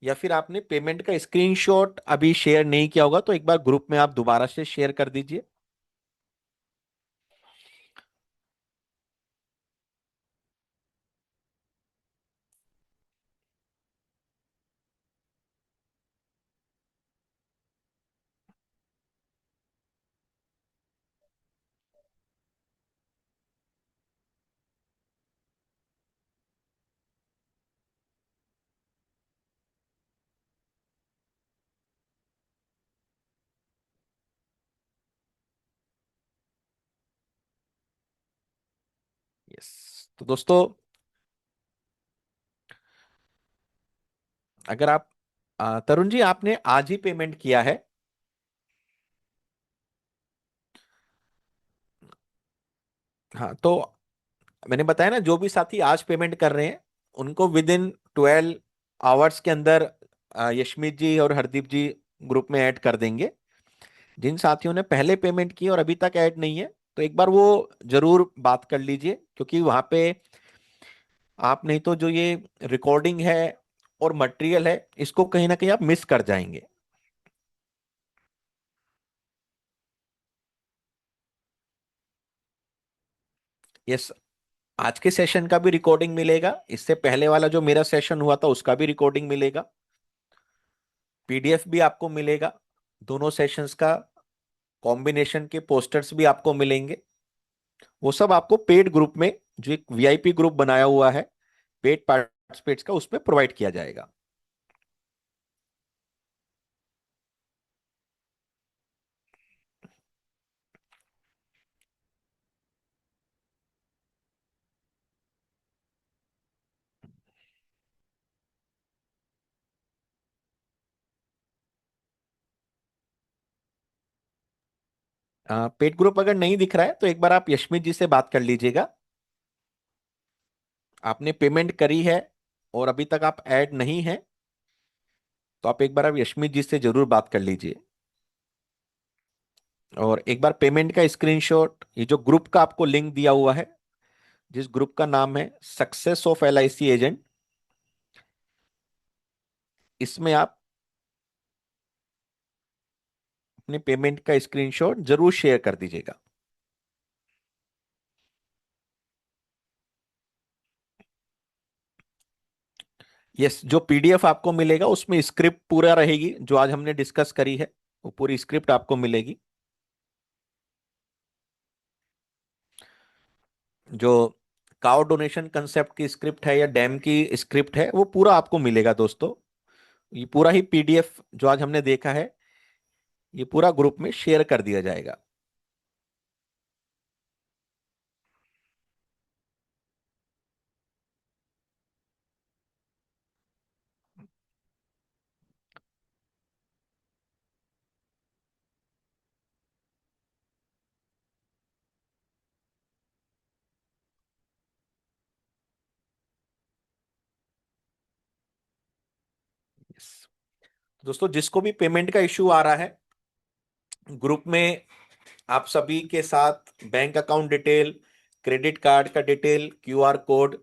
या फिर आपने पेमेंट का स्क्रीनशॉट अभी शेयर नहीं किया होगा, तो एक बार ग्रुप में आप दोबारा से शेयर कर दीजिए। यस, तो दोस्तों अगर आप तरुण जी, आपने आज ही पेमेंट किया है। हाँ, तो मैंने बताया ना, जो भी साथी आज पेमेंट कर रहे हैं उनको विद इन 12 आवर्स के अंदर यशमीत जी और हरदीप जी ग्रुप में ऐड कर देंगे। जिन साथियों ने पहले पेमेंट की और अभी तक ऐड नहीं है, तो एक बार वो जरूर बात कर लीजिए, क्योंकि वहां पे आप नहीं तो जो ये रिकॉर्डिंग है और मटेरियल है, इसको कहीं ना कहीं आप मिस कर जाएंगे। यस, आज के सेशन का भी रिकॉर्डिंग मिलेगा, इससे पहले वाला जो मेरा सेशन हुआ था उसका भी रिकॉर्डिंग मिलेगा, पीडीएफ भी आपको मिलेगा, दोनों सेशंस का कॉम्बिनेशन के पोस्टर्स भी आपको मिलेंगे। वो सब आपको पेड ग्रुप में, जो एक वीआईपी ग्रुप बनाया हुआ है पेड पार्टिसिपेट्स का, उसमें प्रोवाइड किया जाएगा। पेड ग्रुप अगर नहीं दिख रहा है तो एक बार आप यशमित जी से बात कर लीजिएगा। आपने पेमेंट करी है और अभी तक आप ऐड नहीं है, तो आप एक बार आप यशमित जी से जरूर बात कर लीजिए। और एक बार पेमेंट का स्क्रीनशॉट, ये जो ग्रुप का आपको लिंक दिया हुआ है, जिस ग्रुप का नाम है success of L I C agent, इसमें आप अपने पेमेंट का स्क्रीनशॉट जरूर शेयर कर दीजिएगा। यस, जो पीडीएफ आपको मिलेगा उसमें स्क्रिप्ट पूरा रहेगी, जो आज हमने डिस्कस करी है वो पूरी स्क्रिप्ट आपको मिलेगी। जो काउ डोनेशन कंसेप्ट की स्क्रिप्ट है या डैम की स्क्रिप्ट है वो पूरा आपको मिलेगा दोस्तों। ये पूरा ही पीडीएफ जो आज हमने देखा है ये पूरा ग्रुप में शेयर कर दिया जाएगा। Yes. दोस्तों, जिसको भी पेमेंट का इश्यू आ रहा है, ग्रुप में आप सभी के साथ bank account detail, credit card का डिटेल, क्यूआर कोड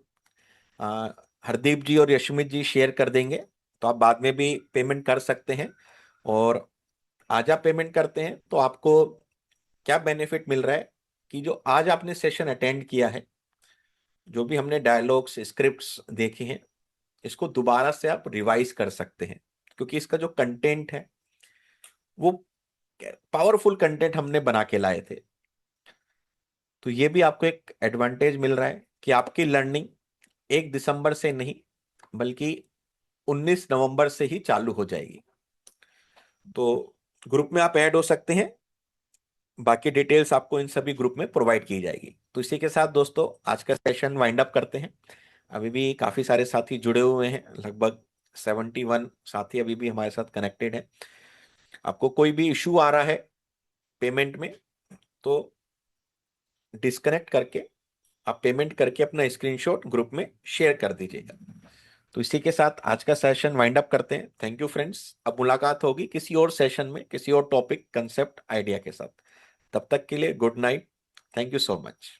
हरदीप जी और यशमित जी शेयर कर देंगे। तो आप बाद में भी पेमेंट कर सकते हैं। और आज आप पेमेंट करते हैं तो आपको क्या बेनिफिट मिल रहा है कि जो आज आपने सेशन अटेंड किया है, जो भी हमने डायलॉग्स स्क्रिप्ट्स देखे हैं, इसको दोबारा से आप रिवाइज कर सकते हैं, क्योंकि इसका जो कंटेंट है वो पावरफुल कंटेंट हमने बना के लाए थे। तो ये भी आपको एक एडवांटेज मिल रहा है कि आपकी लर्निंग 1 दिसंबर से नहीं बल्कि 19 नवंबर से ही चालू हो जाएगी। तो ग्रुप में आप ऐड हो सकते हैं, बाकी डिटेल्स आपको इन सभी ग्रुप में प्रोवाइड की जाएगी। तो इसी के साथ दोस्तों आज का सेशन वाइंड अप करते हैं। अभी भी काफी सारे साथी जुड़े हुए हैं, लगभग 71 साथी अभी भी हमारे साथ कनेक्टेड हैं। आपको कोई भी इशू आ रहा है पेमेंट में तो डिस्कनेक्ट करके आप पेमेंट करके अपना स्क्रीनशॉट ग्रुप में शेयर कर दीजिएगा। तो इसी के साथ आज का सेशन वाइंड अप करते हैं। Thank you friends. अब मुलाकात होगी किसी और सेशन में, किसी और टॉपिक, कंसेप्ट, आइडिया के साथ। तब तक के लिए good night. Thank you so much.